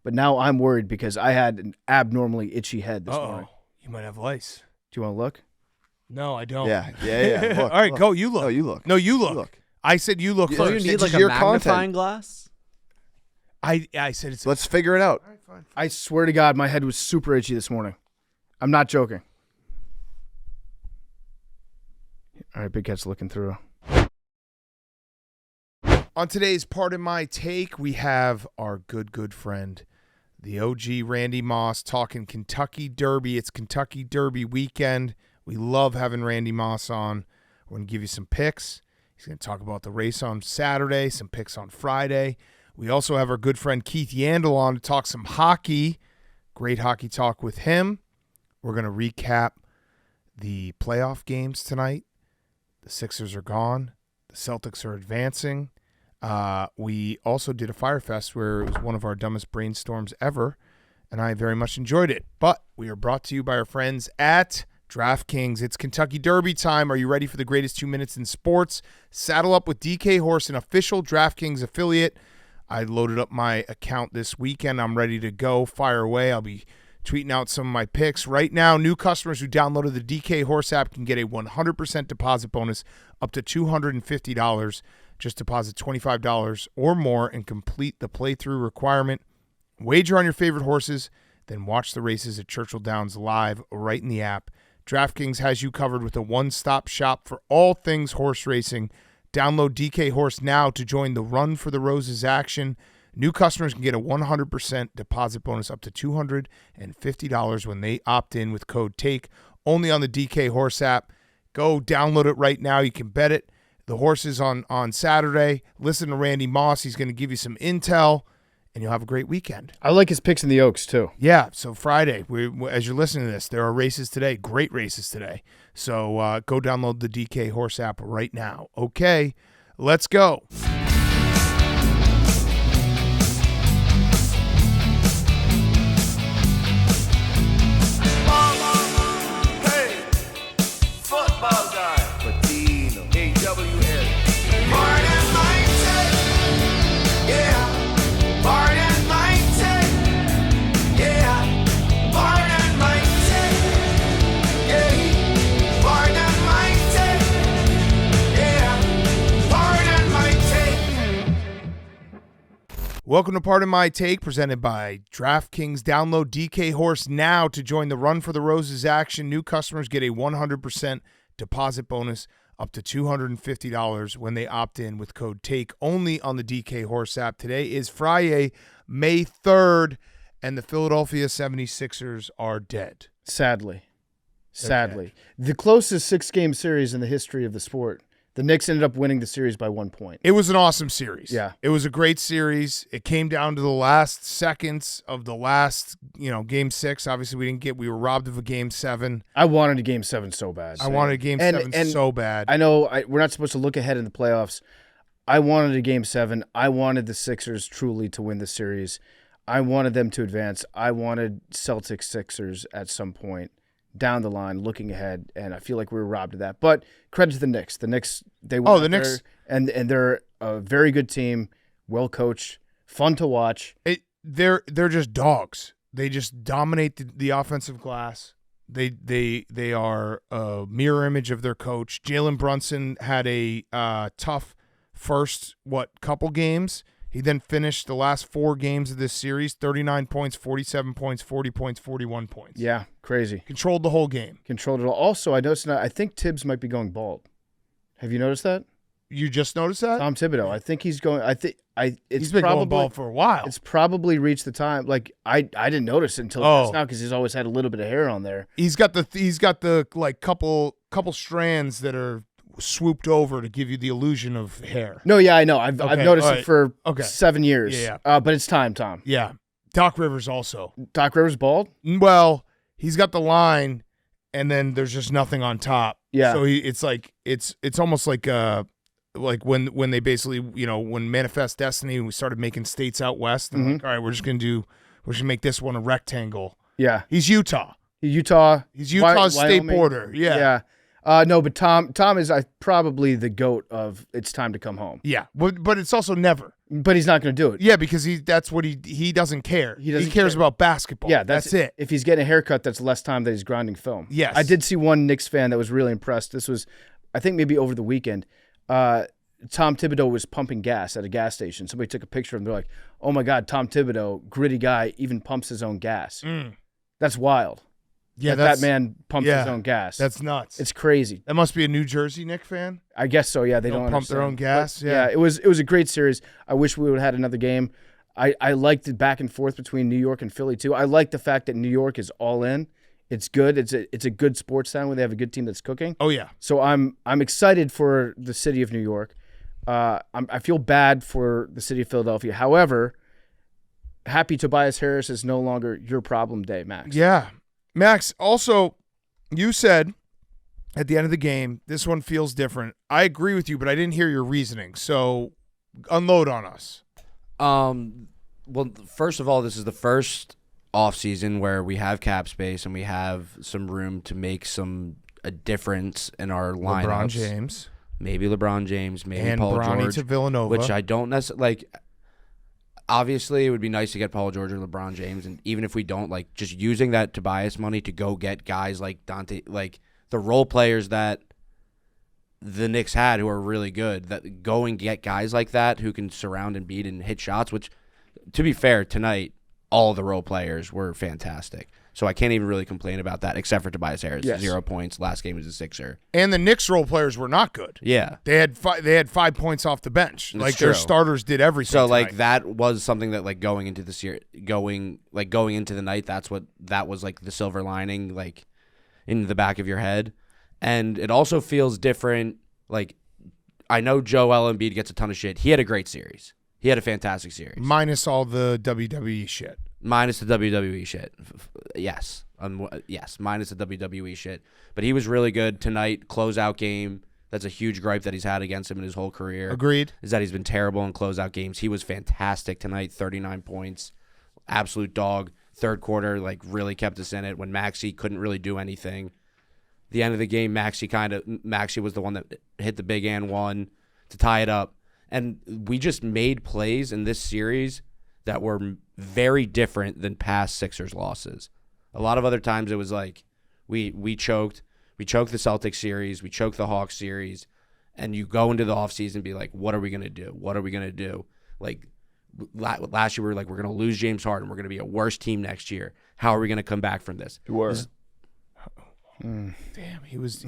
But now I'm worried because I had an abnormally itchy head this morning. You might have lice. Do you want to look? No, I don't. Yeah. Look, All right, look. go. You look. No, you look. No, you look. You look. I said you look You- So first. you need It's like a your magnifying content. glass? I said it's. Let's figure it out. All right, fine. I swear to God, my head was super itchy this morning. I'm not joking. All right, Big Cat's looking through. On today's Pardon My Take, we have our good friend, the OG Randy Moss, talking Kentucky Derby. It's Kentucky Derby weekend. We love having Randy Moss on. We're going to give you some picks. He's going to talk about the race on Saturday, some picks on Friday. We also have our good friend Keith Yandle on to talk some hockey. Great hockey talk with him. We're going to recap the playoff games tonight. The Sixers are gone. The Celtics are advancing. We also did a Fyre Fest where it was one of our dumbest brainstorms ever, and I very much enjoyed it. But we are brought to you by our friends at DraftKings. It's Kentucky Derby time. Are you ready for the greatest 2 minutes in sports? Saddle up with DK Horse, an official DraftKings affiliate. I loaded up my account this weekend. I'm ready to go. Fire away. I'll be tweeting out some of my picks. Right now, new customers who downloaded the DK Horse app can get a 100% deposit bonus up to $250. Just deposit $25 or more and complete the playthrough requirement. Wager on your favorite horses, then watch the races at Churchill Downs live right in the app. DraftKings has you covered with a one-stop shop for all things horse racing. Download DK Horse now to join the Run for the Roses action. New customers can get a 100% deposit bonus up to $250 when they opt in with code TAKE, only on the DK Horse app. Go download it right now. You can bet it. The horses on Saturday. Listen to Randy Moss. He's going to give you some intel, and you'll have a great weekend. I like his picks in the Oaks, too. Yeah, so Friday, as you're listening to this, there are races today, great races today. So go download the DK Horse app right now. Okay, let's go. Welcome to Pardon My Take, presented by DraftKings. Download DK Horse now to join the Run for the Roses action. New customers get a 100% deposit bonus up to $250 when they opt in with code TAKE, only on the DK Horse app. Today is Friday, May 3rd, and the Philadelphia 76ers are dead. Sadly. Okay. The closest 6-game series in the history of the sport. The Knicks ended up winning the series by 1 point. It was an awesome series. Yeah. It was a great series. It came down to the last seconds of the last, game 6. Obviously, we were robbed of a game 7. I wanted a game 7 so bad. I wanted a game 7 so bad. I know we're not supposed to look ahead in the playoffs. I wanted a game 7. I wanted the Sixers truly to win the series. I wanted them to advance. I wanted Celtics Sixers at some point down the line, looking ahead, and I feel like we were robbed of that. But credit to the Knicks. The Knicks, they went the Knicks, and they're a very good team, well coached, fun to watch. They're just dogs. They just dominate the offensive glass. They are a mirror image of their coach. Jalen Brunson had a tough first couple games. He then finished the last 4 games of this series, 39 points, 47 points, 40 points, 41 points. Yeah, crazy. Controlled the whole game. Controlled it all. Also, I noticed I think Tibbs might be going bald. Have you noticed that? You just noticed that? Tom Thibodeau. I think he's going. He's been going bald for a while. It's probably reached the time. Like I didn't notice it until just now because he's always had a little bit of hair on there. He's got the like couple strands that are swooped over to give you the illusion of hair. No, yeah, I know. I've noticed it for 7 years. Yeah. But it's time, Tom. Yeah. Doc Rivers also. Doc Rivers bald? Well, he's got the line, and then there's just nothing on top. Yeah. So it's almost like when they basically when Manifest Destiny, we started making states out west. And like, all right, we're just gonna make this one a rectangle. Yeah. He's Utah. Utah. He's Utah's state Wyoming. border. Yeah. Yeah. No, but Tom is probably the GOAT of it's time to come home. Yeah, but it's also never. But he's not going to do it. Yeah, because that's what he doesn't care. He cares about basketball. Yeah, that's it. If he's getting a haircut, that's less time that he's grinding film. Yes. I did see one Knicks fan that was really impressed. This was, I think, maybe over the weekend. Tom Thibodeau was pumping gas at a gas station. Somebody took a picture of him. They're like, oh, my God, Tom Thibodeau, gritty guy, even pumps his own gas. That's wild. Yeah, that man pumps his own gas. That's nuts. It's crazy. That must be a New Jersey Knicks fan. I guess so. Yeah, they don't pump their own gas. But, yeah, it was a great series. I wish we would have had another game. I liked the back and forth between New York and Philly too. I like the fact that New York is all in. It's good. It's a good sports town where they have a good team that's cooking. Oh yeah. So I'm excited for the city of New York. I feel bad for the city of Philadelphia. However, happy Tobias Harris is no longer your problem day, Max. Yeah. Max, also, you said at the end of the game, this one feels different. I agree with you, but I didn't hear your reasoning. So unload on us. Well, first of all, this is the first offseason where we have cap space and we have some room to make a difference in our lineups. LeBron James. Maybe LeBron James, maybe and Paul Bronny George. To Villanova. Which I don't necessarily like. Obviously, it would be nice to get Paul George or LeBron James, and even if we don't, like, just using that Tobias money to go get guys like Dante, like the role players that the Knicks had who are really good, that go and get guys like that who can surround and beat and hit shots, which, to be fair, tonight, all the role players were fantastic. So I can't even really complain about that, except for Tobias Harris. Yes. 0 points. Last game was a Sixer. And the Knicks role players were not good. Yeah. They had 5 points off the bench. That's like true. their starters did everything. So tonight. like that was something that like going into this year, going into the night, that was like the silver lining, like in the back of your head. And it also feels different. Like, I know Joel Embiid gets a ton of shit. He had a great series. He had a fantastic series. Minus all the WWE shit. Minus the WWE shit. Yes. Yes, minus the WWE shit. But he was really good tonight. Closeout game. That's a huge gripe that he's had against him in his whole career. Agreed. Is that he's been terrible in closeout games. He was fantastic tonight. 39 points. Absolute dog. Third quarter, like, really kept us in it when Maxey couldn't really do anything. The end of the game, Maxey was the one that hit the big and one to tie it up. And we just made plays in this series that were very different than past Sixers losses. A lot of other times it was like we choked. We choked the Celtics series. We choked the Hawks series. And you go into the offseason and be like, what are we going to do? What are we going to do? Like, last year we were like, we're going to lose James Harden. We're going to be a worse team next year. How are we going to come back from this? You were. Damn, he was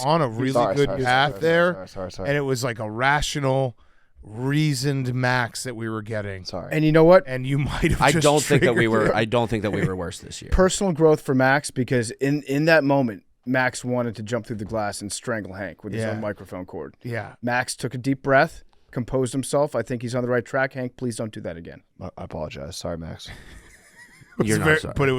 on a really good path there. Sorry. And it was like a rational, reasoned Max that we were getting. Sorry. And you know what? And you might have I just don't think that we triggered were. it. I don't think that we were worse this year. Personal growth for Max, because in that moment, Max wanted to jump through the glass and strangle Hank with his own microphone cord. Yeah. Max took a deep breath, composed himself. I think he's on the right track. Hank, please don't do that again. I apologize. Sorry, Max. You're not sorry. But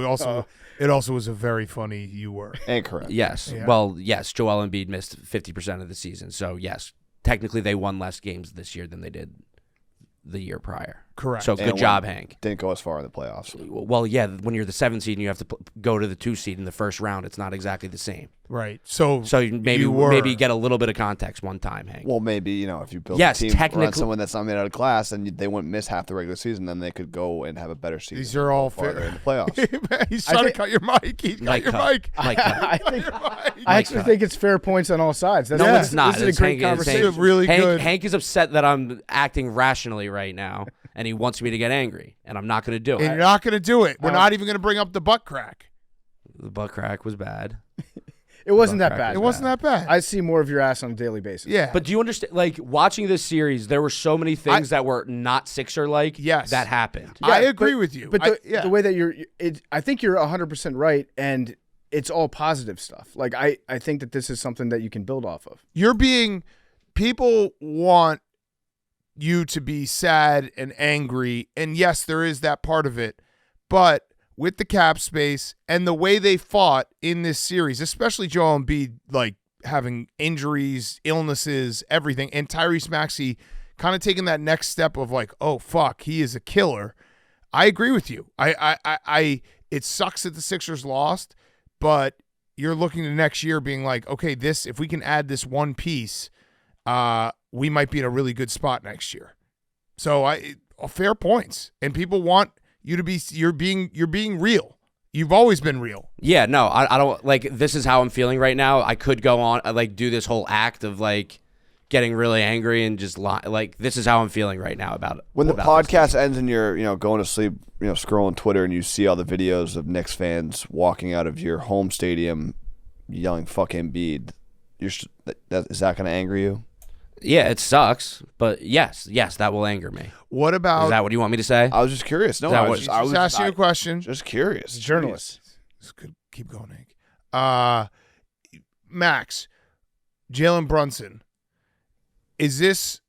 it also was a very funny you were. Incorrect. Yes. Yeah. Well, yes, Joel Embiid missed 50% of the season. So, yes, technically they won less games this year than they did the year prior. Correct. So, good job, Hank. Didn't go as far in the playoffs. Well, yeah, when you're the 7th seed and you have to go to the 2 seed in the first round, it's not exactly the same. Right. So maybe get a little bit of context one time, Hank. Well, maybe, if you build Yes, a team technically- around someone that's not made out of class and they wouldn't miss half the regular season, then they could go and have a better season. these are all farther fair. in the playoffs. He's trying to cut your mic. He's cut Mike your cut. mic. Mike cut. I actually think it's fair points on all sides. That's, No, this, it's not. This is It's a great Hank- it's conversation. Hank- really good. Hank is upset that I'm acting rationally right now, and he wants me to get angry, and I'm not going to do And it. you're not going to do it. We're not even going to bring up the butt crack. The butt crack was bad. It wasn't that Butt bad. crack It wasn't that bad. I see more of your ass on a daily basis. Yeah. But do you understand? Like, watching this series, there were so many things that were not Sixer-like Yes. that happened. I agree with you. But the way that I think you're 100% right, and it's all positive stuff. Like, I think that this is something that you can build off of. People want you to be sad and angry, and yes, there is that part of it, but with the cap space and the way they fought in this series, especially Joel Embiid, like having injuries, illnesses, everything, and Tyrese Maxey kind of taking that next step of like, oh fuck, he is a killer. I agree with you. It sucks that the Sixers lost, but you're looking to next year being like, okay, if we can add this one piece, we might be in a really good spot next year. So fair points. And people want you to be you're being real. You've always been real. Yeah, no, I don't like this is how I'm feeling right now. I could go on do this whole act of getting really angry and just this is how I'm feeling right now about it. When the podcast ends and you're going to sleep, scrolling Twitter and you see all the videos of Knicks fans walking out of your home stadium yelling "fuck Embiid," is that going to anger you? Yeah, it sucks, but yes, that will anger me. What about? Is that what you want me to say? I was just curious. No, I was asking you a question. Just curious. Journalists. This could keep going, Hank. Max, Jalen Brunson. Is this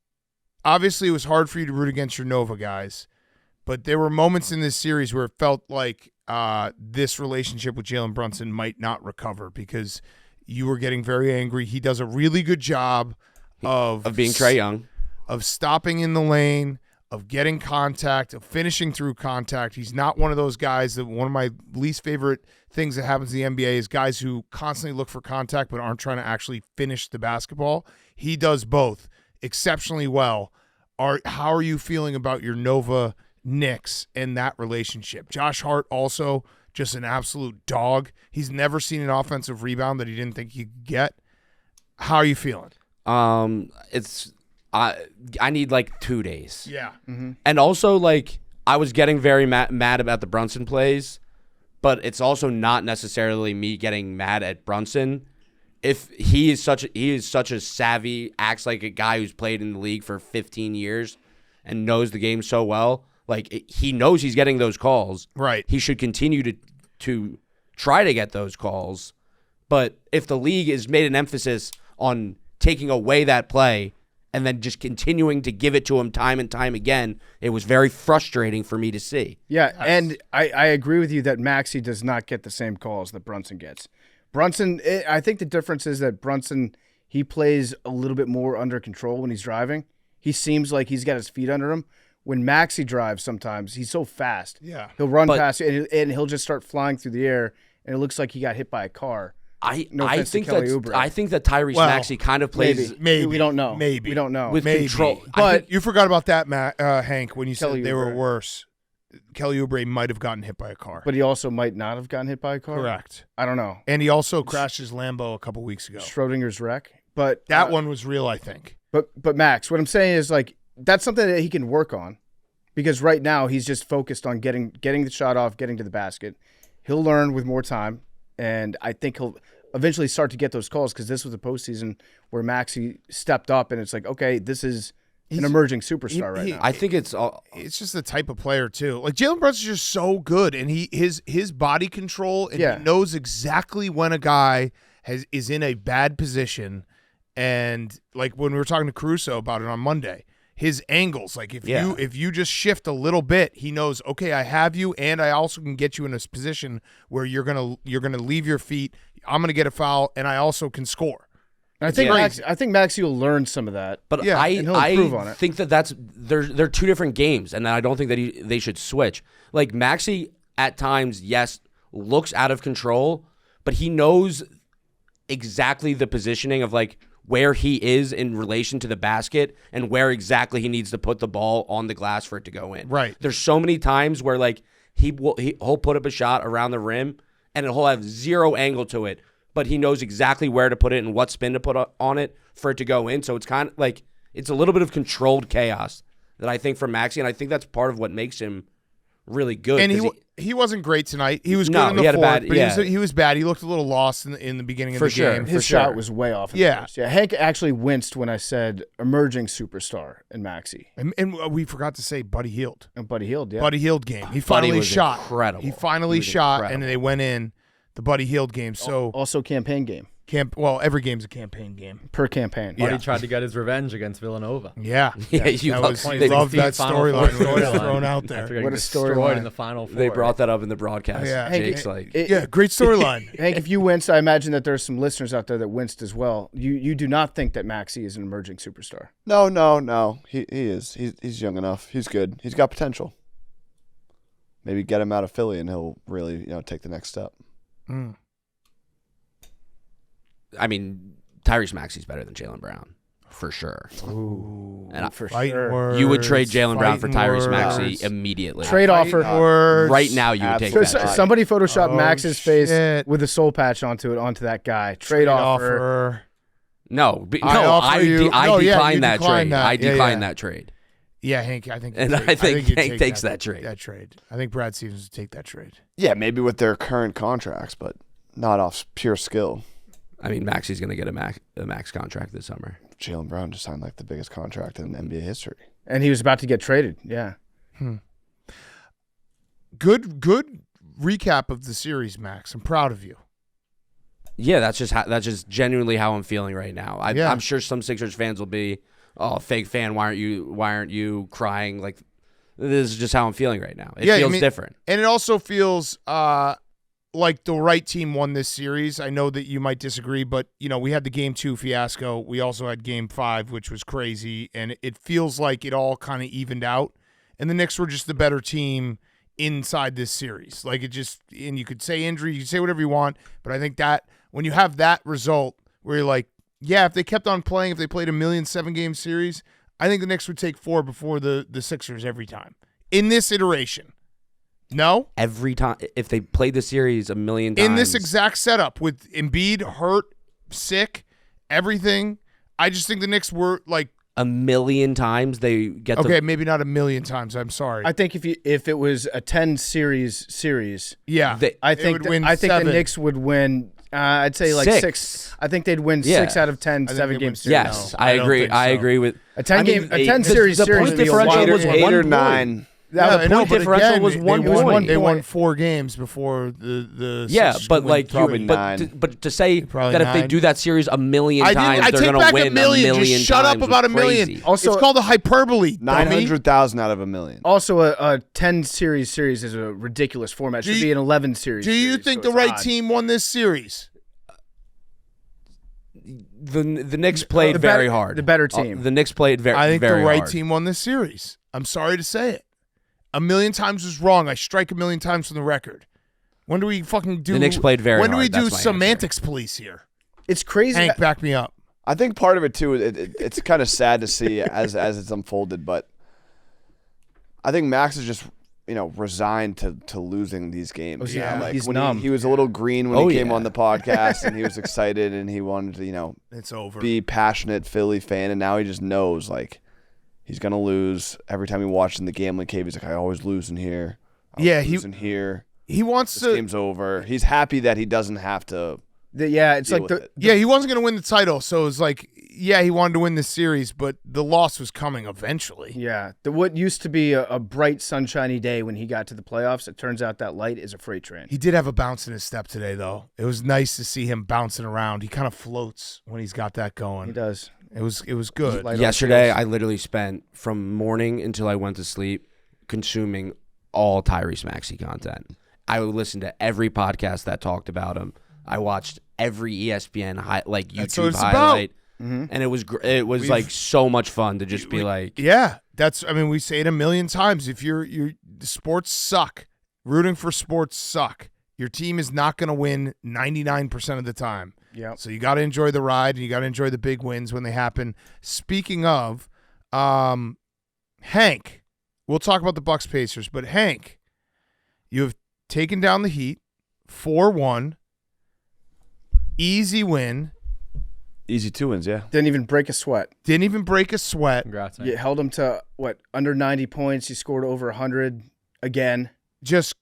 obviously it was hard for you to root against your Nova guys, but there were moments in this series where it felt like this relationship with Jalen Brunson might not recover because you were getting very angry. He does a really good job of being Trae Young, of stopping in the lane, of getting contact, of finishing through contact. He's not one of those guys that one of my least favorite things that happens in the NBA is guys who constantly look for contact but aren't trying to actually finish the basketball. He does both exceptionally well. How are you feeling about your Nova Knicks and that relationship? Josh Hart also just an absolute dog. He's never seen an offensive rebound that he didn't think he could get. How are you feeling? I need 2 days. Yeah. Mm-hmm. And also I was getting very mad about the Brunson plays, but it's also not necessarily me getting mad at Brunson. If he is such a savvy, acts like a guy who's played in the league for 15 years and knows the game so well, he knows he's getting those calls. Right. He should continue to try to get those calls. But if the league has made an emphasis on taking away that play and then just continuing to give it to him time and time again, it was very frustrating for me to see. Yeah, and I agree with you that Maxey does not get the same calls that Brunson gets. Brunson, I think the difference is that Brunson, he plays a little bit more under control when he's driving. He seems like he's got his feet under him. When Maxey drives sometimes, he's so fast. Yeah. He'll run past you, and he'll just start flying through the air, and it looks like he got hit by a car. I think that Tyrese Maxey kind of plays. Maybe we don't know. Maybe we don't know with control. But you forgot about that, Hank, when you Kelly said they were Oubre. worse. Kelly Oubre might have gotten hit by a car. But he also might not have gotten hit by a car. Correct. I don't know. And he also crashed his Lambo a couple weeks ago. Schrodinger's wreck. But That one was real, I think. But Max, what I'm saying is that's something that he can work on, because right now he's just focused on getting the shot off, getting to the basket. He'll learn with more time, and I think he'll eventually start to get those calls, because this was a postseason where Maxey stepped up, and it's okay, this is an emerging superstar right now. I think it's just the type of player too. Jalen Brunson's just so good, and his body control, and he knows exactly when a guy is in a bad position. And when we were talking to Caruso about it on Monday, his angles, if you just shift a little bit, he knows, okay, I have you, and I also can get you in a position where you're gonna leave your feet. I'm gonna get a foul, and I also can score. I think Maxey will learn some of that, but and he'll improve on it. Think that they're two different games, and I don't think that they should switch. Maxey at times, yes, looks out of control, but he knows exactly the positioning of where he is in relation to the basket and where exactly he needs to put the ball on the glass for it to go in. Right. There's so many times where he'll put up a shot around the rim and he'll have zero angle to it, but he knows exactly where to put it and what spin to put on it for it to go in. So it's kind of it's a little bit of controlled chaos that I think for Maxey, and I think that's part of what makes him really good. And he wasn't great tonight. He was good in the fourth, but he was bad. He looked a little lost in the beginning of the game. His shot was way off. Yeah. Hank actually winced when I said emerging superstar in Maxey. And we forgot to say Buddy Hield. And Buddy Hield, yeah. Buddy Hield game. He finally shot. Incredible. He finally shot, and they went in the Buddy Hield game. So also campaign game. Every game's a campaign game. Per campaign. Buddy tried to get his revenge against Villanova. Yeah. You love that storyline thrown out there. What a storyline in the Final Four. They brought that up in the broadcast. Yeah. Jake's great storyline. Hank, if you winced, I imagine that there's some listeners out there that winced as well. You do not think that Maxey is an emerging superstar? No. He is. He's young enough. He's good. He's got potential. Maybe get him out of Philly and he'll really take the next step. I mean, Tyrese Maxey's better than Jaylen Brown. For sure. Ooh, And for fighting sure. words, You would trade Jaylen Brown for fighting Tyrese Maxey words. immediately. Trade offer. Words. Right now, you would take Absolutely. that. So trade. somebody photoshopped Oh, Max's face shit. with a soul patch onto that guy. Trade offer. No, I offer you- I no, yeah, decline you that decline trade. that. I Yeah, decline yeah. that trade. Yeah, Hank, I think. And you'd I think you'd Hank take takes that trade. That trade. I think Brad Stevens would take that trade. Yeah, maybe with their current contracts, but not off pure skill. I mean, Maxey's going to get a max contract this summer. Jaylen Brown just signed like the biggest contract in NBA history. And he was about to get traded. Yeah. Good recap of the series, Max. I'm proud of you. Yeah, that's just genuinely how I'm feeling right now. Yeah. I'm sure some Sixers fans will be, "Oh, fake fan, why aren't you crying?" Like, this is just how I'm feeling right now. It feels different. And it also feels like the right team won this series. I know that you might disagree, but we had the Game 2 fiasco. We also had Game 5, which was crazy, and it feels like it all kind of evened out. And the Knicks were just the better team inside this series. Like and you could say injury, you could say whatever you want, but I think that when you have that result where you're like, yeah, if they kept on playing, if they played a 7-game series, I think the Knicks would take 4 before the Sixers every time in this iteration. No? Every time, if they played the series a million times. In this exact setup with Embiid hurt, sick, everything, I just think the Knicks were like a million times, they get okay, maybe not a million times. I'm sorry. I think if it was a 10 series, yeah, I they think would win the 7. Knicks would win. I'd say like 6. I think they'd win 6 out of 10 I think 7-game they would- series. Yes, No, I I don't agree. think I so. agree with A 10 game, I mean, a 10 the- series the series point would be a differential lot. was Eight one or point. 9. Yeah, the I know, point but differential again, was they 1 won, point. They won 4 games before the Yeah, Sixers but could win like probably you, 9. but to say Probably that if 9. they do that series a million I times, they're take going to back win a million. million Just shut up times about a was million. crazy. Also- it's called a hyperbole. dummy. 900,000 out of a million. Also, a 10 series is a ridiculous format. It should be an 11 series. Do you series, think so the it's right odd. team won this series? The Knicks played the better- very hard. the better team. The Knicks played very. I think very the right hard. team won this series. I'm sorry to say it. A million times was wrong. I strike a million times from the record. When do we fucking do? The Knicks played very When do we hard. do That's my semantics police here? It's crazy. Hank, back me up. I think part of it too. It's kind of sad to see as it's unfolded, but I think Max is just resigned to losing these games. Oh, yeah. Like He's when numb. he was a little green when Oh, he came yeah. on the podcast and he was excited and he wanted to It's over. be passionate Philly fan, and now he just knows like he's gonna lose every time he watches in the gambling cave. He's like, I always lose in here. Yeah, lose in here. he wants This to. game's over. He's happy that he doesn't have to. It's deal like with it. Yeah, he wasn't going to win the title, so it's like, yeah, he wanted to win this series, but the loss was coming eventually. what used to be a bright, sunshiny day when he got to the playoffs, it turns out that light is a freight train. He did have a bounce in his step today, though. It was nice to see him bouncing around. He kind of floats when he's got that going. He does. It was good. Light on Yesterday, cheers. I literally spent from morning until I went to sleep consuming all Tyrese Maxey content. I would listen to every podcast that talked about him. I watched every ESPN That's what YouTube it's about. highlight, Mm-hmm. and it was like so much fun to just be like, Yeah, we say it a million times. If the sports suck, rooting for sports suck. Your team is not going to win 99% of the time. Yeah. So you got to enjoy the ride, and you got to enjoy the big wins when they happen. Speaking of, Hank, we'll talk about the Bucks Pacers, but Hank, you have taken down the Heat 4-1, easy win, Easy 2 wins, yeah. Didn't even break a sweat. didn't even break a sweat, Congrats. You held him to under 90 points. He scored over 100 again. just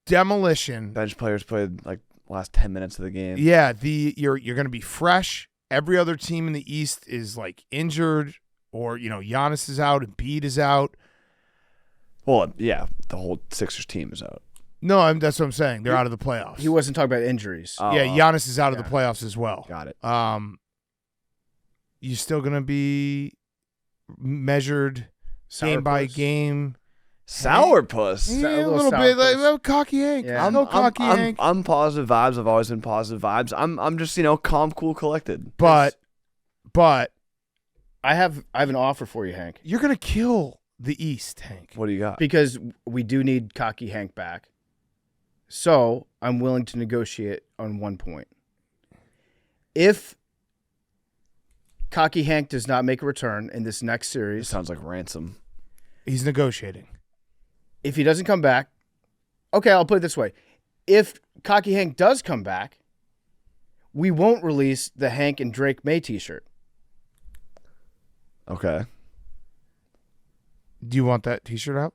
demolition. Bench players played like last 10 minutes of the game. Yeah, you're going to be fresh. Every other team in the East is like injured, or Giannis is out, Embiid is out. Well, yeah, the whole Sixers team is out. No, that's what I'm saying. They're out of the playoffs. He wasn't talking about injuries. Yeah, Giannis is out of the playoffs as well. Got it. You still gonna be measured game by Sourpuss. game. Sourpuss. Yeah, a a little little bit like sourpuss. cocky Hank. Yeah. I'm cocky Hank. I'm positive vibes. I've always been positive vibes. I'm just calm, cool, collected. But I have an offer for you, Hank, you're gonna kill the East, Hank. What do you got? because we do need cocky Hank back. So I'm willing to negotiate on one point. If Cocky Hank does not make a return in this next It series, sounds like ransom. He's negotiating. if he doesn't come back, okay, I'll put it this way. If Cocky Hank does come back, we won't release the Hank and Drake May t-shirt. Okay. Do you want that T-shirt out?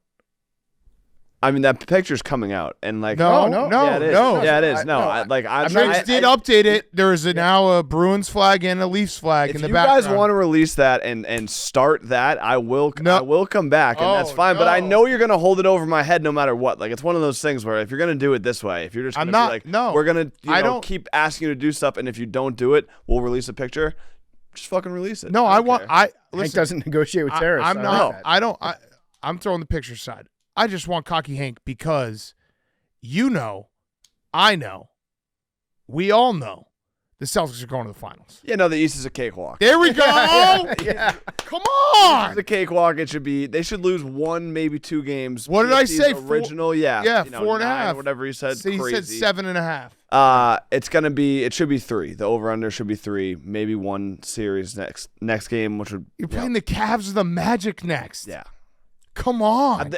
I mean, that picture's coming out, and like, No, yeah, it is. no. Yeah, it is. I- No, no, I, like, I'm Drakes did update it. There is now a Bruins flag and a Leafs flag If in the you background. guys want to release that and start that, I will. No. I will come back, and that's Oh, fine. But I no. know you're gonna hold it over my head no matter what. Like, it's one of those things where if you're gonna do it this way, if you're just I'm gonna not- be like, no. we're gonna I don't- keep asking you to do stuff, and if you don't do it, we'll release a picture. Just fucking release it. No, I I don't want. care. Hank Listen. doesn't negotiate with terrorists. I'm I not. like that. I don't. I'm throwing the picture aside. I just want Cocky Hank because, I know, we all know, the Celtics are going to the finals. Yeah, no, the East is a cakewalk. There we go. Yeah. Come It's on. a cakewalk. It should be. They should lose one, maybe 2 games. What did I PFT's say? Four- Original, yeah, Yeah, you know, 4.5. 9, whatever you said. So he said crazy. 7.5. It's gonna be. It should be 3. The over under should be 3. Maybe 1 series next game, which would. You're playing the Cavs or the Magic next. Yeah. Come on.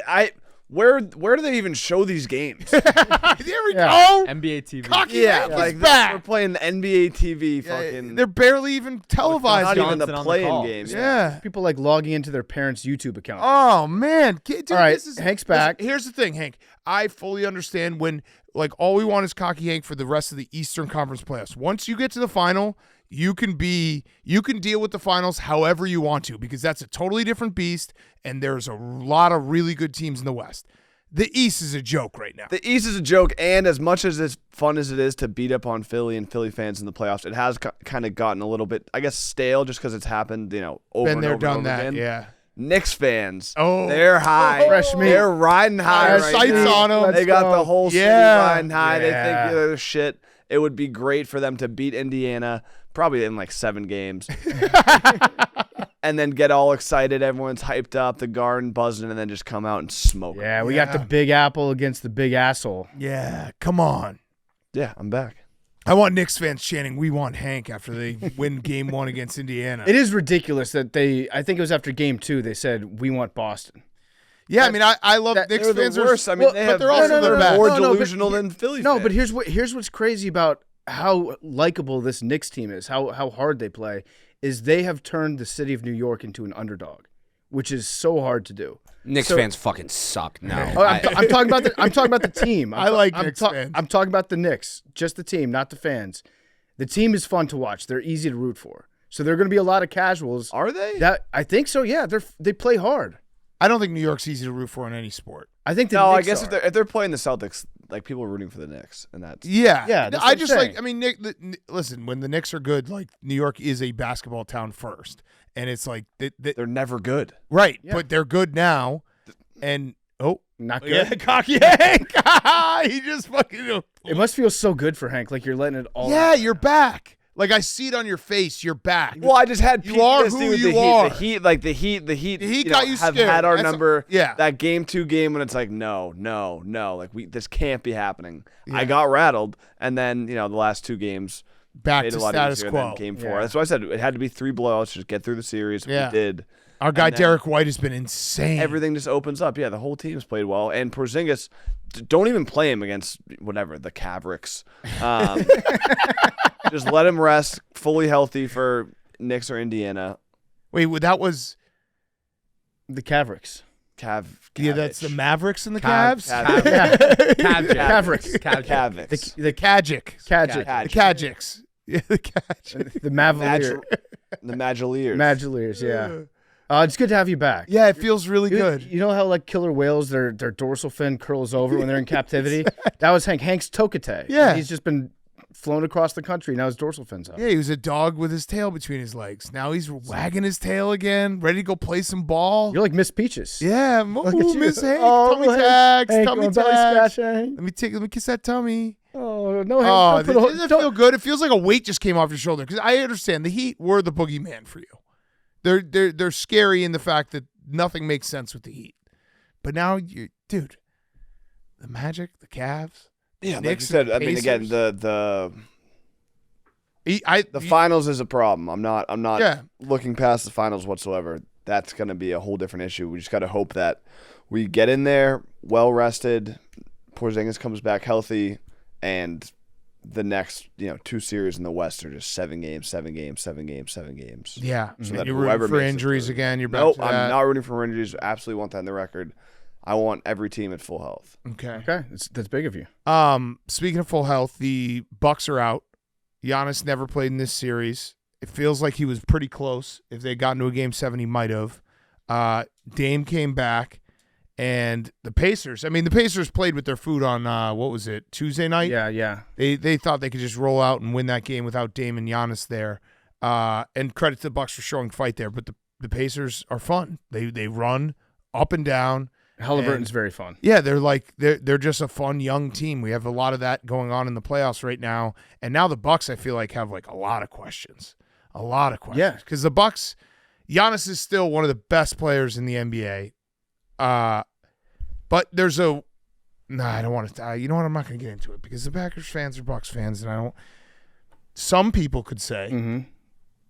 Where do they even show these games? There we Yeah. go. NBA TV. Cocky Hank like is back. we're playing the NBA TV. Fucking. They're barely even televised. not even the Johnson on the playing call. games. Yeah. People like logging into their parents' YouTube account. Oh man, dude, All right, this is, Hank's back. Listen, here's the thing, Hank. I fully understand when all we want is Cocky Hank for the rest of the Eastern Conference playoffs. Once you get to the final, you can deal with the finals however you want to because that's a totally different beast, and there's a lot of really good teams in the West. The East is a joke right now. The East is a joke, and as much as it's fun as it is to beat up on Philly and Philly fans in the playoffs, it has kind of gotten a little bit, I guess, stale just because it's happened, over Been and there, over done and over that. again. Yeah. Knicks fans, Oh. they're high. Fresh meat. They're riding high Their right sights now. on 'em. They Let's got go. the whole city Yeah. riding high. They Yeah. think they're shit. It would be great for them to beat Indiana, probably in like 7 games. And then get all excited. Everyone's hyped up, the Garden buzzing, and then just come out and smoke 'em. Yeah, we got the Big Apple against the Big Asshole. Yeah, come on. Yeah, I'm back. I want Knicks fans chanting, "We want Hank" after they win Game 1 against Indiana. It is ridiculous that I think it was after Game 2, they said, we want Boston. Yeah, I mean, I love that- Knicks They're the fans. worst. I mean, well, they but have they're also they're the best. more No, no, but delusional than Philly No, fans. but here's what's crazy about how likable this Knicks team is, how hard they play, is they have turned the city of New York into an underdog, which is so hard to do. Knicks So- fans fucking suck. No, Oh, I'm talking about the team. I like Knicks fans. I'm talking about the Knicks, just the team, not the fans. The team is fun to watch. They're easy to root for. So there are going to be a lot of casuals. Are they? That I think so. Yeah, they play hard. I don't think New York's easy to root for in any sport. I think the No, I Knicks guess are. if they're playing the Celtics, like people are rooting for the Knicks, and that's Yeah, Yeah, that's I what I'm just saying. like. I mean, listen, when the Knicks are good, like New York is a basketball town first, and it's like they're never good. right, Yeah. but they're good now, and not good. yeah, Cocky Hank, he just fucking. It must feel so good for Hank, like you're letting it all. Yeah, out. you're back. Like I see it on your face. You're back. Well, I just had You are PTSD who with you the are. Heat. The Heat. The Heat you got know, you have scared. had our That's- number. yeah. That Game 2 game when it's like, no, like this can't be happening. Yeah. I got rattled, and then the last 2 games back made to it a lot status easier quo. than Game 4. Yeah. That's why I said it had to be 3 blowouts. Just get through the series. Yeah. We did. Our guy And then- Derek White has been insane. Everything just opens up. Yeah, the whole team's played well, and Porzingis, don't even play him against whatever the Cavricks. Just let him rest, fully healthy for Knicks or Indiana. Wait, that was The Cavricks. yeah. That's the Mavericks and the Cav- Cavs. Cav- Yeah. Cavricks. Cavics. The Kajic. Kajic. The Kajics. Yeah, the Kajic. The Mavalier. The Magiliers. Magiliers, yeah. It's good to have you back. Yeah, it feels really You- good. You know how like killer whales, their dorsal fin curls over when they're in captivity? That was Hank's tokate. Yeah. He's just been flown across the country. Now his dorsal fin's up. Yeah, he was a dog with his tail between his legs. Now he's wagging his tail again, ready to go play some ball. You're like Miss Peaches. Yeah, Look at ooh, you. Miss Hank, Oh, tummy Hank, tags, Hank, tummy belly tags. scratch, Hank. Let me kiss that tummy. Oh, no, Hank. Oh, don't put a doesn't it feel good? It feels like a weight just came off your shoulder. Because I understand the Heat were the boogeyman for you. They're scary in the fact that nothing makes sense with the Heat. But now dude, the Magic, the Cavs, Yeah, like Knicks you said. and I mean, again, Pacers. The finals is a problem. I'm not Yeah. looking past the finals whatsoever. That's going to be a whole different issue. We just got to hope that we get in there well rested, Porzingis comes back healthy, and the next 2 series in the West are just 7 games. Yeah. So And that you're whoever rooting for makes it injuries through. again. You're back Nope, to I'm that. not rooting for injuries. Absolutely want that in the record. I want every team at full health. Okay. Okay, that's big of you. Speaking of full health, the Bucks are out. Giannis never played in this series. It feels like he was pretty close. If they had gotten to a Game 7, he might have. Dame came back, and the Pacers. I mean, the Pacers played with their food on what was it, Tuesday night? Yeah. They thought they could just roll out and win that game without Dame and Giannis there. And credit to the Bucks for showing fight there. But the Pacers are fun. They run up and down. Halliburton's very fun. Yeah, they're just a fun young team. We have a lot of that going on in the playoffs right now. And now the Bucks, I feel like, have like a lot of questions. Yeah. Because the Bucks, Giannis is still one of the best players in the NBA. But there's I don't want to. You know what? I'm not going to get into it because the Packers fans are Bucks fans, and I don't. Some people could say. Mm-hmm.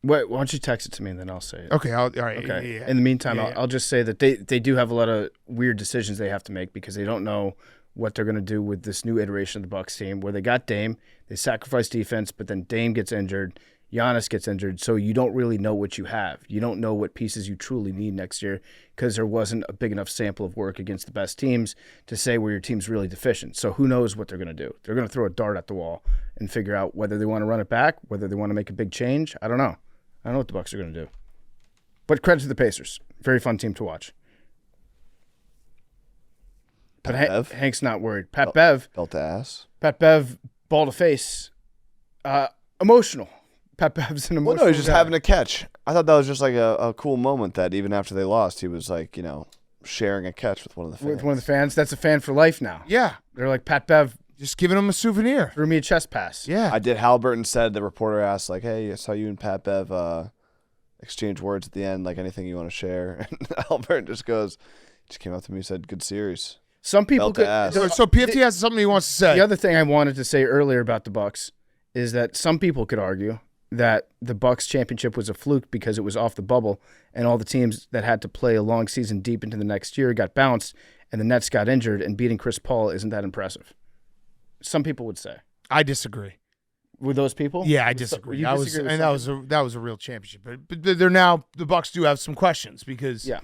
Wait, why don't you text it to me and then I'll say it. Okay, all right. Okay. Yeah. In the meantime, Yeah. I'll just say that they do have a lot of weird decisions they have to make because they don't know what they're going to do with this new iteration of the Bucks team where they got Dame, they sacrificed defense, but then Dame gets injured, Giannis gets injured, so you don't really know what you have. You don't know what pieces you truly need next year because there wasn't a big enough sample of work against the best teams to say where your team's really deficient. So who knows what they're going to do? They're going to throw a dart at the wall and figure out whether they want to run it back, whether they want to make a big change. I don't know. I don't know what the Bucks are going to do. But credit to the Pacers. Very fun team to watch. But Hank's not worried. Pat Bev, Belt to ass. ball to face, emotional. Pat Bev's an emotional Well, no, he's just guy. having a catch. I thought that was just like a cool moment that even after they lost, he was like, sharing a catch with one of the fans. With one of the fans. That's a fan for life now. Yeah. They're like, Pat Bev Just giving him a souvenir. threw me a chest pass. Yeah. I did. Halliburton said, the reporter asked, like, hey, I saw you and Pat Bev exchange words at the end, like anything you want to share. And Halliburton just came up to me and said, good series. Some people Belt to could. ass. So PFT has something he wants to say. The other thing I wanted to say earlier about the Bucks is that some people could argue that the Bucks championship was a fluke because it was off the bubble and all the teams that had to play a long season deep into the next year got bounced and the Nets got injured and beating Chris Paul isn't that impressive. Some people would say. I disagree. With those people? Yeah, I disagree. You disagree with That was a real championship. But they're now the Bucks do have some questions because Yeah.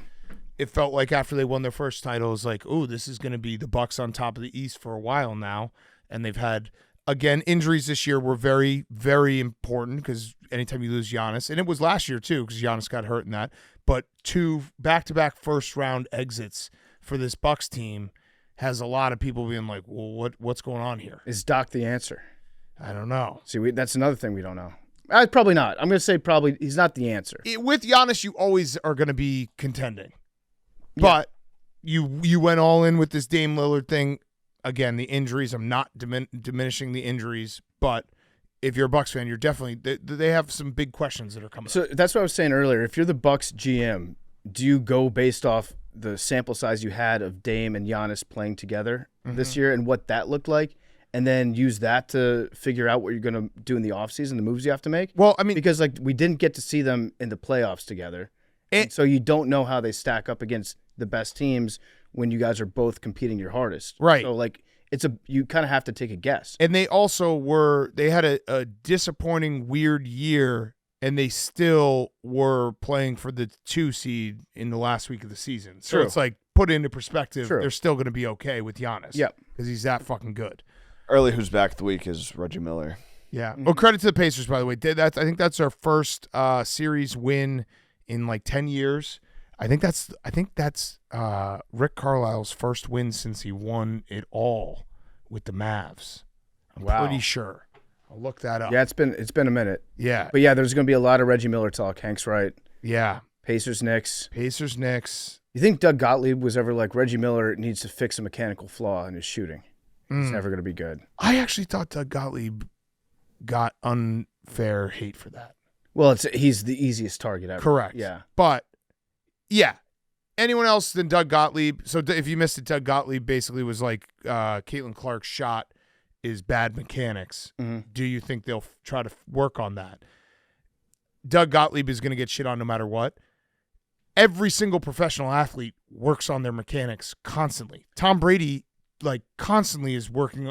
it felt like after they won their first title, it was like, oh, this is going to be the Bucks on top of the East for a while now, and they've had. Again, injuries this year were very, very important because anytime you lose Giannis, and it was last year too because Giannis got hurt in that, but 2 back-to-back first-round exits for this Bucks team has a lot of people being like, well, what's going on here? Is Doc the answer? I don't know. See, that's another thing we don't know. Probably not. I'm going to say probably he's not the answer. With Giannis, you always are going to be contending. Yeah. But you went all in with this Dame Lillard thing. Again, the injuries, I'm not diminishing the injuries, but if you're a Bucks fan, you're definitely they have some big questions that are coming So up. that's what I was saying earlier. If you're the Bucks GM, do you go based off the sample size you had of Dame and Giannis playing together this year and what that looked like, and then use that to figure out what you're going to do in the offseason, the moves you have to make? Well, I mean, Because we didn't get to see them in the playoffs together, and so you don't know how they stack up against the best teams when you guys are both competing your hardest. Right. So you kind of have to take a guess. and they had a disappointing, weird year, and they still were playing for the 2 seed in the last week of the season. So True. it's like, put into perspective, True. they're still going to be okay with Giannis. Yep. Because he's that fucking good. Early who's back of the week is Reggie Miller. Yeah. Well, credit to the Pacers, by the way. I think that's our first series win in like 10 years. I think that's Rick Carlisle's first win since he won it all with the Mavs. I'm Wow. pretty sure. I'll look that up. Yeah, it's been a minute. Yeah. But yeah, there's going to be a lot of Reggie Miller talk. Hank's right. Yeah. Pacers, Knicks. Pacers, Knicks. You think Doug Gottlieb was ever like, Reggie Miller needs to fix a mechanical flaw in his shooting? It's never going to be good. I actually thought Doug Gottlieb got unfair hate for that. Well, he's the easiest target ever. Correct. Yeah. But, yeah. Anyone else than Doug Gottlieb? So if you missed it, Doug Gottlieb basically was like Caitlin Clark's shot is bad mechanics. Mm-hmm. Do you think they'll try to work on that? Doug Gottlieb is going to get shit on no matter what. Every single professional athlete works on their mechanics constantly. Tom Brady, constantly was working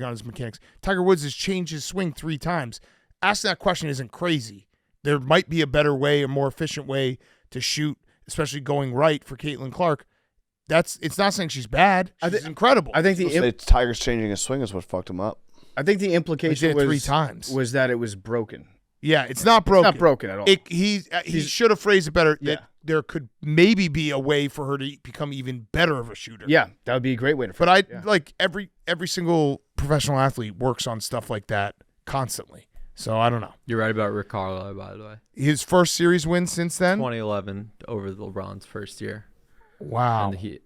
on his mechanics. Tiger Woods has changed his swing 3 times. Asking that question isn't crazy. There might be a better way, a more efficient way to shoot, especially going right for Caitlin Clark. It's not saying she's bad. She's incredible. I think Tiger's changing his swing is what fucked him up. I think the implication did it 3 times. was that it was broken. Yeah, it's not broken. It's not broken at all. He should have phrased it better. Yeah. That there could maybe be a way for her to become even better of a shooter. Yeah, that would be a great way to But phrase it. like every single professional athlete works on stuff like that constantly. So I don't know. You're right about Rick Carlisle, by the way. His first series win since then? 2011 over LeBron's first year. Wow. And the Heat.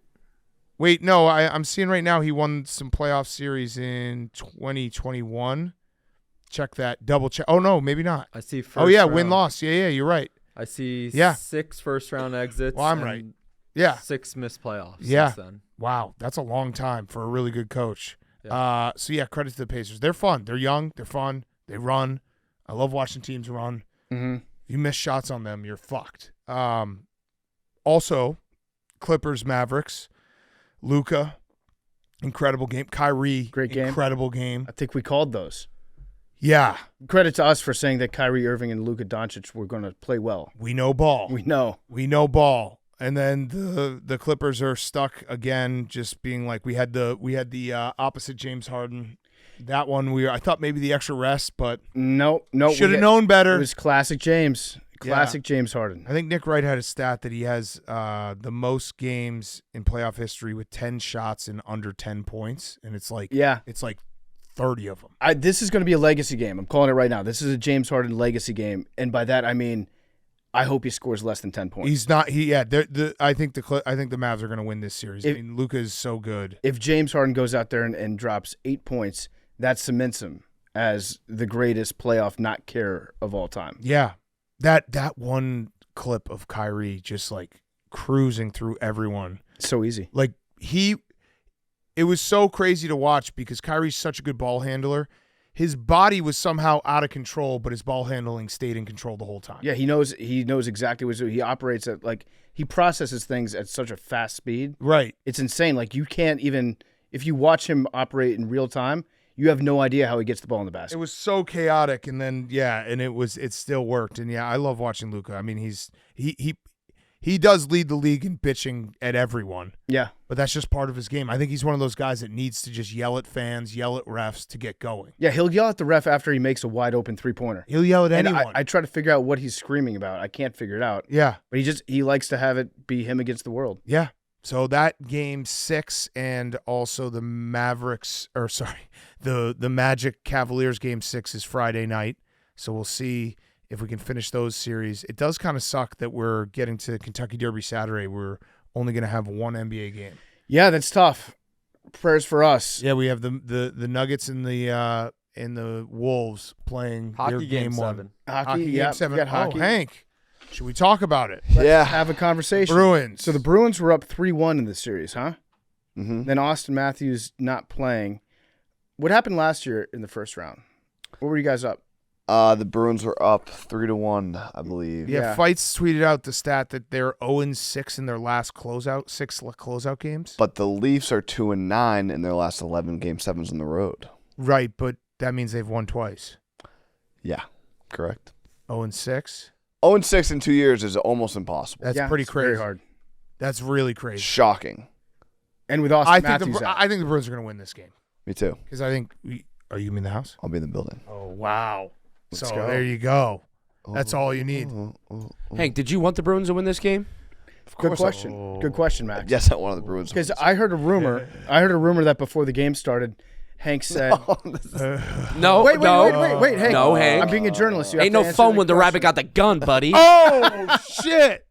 Wait, no, I'm seeing right now he won some playoff series in 2021. Check that. Double check. Oh, no, maybe not. I see first Oh, yeah, round. win-loss. Yeah, you're right. I see Yeah. 6 first-round exits. Well, I'm and right. Yeah. 6 missed playoffs Yeah. since then. Wow, that's a long time for a really good coach. Yeah. So, yeah, credit to the Pacers. They're fun. They're young. They're fun. They run. I love watching teams run. Mm-hmm. If you miss shots on them, you're fucked. Also, Clippers, Mavericks, Luka, incredible game. Kyrie, Great game. incredible game. I think we called those. Yeah, Credit to us for saying that Kyrie Irving and Luka Doncic were going to play well. we know ball. We know. We know ball. And then the Clippers are stuck again, just being like we had the opposite James Harden. That one I thought maybe the extra rest, but No. should have known better. It was classic James. Classic James Harden. I think Nick Wright had a stat that he has the most games in playoff history with 10 shots in under 10 points, and it's like 30 of them. This is going to be a legacy game. I'm calling it right now. This is a James Harden legacy game, and by that I mean I hope he scores less than 10 points. He's not. I think the Mavs are going to win this series. I mean, Luka is so good. If James Harden goes out there and drops 8 points, that cements him as the greatest playoff not care of all time. Yeah, that one clip of Kyrie just like cruising through everyone. So easy. Like it was so crazy to watch because Kyrie's such a good ball handler. His body was somehow out of control, but his ball handling stayed in control the whole time. Yeah, he knows exactly what he operates at. Like he processes things at such a fast speed. Right. It's insane. Like you can't even, if you watch him operate in real time, you have no idea how he gets the ball in the basket. It was so chaotic, and then it still worked. And yeah, I love watching Luka. I mean, he does lead the league in bitching at everyone. Yeah. But that's just part of his game. I think he's one of those guys that needs to just yell at fans, yell at refs to get going. Yeah, he'll yell at the ref after he makes a wide open 3-pointer. He'll yell at And anyone. I try to figure out what he's screaming about. I can't figure it out. Yeah. But he likes to have it be him against the world. Yeah. So that game 6 and also the the Magic Cavaliers game 6 is Friday night. So we'll see if we can finish those series. It does kind of suck that we're getting to Kentucky Derby Saturday. We're only going to have one NBA game. Yeah, that's tough. Prayers for us. Yeah, we have the Nuggets and the Wolves playing Hockey their game one. 7. Hockey, Game yeah, 7. we got hockey. Hank, should we talk about it? Yeah. Have a conversation. Bruins. So the Bruins were up 3-1 in this series, huh? Mm-hmm. Then Austin Matthews not playing. What happened last year in the first round? What were you guys up? The Bruins were up 3-1, I believe. Yeah, Yeah. Fights tweeted out the stat that they're 0-6 in their last six closeout games. But the Leafs are 2-9 in their last 11 game 7s on the road. Right, but that means they've won twice. Yeah, correct. 0-6. 0-6 in 2 years is almost impossible. That's Yeah, pretty it's crazy. Very hard. That's really crazy. Shocking. And with Austin Matthews out. I think the Bruins are going to win this game Me too. because I think are you in the house? I'll be in the building. Oh wow! Let's so go. there you go. That's all you need. Hank, did you want the Bruins to win this game? Good question. Good question, Max. Yes, I wanted the Bruins. Because I heard a rumor. I heard a rumor that before the game started, Hank said, No, Wait, no. Hank. No, Hank. I'm being a journalist. You have Ain't to no answer fun the when the question. rabbit got the gun, buddy. Oh shit!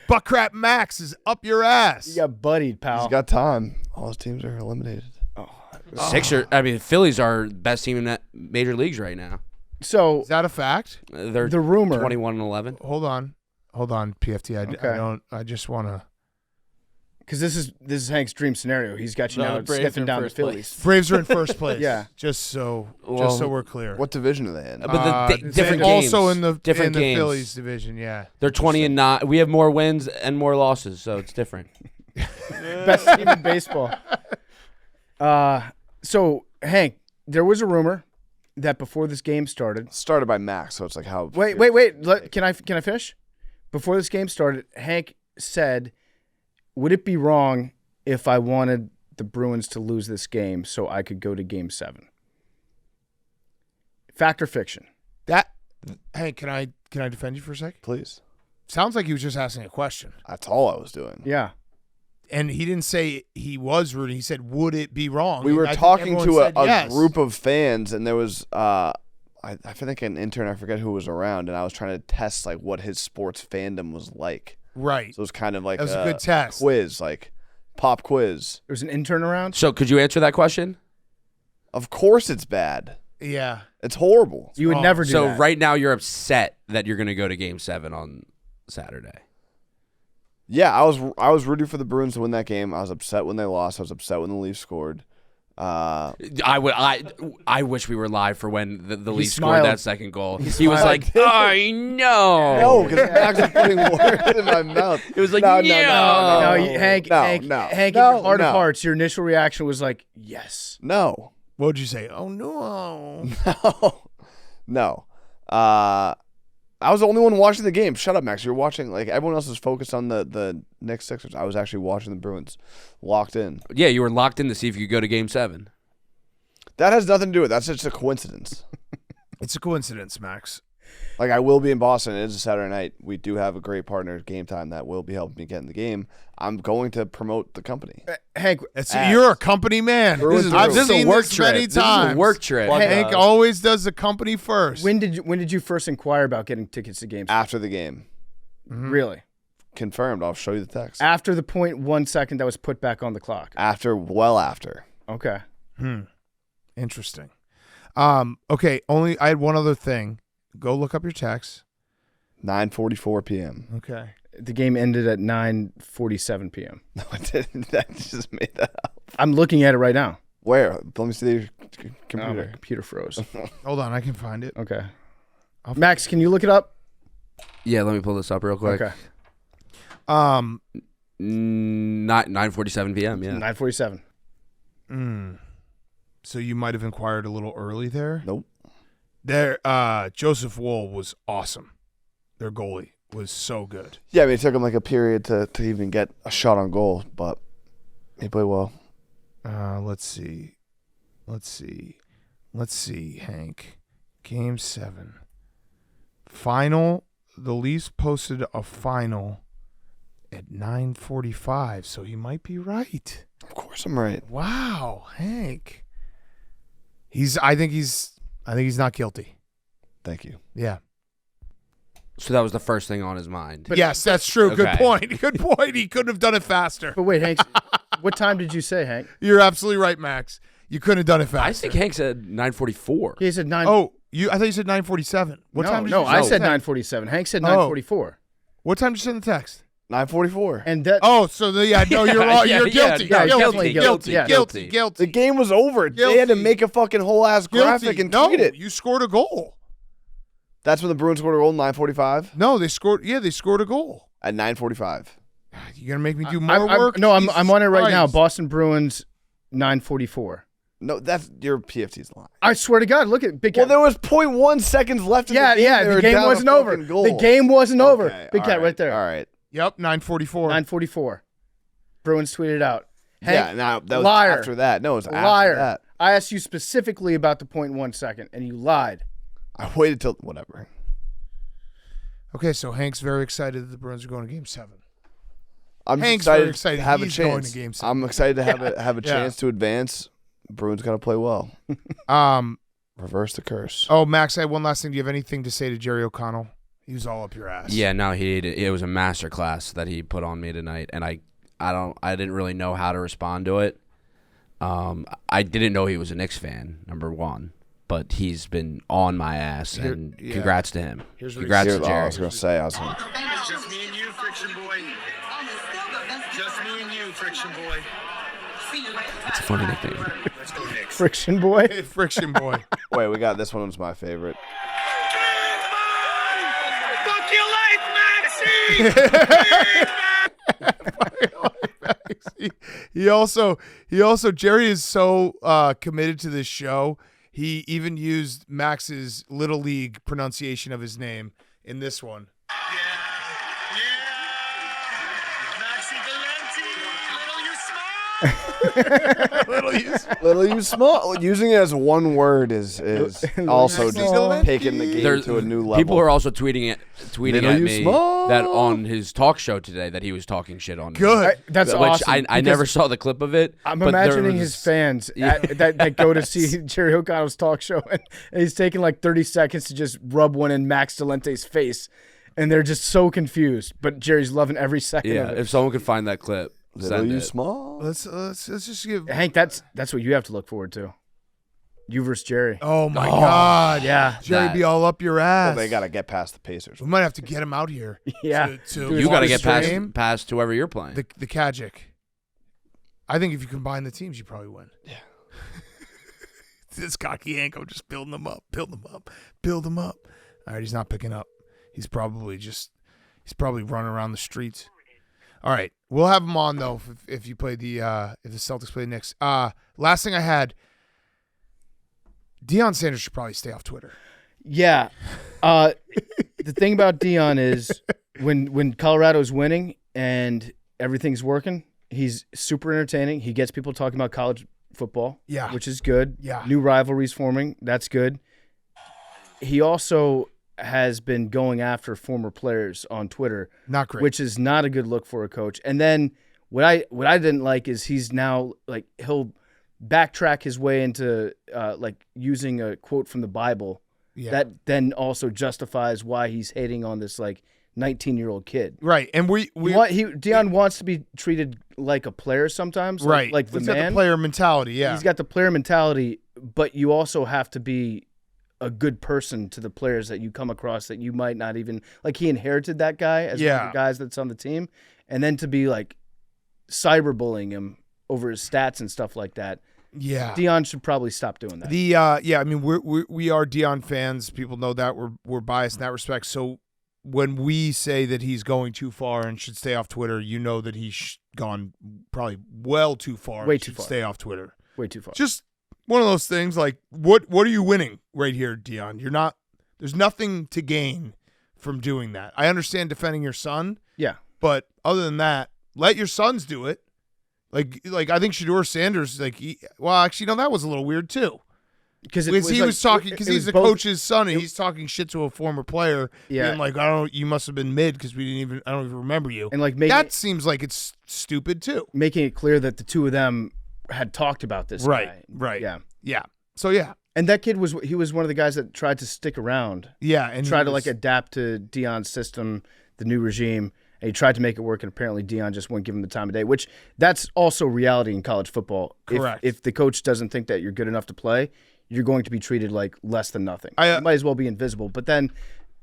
Buckcrap Max is up your ass. You got buddied, pal. He's got time. All his teams are eliminated. Phillies are best team in that major leagues right now. So Is that a fact? They're the rumor. 21-11. Hold on, PFT. Okay. I just want to. because this is Hank's dream scenario. He's got you No, now the Braves are sniffing in down the first place. Phillies. Braves are in first place. Yeah. Just so we're clear. What division are they in? But the They're different games. also in the different in the games. Phillies division. Yeah. They're 20-9. We have more wins and more losses, so it's different. Best team in baseball. So Hank, there was a rumor that before this game started. Started by Max, so it's like how. Wait. Can I finish? Before this game started, Hank said, "Would it be wrong if I wanted the Bruins to lose this game so I could go to Game 7?" Fact or fiction? Hey, can I defend you for a sec? Please. Sounds like he was just asking a question, That's all I was doing. Yeah. and he didn't say he was rooting. He said, "Would it be wrong?" We were I think talking everyone to said a yes. group of fans, and there was I think an intern. I forget who was around, and I was trying to test like what his sports fandom was like. Right. So it was kind of like That was a good test. quiz, like pop quiz. There was an intern around. So could you answer that question? Of course, it's bad. Yeah. It's horrible. You would wrong. never do So that. right now you're upset that you're going to go to Game 7 on Saturday. Yeah, I was rooting for the Bruins to win that game. I was upset when they lost. I was upset when the Leafs scored. I wish we were live for when the Leafs scored smiled. that second goal. He was smiled. like, "I know." No, because Max was putting words in my mouth. It was like, No, Hank, no, Hank, no, Hank, no, in your heart no. of hearts, your initial reaction was like, yes. No. What would you say? Oh no. No. I was the only one watching the game. Shut up, Max. You're watching. Like everyone else is focused on the Knicks Sixers. I was actually watching the Bruins, locked in. Yeah, you were locked in to see if you could go to Game 7. That has nothing to do with it. That's just a coincidence. It's a coincidence, Max. Like I will be in Boston. It is a Saturday night. We do have a great partner, Game Time, that will be helping me get in the game. I'm going to promote the company. Hank, You're a company man. Bruins I've Bruins. This is a seen work this trip. many This is a times. work trip. Hank always does the company first. when did you first inquire about getting tickets to games? After the game. Really? Confirmed. I'll show you the text. After the 0.1 second that was put back on the clock. Well after. Okay. Interesting. Okay, I had one other thing. Go look up your text. 9:44 p.m. Okay. The game ended at 9:47 p.m. No, I didn't. That just made that up. I'm looking at it right now. Where? Let me see the Oh, my computer. computer froze. Hold on, I can find it. Okay. Max, can you look it up? Yeah, let me pull this up real quick. Okay. Not 9:47 p.m. Yeah. 9:47. So you might have inquired a little early there. Nope. Joseph Wool was awesome. Their goalie was so good. Yeah, I mean, it took him like a period to even get a shot on goal, but he played well. Let's see, Hank. Game 7. Final. The Leafs posted a final at 9:45, so he might be right. Of course, I'm right. Wow, Hank. I think he's not guilty. Thank you. Yeah. So that was the first thing on his mind. Yes, that's true. Good Okay. point. Good point. He couldn't have done it faster. But wait, Hank, what time did you say, Hank? You're absolutely right, Max. You couldn't have done it faster. I think Hank said 9:44. He said 9. Oh, I thought you said 9:47. What time did you I say said that? 9:47. Hank said Oh. 9:44. What time did you send the text? 9:44. And that Oh, so no, you're wrong. Yeah, You're yeah, guilty. yeah, guilty. guilty, yeah. Guilty. The game was over. They had to Guilty. make a fucking whole ass graphic and no, tweet it. you scored a goal. That's when the Bruins scored a goal. 9:45 No, they scored. Yeah, they scored a goal. at 9:45. You gonna make me do more work? No, Jesus I'm on it right now. Christ. Boston Bruins 9:44. No, that's your PFT's line. I swear to God, look at Big Well, Cat. there was 0.1 seconds left in the game. They the were game down a wasn't over. fucking goal. The game wasn't over. Okay, Big all Cat right there. All right. Yep, 9:44. 9:44. Bruins tweeted out. Hank, Yeah, now that was liar. after that. No, it was after Liar. that. I asked you specifically about the 0.1 second, and you lied. I waited till whatever. Okay, so Hank's very excited that the Bruins are going to Game 7. I'm just Hank's excited very excited to have he's a going chance. to Game 7. I'm excited to have a Yeah. chance to advance. Bruins got to play well. Reverse the curse. Oh, Max, I had one last thing. Do you have anything to say to Jerry O'Connell? He was all up your ass. Yeah, no, it was a master class that he put on me tonight, and I didn't really know how to respond to it. I didn't know he was a Knicks fan, number one, but he's been on my ass, and yeah. congrats to him. Here's what he Congrats Here- to I Jerry. was going to say, It's just me and you, Friction Boy. Just me and you. Friction Boy. It's a funny nickname. Let's go Knicks. Friction boy. Friction boy. Wait, we got this one. Was my favorite. Fuck your life, Maxie! He also Jerry is so committed to this show. He even used Max's Little League pronunciation of his name in this one. Maxi Valenti, little you smart. Little you small. Using it as one word is also just taking the game There's- to a new level. People are also tweeting Little at you me small. that on his talk show today that he was talking shit on me. Good. That's Which awesome. I never because saw the clip of it. I'm but there imagining was- his fans that go to see Jerry O'Connell's talk show, and he's taking like 30 seconds to just rub one in Max Delente's face, and they're just so confused. But Jerry's loving every second Yeah, of it. if someone could find that clip, Little send you it. small. Let's just give. Hank, that's what you have to look forward to. You versus Jerry. Oh my God! Yeah. Jerry That- be all up your ass. Well, they got to get past the Pacers. We might have to get him out here. Yeah. to You got to get stream past whoever you're playing. the Kajic. I think if you combine the teams, you probably win. Yeah. This cocky Anko just building them up. All right, he's not picking up. He's probably running around the streets. All right, we'll have him on though if you play if the Celtics play the Knicks. Last thing I had, Deion Sanders should probably stay off Twitter. Yeah. The thing about Deion is when Colorado's winning and everything's working, he's super entertaining. He gets people talking about college football, Yeah. which is good. Yeah. New rivalries forming, that's good. He also has been going after former players on Twitter, Not great. which is not a good look for a coach. And then what I didn't like is he's now like he'll backtrack his way into like using a quote from the Bible Yeah. that then also justifies why he's hating on this like 19-year-old kid. Right, and Deion wants to be treated like a player sometimes, right, Like the he's man. got the player mentality. Yeah, He's got the player mentality, but you also have to be a good person to the players that you come across that you might not even like. He inherited that guy as one Yeah. of the guys that's on the team, and then to be like cyberbullying him over his stats and stuff like that. yeah. Deion should probably stop doing that. I mean, we are Deion fans. People know that we're biased in that respect. So when we say that he's going too far and should stay off Twitter, you know that he's gone probably well too far. Way and too should far. Stay off Twitter. Way too far. Just one of those things. Like what are you winning right here, Deion? You're not. There's nothing to gain from doing that. I understand defending your son, Yeah. but other than that, let your sons do it. Like I think Shedeur Sanders, actually, no, that was a little weird too. Because Because he was talking, because he's the coach's son, and he's talking shit to a former player. Yeah. Being like, you must have been mid because I don't even remember you. And like That seems like it's stupid too. making it clear that the two of them had talked about this guy. Right. Yeah. Yeah. So yeah. And that kid was one of the guys that tried to stick around, Yeah. And try he to was- like adapt to Deion's system, the new regime, and he tried to make it work, and apparently Deion just wouldn't give him the time of day, which that's also reality in college football. Correct. If the coach doesn't think that you're good enough to play, you're going to be treated like less than nothing. I, You might as well be invisible. But then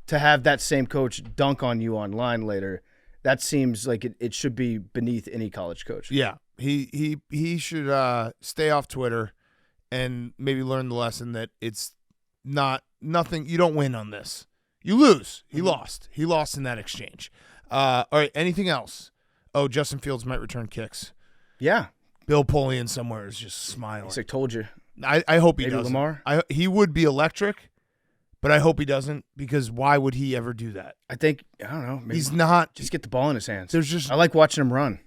to have that same coach dunk on you online later, that seems like it should be beneath any college coach. Yeah. He should stay off Twitter and maybe learn the lesson that it's nothing. You don't win on this. You lose. He lost. He lost in that exchange. All right. Anything else? Oh, Justin Fields might return kicks. Yeah. Bill Polian somewhere is just smiling. He's like, told you. I hope he Maybe doesn't. Lamar? He would be electric, but I hope he doesn't, because why would he ever do that? I think, I don't know. Maybe He's not. just get the ball in his hands. There's just. I like watching him run.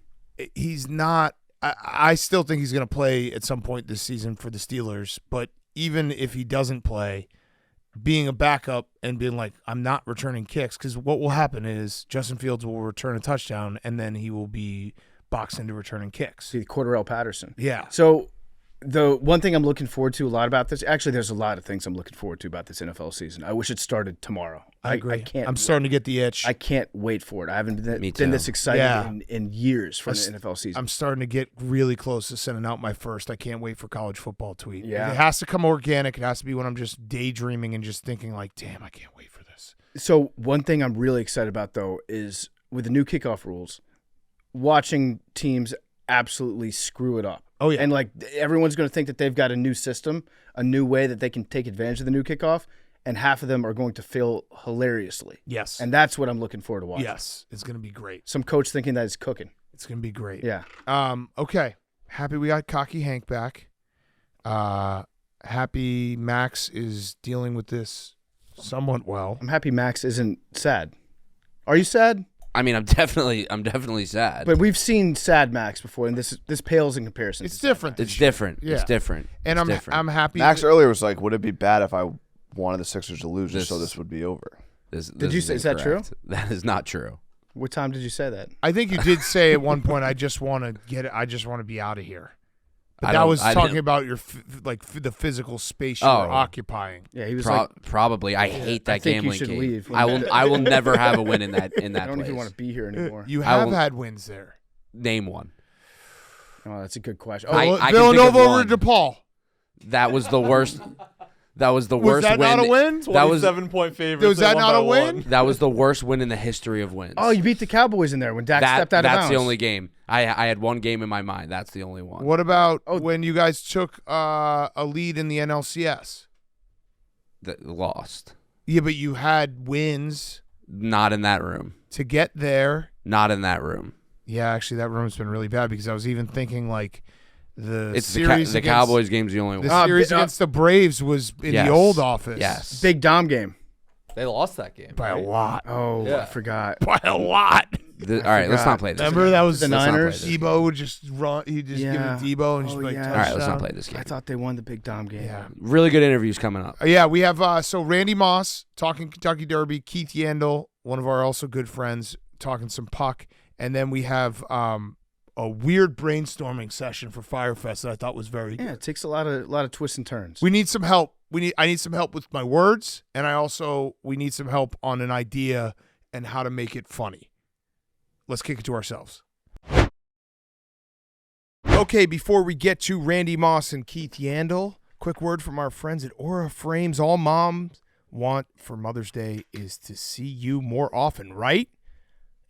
He's not. I still think he's going to play at some point this season for the Steelers, but even if he doesn't play, being a backup and being like, I'm not returning kicks, because what will happen is Justin Fields will return a touchdown and then he will be boxed into returning kicks. See, Cordarrelle Patterson. Yeah. So the one thing I'm looking forward to a lot about this, actually, there's a lot of things I'm looking forward to about this NFL season. I wish it started tomorrow. I agree. I can't. I'm starting to get the itch. I can't wait for it. I haven't Me been too. this excited Yeah. in years for That's- the NFL season. I'm starting to get really close to sending out my first I can't wait for college football tweet. Yeah. It has to come organic. It has to be when I'm just daydreaming and just thinking like, damn, I can't wait for this. So one thing I'm really excited about, though, is with the new kickoff rules, watching teams absolutely screw it up. Oh, yeah. And like everyone's going to think that they've got a new system, a new way that they can take advantage of the new kickoff, and half of them are going to fail hilariously. Yes. And that's what I'm looking forward to watching. Yes. It's going to be great. Some coach thinking that it's cooking. It's going to be great. Yeah. Okay. Happy we got Cocky Hank back. Happy Max is dealing with this somewhat well. I'm happy Max isn't sad. Are you sad? I mean, I'm definitely sad. But we've seen sad Max before, and this pales in comparison. It's to sad different. Max. it's different. Yeah. It's different. And It's different. I'm happy. Max earlier was like, would it be bad if I wanted the Sixers to lose just so This- this would be over? This you say- is that true? incorrect. That is not true. What time did you say that? I think you did say at one point, I just want to get it. I just want to be out of here. But I that don't- was I talking didn't- about your the physical space you Oh. were occupying. Yeah, he was like, Probably. I hate that I think you gambling should game. leave. I will never have a win in that I don't place. even want to be here anymore. You I have will- had wins there. Name one. Oh, that's a good question. I- Oh, can think Villanova of over one. DePaul. That was the worst. That was the Was worst that win. not a win? That was 7-point favorite. Was that not a win? that was the worst win in the history of wins. oh, you beat the Cowboys in there when Dak stepped out of bounds. That's the only game. I had one game in my mind. That's the only one. What about Oh. when you guys took a lead in the NLCS? That lost. Yeah, but you had wins Not in that room. to get there. Not in that room. Yeah, actually, that room's been really bad because I was even thinking like the It's series the against, Cowboys game's the only one. The series against the Braves was in Yes. the old office. Yes. Big Dom game. They lost that game. by a right? lot. Oh, I Yeah. forgot. By a lot. All right, let's not play this. Remember game. that was The Let's not play Niners? this game. Debo would just run. He'd just give Yeah. it to Debo and just Oh, be like, yeah. touchdown. All right, let's not play this game. I thought they won the Big Dom game. Yeah. Really good interviews coming up. Yeah, we have so Randy Moss talking Kentucky Derby, Keith Yandle, one of our also good friends, talking some puck, and then we have a weird brainstorming session for Fyre Fest that I thought was very Yeah, good. it takes a lot of twists and turns. We need some help. I need some help with my words, and we need some help on an idea and how to make it funny. Let's kick it to ourselves. Okay, before we get to Randy Moss and Keith Yandle, quick word from our friends at Aura Frames. All moms want for Mother's Day is to see you more often, right?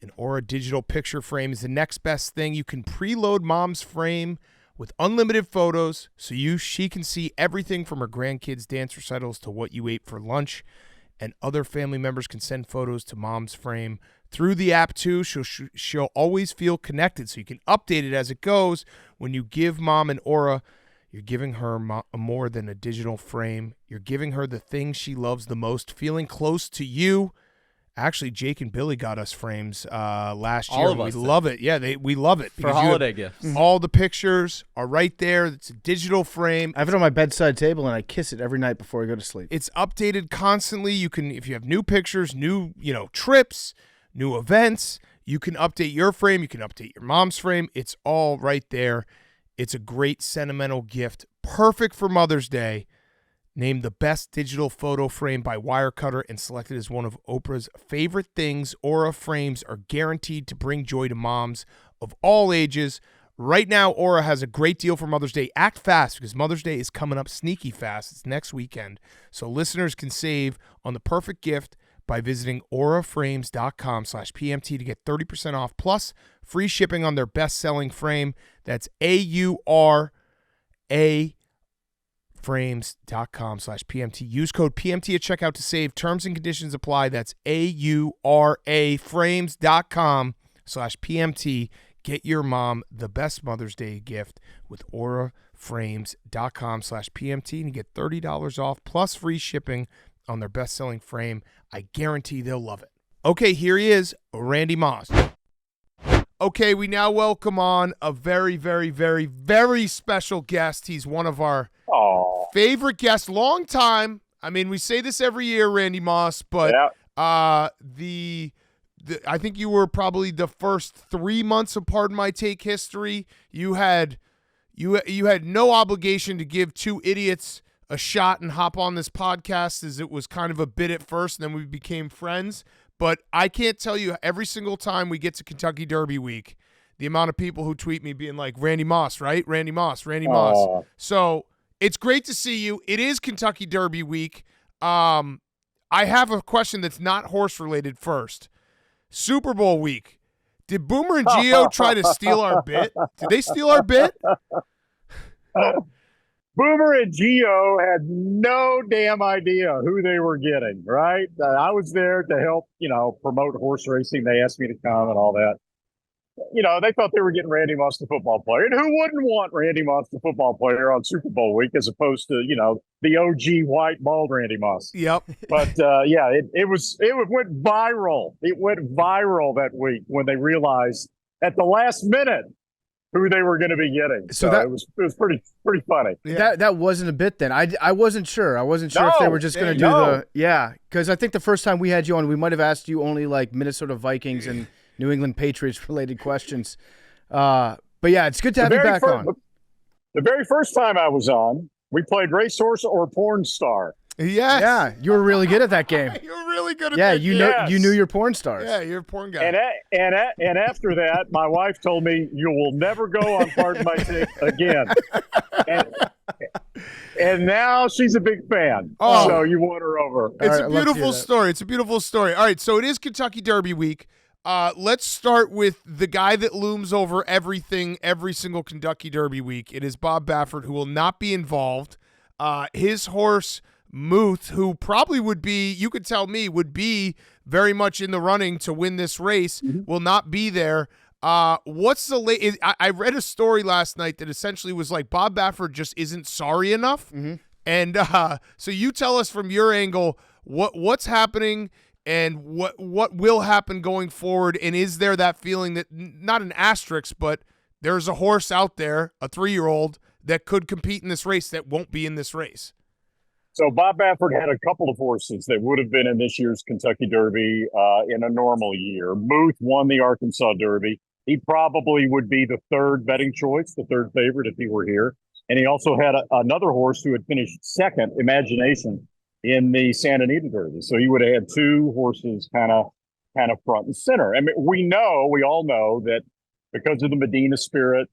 An Aura digital picture frame is the next best thing. You can preload mom's frame with unlimited photos so she can see everything from her grandkids' dance recitals to what you ate for lunch. And other family members can send photos to mom's frame through the app too. She'll always feel connected, so you can update it as it goes. When you give mom an Aura, you're giving her more than a digital frame. You're giving her the thing she loves the most, feeling close to you. Actually, Jake and Billy got us frames last year. All of us We did. love it. Yeah, we love it. For because you have- holiday gifts. all the pictures are right there. It's a digital frame. I have it on my bedside table, and I kiss it every night before I go to sleep. It's updated constantly. You can, if you have new pictures, new trips, new events, you can update your frame. You can update your mom's frame. It's all right there. It's a great sentimental gift, perfect for Mother's Day. Named the best digital photo frame by Wirecutter and selected as one of Oprah's favorite things. Aura frames are guaranteed to bring joy to moms of all ages. Right now, Aura has a great deal for Mother's Day. Act fast because Mother's Day is coming up sneaky fast. It's next weekend. So listeners can save on the perfect gift by visiting auraframes.com/PMT to get 30% off plus free shipping on their best-selling frame. That's AURA frames.com/PMT. Use code PMT at checkout to save. Terms and conditions apply. That's AURA frames.com /PMT. Get your mom the best Mother's Day gift with auraframes.com /PMT and you get $30 off plus free shipping on their best-selling frame. I guarantee they'll love it. Okay, here he is, Randy Moss. Okay, we now welcome on a very, very, very, very special guest. He's one of our favorite guests, long time. I mean, we say this every year, Randy Moss, but I think you were probably the first 3 months of Pardon My Take history. You had no obligation to give two idiots a shot and hop on this podcast, as it was kind of a bit at first, and then we became friends. But I can't tell you, every single time we get to Kentucky Derby week, the amount of people who tweet me being like, Randy Moss, right? Randy Moss, Randy Moss. So it's great to see you. It is Kentucky Derby week. I have a question that's not horse related first. Super Bowl week. Did Boomer and Gio try to steal our bit? Did they steal our bit? Boomer and Gio had no damn idea who they were getting, right? I was there to help, promote horse racing. They asked me to come and all that. They thought they were getting Randy Moss, the football player. And who wouldn't want Randy Moss, the football player, on Super Bowl week as opposed to, the OG white bald Randy Moss? Yep. But, it went viral. It went viral that week when they realized at the last minute who they were going to be getting. So it was pretty funny. Yeah. That wasn't a bit then. I wasn't sure. I wasn't sure if they were just going to do because I think the first time we had you on, we might have asked you only like Minnesota Vikings and New England Patriots related questions. But yeah, it's good to have you back on. The very first time I was on, we played racehorse or porn star. Yes. Yeah, you were really good at that game. You were really good at Yeah, that you game. know, you knew your porn stars. Yeah, you're a porn guy. And after that, my wife told me, you will never go on Pardon My Take again. And now she's a big fan. Oh. So you won her over. It's All a right, let's beautiful hear that. story. It's a beautiful story. All right, so it is Kentucky Derby week. Let's start with the guy that looms over everything every single Kentucky Derby week. It is Bob Baffert, who will not be involved. His horse, Muth, who probably would be, you could tell me, would be very much in the running to win this race, will not be there. What's the late? I read a story last night that essentially was like Bob Baffert just isn't sorry enough. And so you tell us from your angle what's happening and what will happen going forward, and is there that feeling that not an asterisk, but there's a horse out there, a 3-year-old, that could compete in this race that won't be in this race? So Bob Baffert had a couple of horses that would have been in this year's Kentucky Derby in a normal year. Muth won the Arkansas Derby. He probably would be the third betting choice, the third favorite if he were here. And he also had another horse who had finished second, Imagination, in the Santa Anita Derby. So he would have had two horses kind of front and center. I mean, we all know that because of the Medina Spirit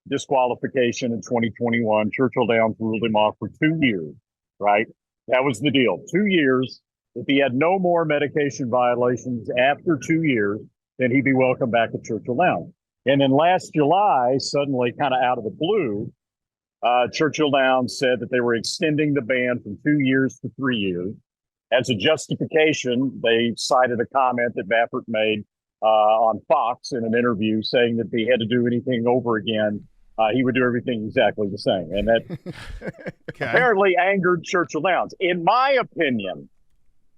disqualification in 2021, Churchill Downs ruled him off for 2 years, right? That was the deal. 2 years. If he had no more medication violations after 2 years, then he'd be welcome back at Churchill Downs. And then last July, suddenly kind of out of the blue, Churchill Downs said that they were extending the ban from 2 years to 3 years. As a justification, they cited a comment that Baffert made on Fox in an interview saying that if he had to do anything over again, he would do everything exactly the same. And that apparently angered Churchill Downs. In my opinion,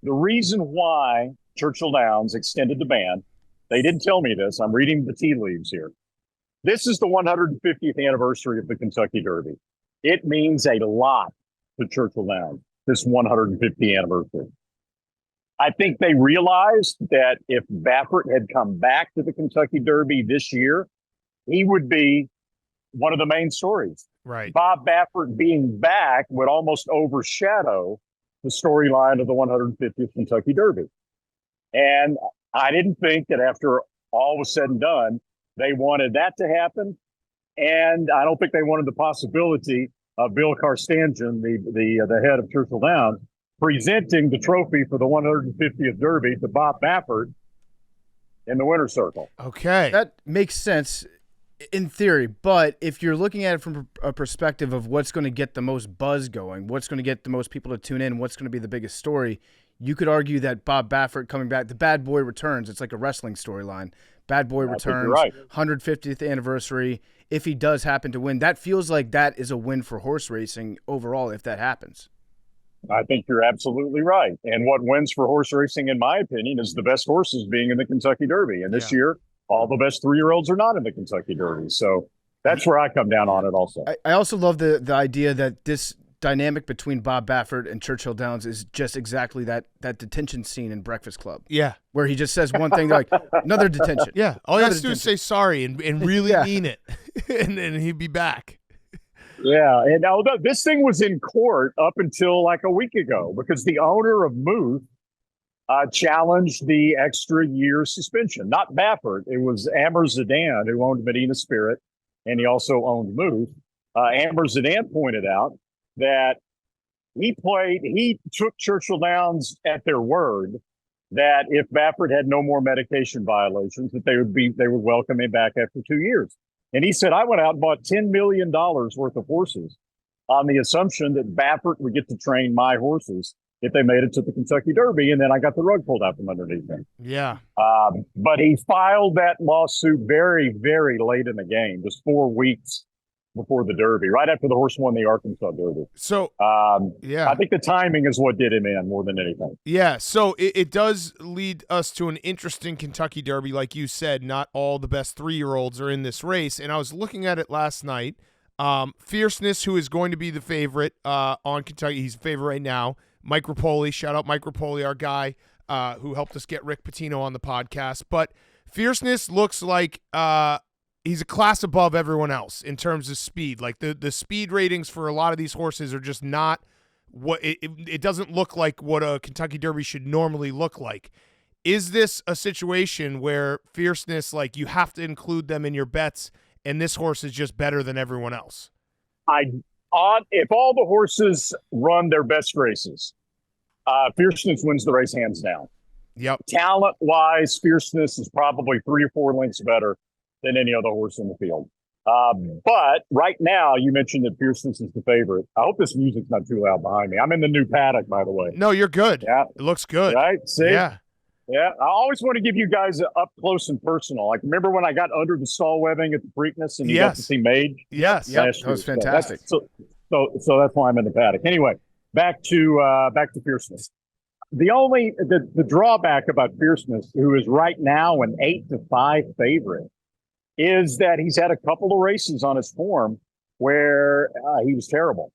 the reason why Churchill Downs extended the ban, they didn't tell me this, I'm reading the tea leaves here. This is the 150th anniversary of the Kentucky Derby. It means a lot to Churchill Downs, this 150th anniversary. I think they realized that if Baffert had come back to the Kentucky Derby this year, he would be one of the main stories. Right. Bob Baffert being back would almost overshadow the storyline of the 150th Kentucky Derby. And I didn't think that after all was said and done, they wanted that to happen. And I don't think they wanted the possibility of Bill Carstanjen, the head of Churchill Downs, presenting the trophy for the 150th Derby to Bob Baffert in the winner's circle. Okay. That makes sense in theory, but if you're looking at it from a perspective of what's going to get the most buzz going, what's going to get the most people to tune in, what's going to be the biggest story, you could argue that Bob Baffert coming back, the Bad Boy returns. It's like a wrestling storyline. Bad Boy returns, right. 150th anniversary. If he does happen to win, that feels like that is a win for horse racing overall if that happens. I think you're absolutely right. And what wins for horse racing, in my opinion, is the best horses being in the Kentucky Derby. And this year, all the best 3-year-olds are not in the Kentucky Derby. So that's where I come down on it also. I also love the idea that this dynamic between Bob Baffert and Churchill Downs is just exactly that detention scene in Breakfast Club. Yeah. Where he just says one thing, like, another detention. Yeah. All you have Another to do is detention. say sorry and really mean it. And then he'd be back. Yeah, and although this thing was in court up until like a week ago because the owner of Muth challenged the extra year suspension. Not Baffert. It was Amber Zidane who owned Medina Spirit, and he also owned Muth. Amber Zidane pointed out that he took Churchill Downs at their word that if Baffert had no more medication violations, that they would welcome him back after 2 years. And he said, I went out and bought $10 million worth of horses on the assumption that Baffert would get to train my horses if they made it to the Kentucky Derby. And then I got the rug pulled out from underneath him. Yeah. But he filed that lawsuit very, very late in the game, just 4 weeks before the Derby, right after the horse won the Arkansas Derby. So, yeah, I think the timing is what did him in more than anything. Yeah, so it does lead us to an interesting Kentucky Derby. Like you said, not all the best 3-year-olds are in this race. And I was looking at it last night. Fierceness, who is going to be the favorite on Kentucky. He's a favorite right now. Mike Rapoli, shout out Mike Rapoli, our guy who helped us get Rick Pitino on the podcast. But Fierceness looks like he's a class above everyone else in terms of speed. Like the speed ratings for a lot of these horses are just not what it doesn't look like what a Kentucky Derby should normally look like. Is this a situation where Fierceness, like you have to include them in your bets, and this horse is just better than everyone else? If all the horses run their best races, Fierceness wins the race hands down. Yep. Talent-wise, Fierceness is probably 3 or 4 lengths better than any other horse in the field. But right now, you mentioned that Fierceness is the favorite. I hope this music's not too loud behind me. I'm in the new paddock, by the way. No, you're good. Yeah. It looks good. Right? See? Yeah. Yeah. I always want to give you guys up close and personal. Like, remember when I got under the stall webbing at the Preakness and you got to see Mage? Yes. Yep, that was fantastic. So that's why I'm in the paddock. Anyway, back to Fierceness. The drawback about Fierceness, who is right now an 8-5 favorite, is that he's had a couple of races on his form where he was terrible.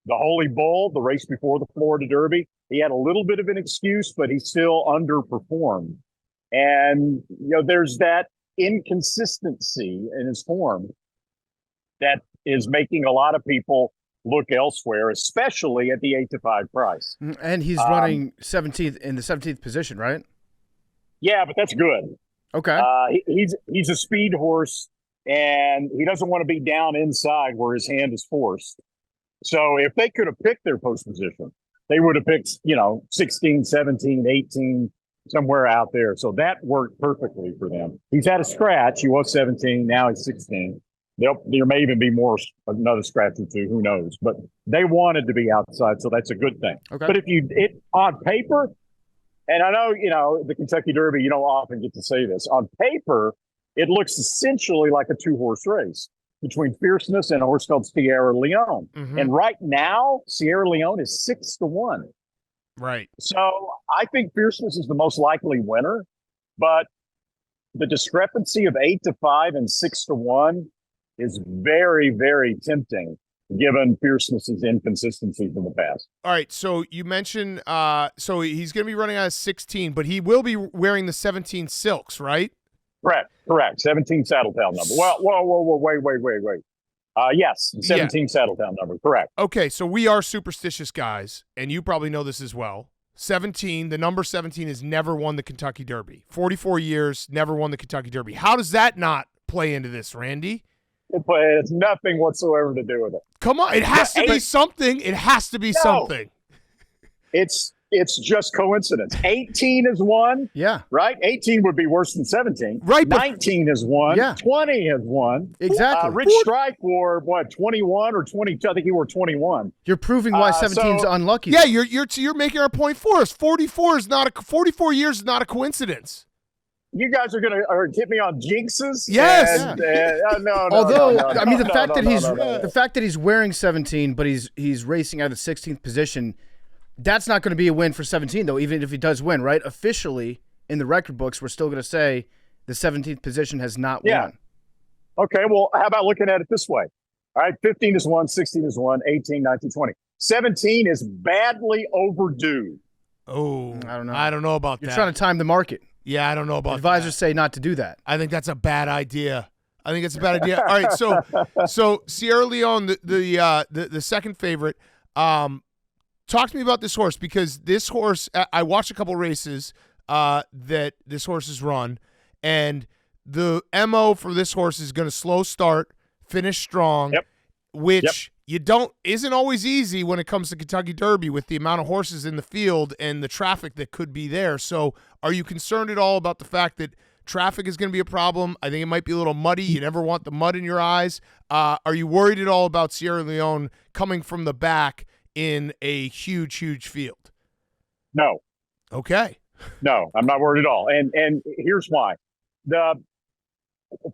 The Holy Bull, the race before the Florida Derby, he had a little bit of an excuse, but he still underperformed. And, there's that inconsistency in his form that is making a lot of people look elsewhere, especially at the 8-5 price. And he's running 17th in the 17th position, right? Yeah, but that's good. Okay. He's a speed horse, and he doesn't want to be down inside where his hand is forced. So if they could have picked their post position, they would have picked, 16, 17, 18, somewhere out there. So that worked perfectly for them. He's had a scratch. He was 17. Now he's 16. There may even be another scratch or two. Who knows? But they wanted to be outside, so that's a good thing. Okay. But on paper, and I know, the Kentucky Derby, you don't often get to say this. On paper, it looks essentially like a 2-horse race between Fierceness and a horse called Sierra Leone. Mm-hmm. And right now, Sierra Leone is 6-1. Right. So I think Fierceness is the most likely winner, but the discrepancy of 8-5 and 6-1 is very, very tempting given Fierceness's inconsistencies in the past. All right, so you mentioned so he's going to be running out of 16, but he will be wearing the 17 silks, right? Correct. 17 Saddletown number. Well, whoa, wait. Yes, 17 Saddletown number. Correct. Okay, so we are superstitious guys, and you probably know this as well. 17, the number 17 has never won the Kentucky Derby. 44 years, never won the Kentucky Derby. How does that not play into this, Randy? It has nothing whatsoever to do with it. Come on, it has to be something. It has to be something. It's just coincidence. 18 is one. Yeah. Right? 18 would be worse than 17. Right. 19 is one. Yeah. 20 is one. Exactly. Rich Strike wore, 21 or 22? I think he wore 21. You're proving why 17's unlucky. Yeah, you're making our point for us. 44 years is not a coincidence. You guys are gonna hit me on jinxes. Yes. No. Although, no, I mean, the no. fact that he's wearing 17, but he's racing out of the 16th position, that's not going to be a win for 17, though. Even if he does win, right? Officially, in the record books, we're still going to say the 17th position has not won. Okay. Well, how about looking at it this way? All right, 15 is one, 16 is one, 18, 19, 20. 17 is badly overdue. Oh, I don't know about that. You're trying to time the market. Yeah, I don't know about Advisors say not to do that. I think that's a bad idea. All right, so Sierra Leone, the second favorite. Talk to me about this horse, because this horse, I watched a couple races that this horse has run, and the MO for this horse is going to slow start, finish strong, which isn't always easy when it comes to Kentucky Derby with the amount of horses in the field and the traffic that could be there. So are you concerned at all about the fact that traffic is going to be a problem? I think it might be a little muddy. You never want the mud in your eyes. Are you worried at all about Sierra Leone coming from the back in a huge, huge field? No, Okay. no, I'm not worried at all. And here's why.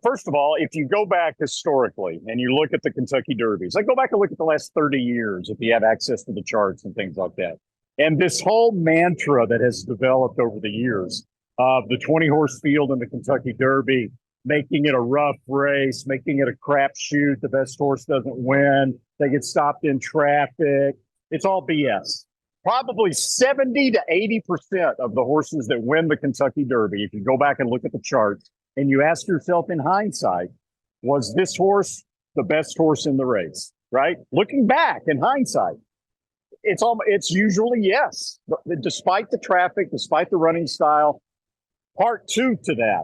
First of all, if you go back historically and you look at the Kentucky Derbies, like go back and look at the last 30 years if you have access to the charts and things like that. And this whole mantra that has developed over the years of the 20-horse field in the Kentucky Derby, making it a rough race, making it a crapshoot, the best horse doesn't win, they get stopped in traffic. It's all BS. Probably 70 to 80% of the horses that win the Kentucky Derby, if you go back and look at the charts, and you ask yourself in hindsight, was this horse the best horse in the race, right? Looking back in hindsight, it's usually yes. Despite the traffic, despite the running style. Part two to that,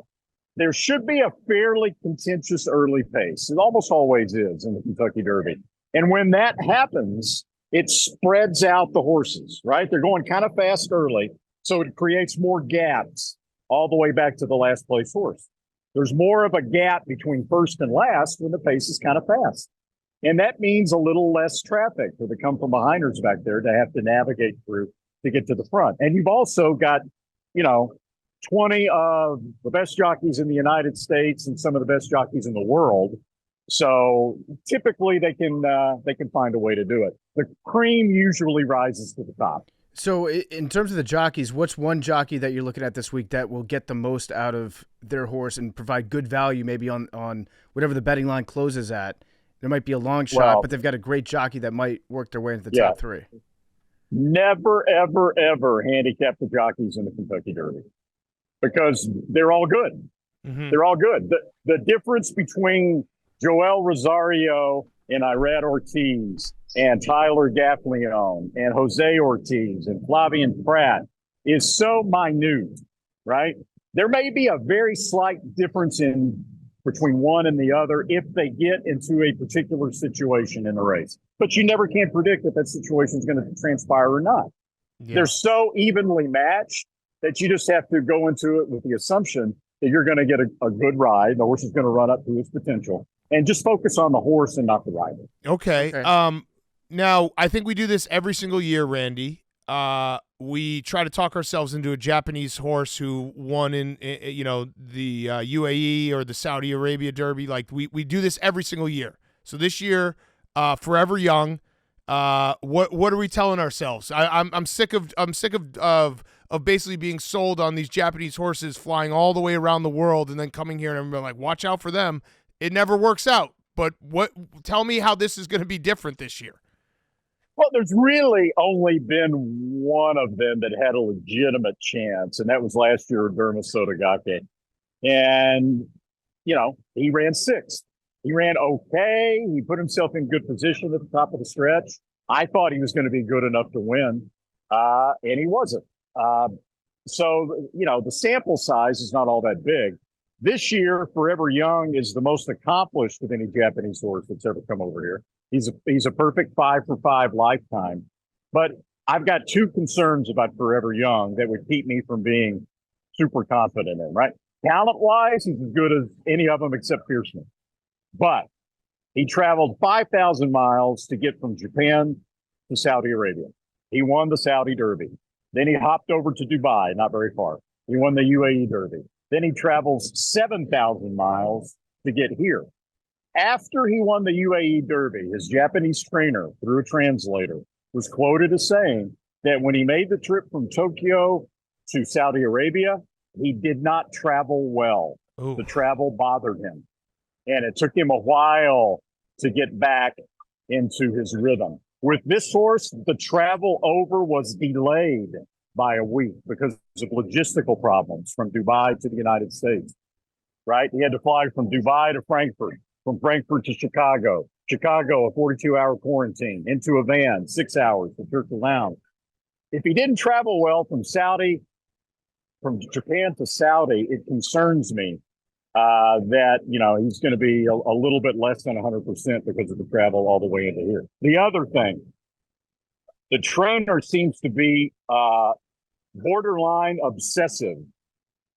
there should be a fairly contentious early pace. It almost always is in the Kentucky Derby. And when that happens, it spreads out the horses, right? They're going kind of fast early, so it creates more gaps all the way back to the last place horse. There's more of a gap between first and last when the pace is kind of fast. And that means a little less traffic for the come from behinders back there to have to navigate through to get to the front. And you've also got, 20 of the best jockeys in the United States and some of the best jockeys in the world. So typically they can find a way to do it. The cream usually rises to the top. So in terms of the jockeys, what's one jockey that you're looking at this week that will get the most out of their horse and provide good value maybe on whatever the betting line closes at? There might be a long shot, but they've got a great jockey that might work their way into the top three. Never, ever, ever handicap the jockeys in the Kentucky Derby because they're all good. Mm-hmm. They're all good. The difference between Joel Rosario and Irad Ortiz and Tyler Gaffleone and Jose Ortiz and Flavian Pratt is so minute, right? There may be a very slight difference between one and the other if they get into a particular situation in the race. But you never can predict if that situation is going to transpire or not. Yeah. They're so evenly matched that you just have to go into it with the assumption that you're going to get a good ride. The horse is going to run up to its potential. And just focus on the horse and not the rider. Okay. Now, I think we do this every single year, Randy. We try to talk ourselves into a Japanese horse who won in the UAE or the Saudi Arabia Derby. Like we do this every single year. So this year, Forever Young. What are we telling ourselves? I'm sick of basically being sold on these Japanese horses flying all the way around the world and then coming here and everybody like, watch out for them. It never works out. But tell me how this is going to be different this year. Well, there's really only been one of them that had a legitimate chance, and that was last year, Derma Sotogake. And, he ran sixth. He ran okay. He put himself in good position at the top of the stretch. I thought he was going to be good enough to win, and he wasn't. So, the sample size is not all that big. This year, Forever Young is the most accomplished of any Japanese horse that's ever come over here. He's a perfect 5 for 5 lifetime. But I've got two concerns about Forever Young that would keep me from being super confident in, right? Talent-wise, he's as good as any of them except Pierceman. But he traveled 5,000 miles to get from Japan to Saudi Arabia. He won the Saudi Derby. Then he hopped over to Dubai, not very far. He won the UAE Derby. Then he travels 7,000 miles to get here. After he won the UAE Derby, his Japanese trainer, through a translator, was quoted as saying that when he made the trip from Tokyo to Saudi Arabia, he did not travel well. Ooh. The travel bothered him. And it took him a while to get back into his rhythm. With this horse, the travel over was delayed by a week because of logistical problems from Dubai to the United States, right? He had to fly from Dubai to Frankfurt, from Frankfurt to Chicago, a 42-hour quarantine, into a van, 6 hours to Churchill Lounge. If he didn't travel well from Japan to Saudi, it concerns me that, he's going to be a little bit less than 100% because of the travel all the way into here. The other thing, the trainer seems to be borderline obsessive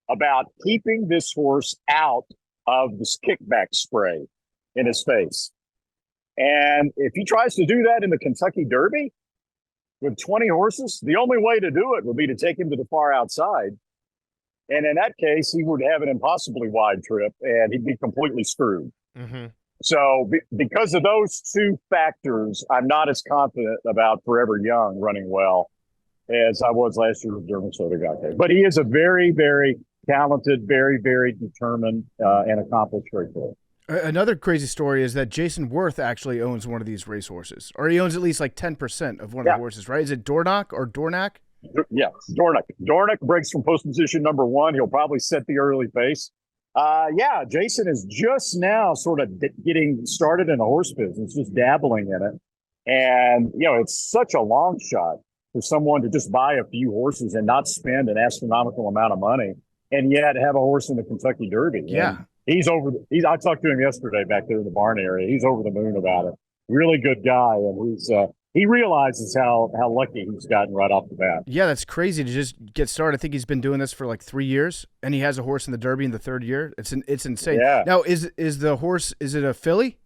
about keeping this horse out of this kickback spray in his face. And if he tries to do that in the Kentucky Derby with 20 horses, the only way to do it would be to take him to the far outside. And in that case, he would have an impossibly wide trip and he'd be completely screwed. Mm-hmm. So because of those two factors, I'm not as confident about Forever Young running well as I was last year with Dermot Sotogake. But he is a very, very talented, very, very determined and accomplished racer. Another crazy story is that Jason Worth actually owns one of these racehorses, or he owns at least like 10% of one of the horses, right? Is it Dornoch or Dornack? Yeah, Dornoch. Dornoch breaks from post position number 1. He'll probably set the early pace. Jason is just now sort of getting started in the horse business, just dabbling in it. And, it's such a long shot for someone to just buy a few horses and not spend an astronomical amount of money and yet have a horse in the Kentucky Derby. Yeah. And I talked to him yesterday back there in the barn area. He's over the moon about it. Really good guy. And he realizes how lucky he's gotten right off the bat. Yeah, that's crazy to just get started. I think he's been doing this for like 3 years, and he has a horse in the Derby in the 3rd year. It's insane. Yeah. Now, is the horse, is it a filly?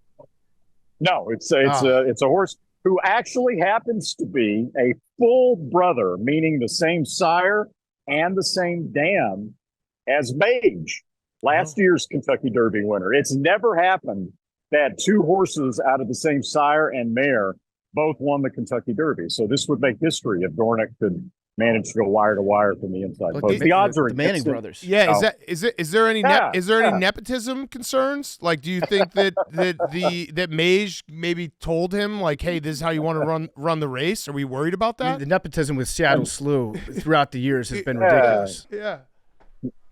No, it's a horse who actually happens to be a full brother, meaning the same sire and the same dam as Mage, last year's Kentucky Derby winner. It's never happened that 2 horses out of the same sire and mare both won the Kentucky Derby. So this would make history if Dornick could manage to go wire to wire from the inside post. The odds are the Manning instant. brothers. Yeah, is there any Yeah. nepotism concerns? Like, do you think that Mage maybe told him like, hey, this is how you want to run the race? Are we worried about I mean, that? the nepotism with Seattle Slew throughout the years has been ridiculous. Yeah.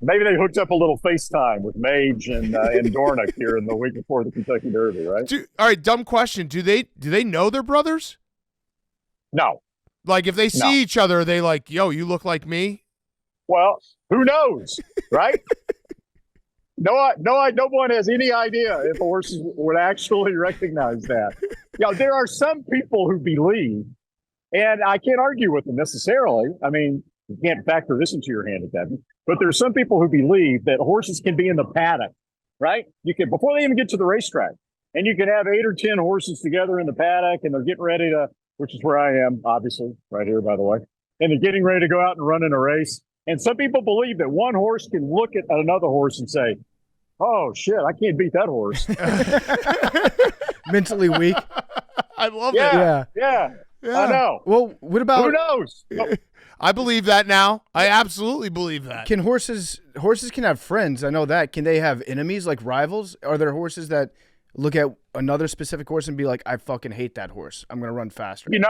Maybe they hooked up a little FaceTime with Mage and Dornick here in the week before the Kentucky Derby, right? All right, dumb question. Do they know they're brothers? No. Like, if they see each other, are they like, yo, you look like me? Well, who knows, right? No one has any idea if horses would actually recognize that. There are some people who believe, and I can't argue with them necessarily. I mean, you can't factor this into your hand at that. But there's some people who believe that horses can be in the paddock, right? You can, before they even get to the racetrack, and you can have 8 or 10 horses together in the paddock, and they're getting ready to, which is where I am, obviously, right here, by the way, and they're getting ready to go out and run in a race. And some people believe that one horse can look at another horse and say, oh, shit, I can't beat that horse. Mentally weak. I love Yeah. it. I know. Well, what about Who knows? I believe that now. I absolutely believe that. Can horses can have friends? I know that. Can they have enemies, like rivals? Are there horses that look at another specific horse and be like, I fucking hate that horse. I'm going to run faster. It's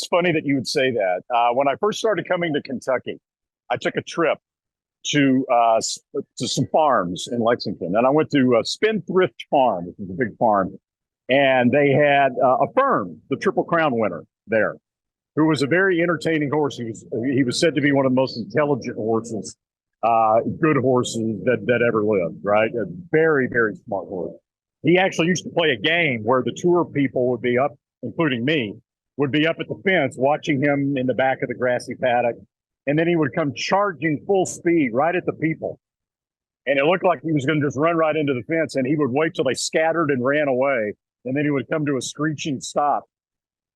funny that you would say that. When I first started coming to Kentucky, I took a trip to some farms in Lexington, and I went to Spendthrift Farm, which is a big farm, and they had a Firm, the Triple Crown winner there, who was a very entertaining horse. He was said to be one of the most intelligent horses, good horses that ever lived, right? A very, very smart horse. He actually used to play a game where the tour people would be up, including me, would be up at the fence watching him in the back of the grassy paddock. And then he would come charging full speed right at the people. And it looked like he was going to just run right into the fence, and he would wait till they scattered and ran away. And then he would come to a screeching stop.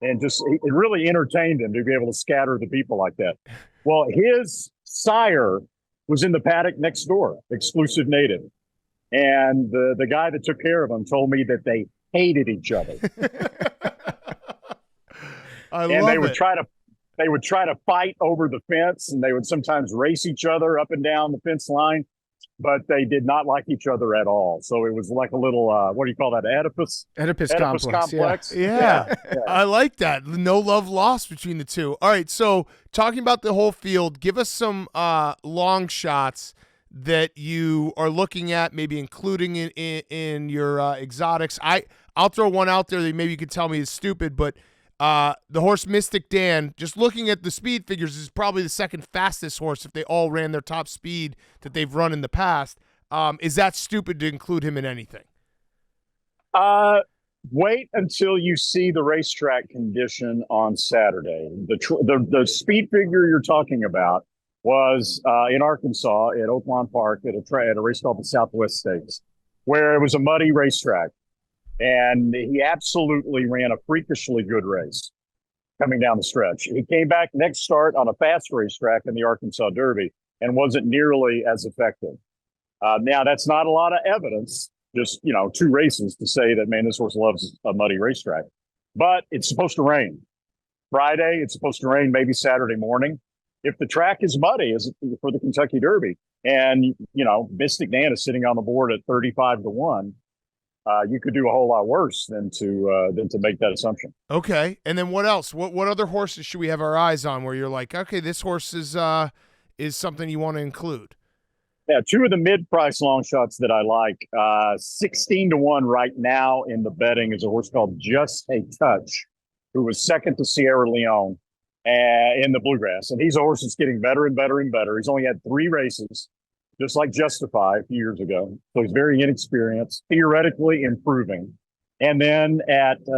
And it really entertained him to be able to scatter the people like that. Well, his sire was in the paddock next door, exclusive native. And the guy that took care of him told me that they hated each other. They would try to fight over the fence, and they would sometimes race each other up and down the fence line, but they did not like each other at all. So it was like a little, what do you call that? Oedipus complex. Yeah. I like that. No love lost between the two. All right. So talking about the whole field, give us some long shots that you are looking at, maybe including in your exotics. I'll throw one out there that maybe you could tell me is stupid, but The horse Mystic Dan, just looking at the speed figures, is probably the second fastest horse if they all ran their top speed that they've run in the past. Is that stupid to include him in anything? Wait until you see the racetrack condition on Saturday. The speed figure you're talking about was in Arkansas at Oaklawn Park at a race called the Southwest Stakes, where it was a muddy racetrack. And he absolutely ran a freakishly good race coming down the stretch. He came back next start on a fast racetrack in the Arkansas Derby and wasn't nearly as effective. Now, that's not a lot of evidence, just, 2 races to say that, man, this horse loves a muddy racetrack. But it's supposed to rain. Friday, it's supposed to rain maybe Saturday morning. If the track is muddy as for the Kentucky Derby and, Mystic Dan is sitting on the board at 35-1, you could do a whole lot worse than to make that assumption. Okay, and then what else? What other horses should we have our eyes on where you're like, okay, this horse is something you want to include? Yeah, 2 of the mid-price long shots that I like. 16-1 right now in the betting is a horse called Just a Touch, who was second to Sierra Leone in the Bluegrass, and he's a horse that's getting better and better and better. He's only had 3 races, just like Justify a few years ago. So he's very inexperienced, theoretically improving. And then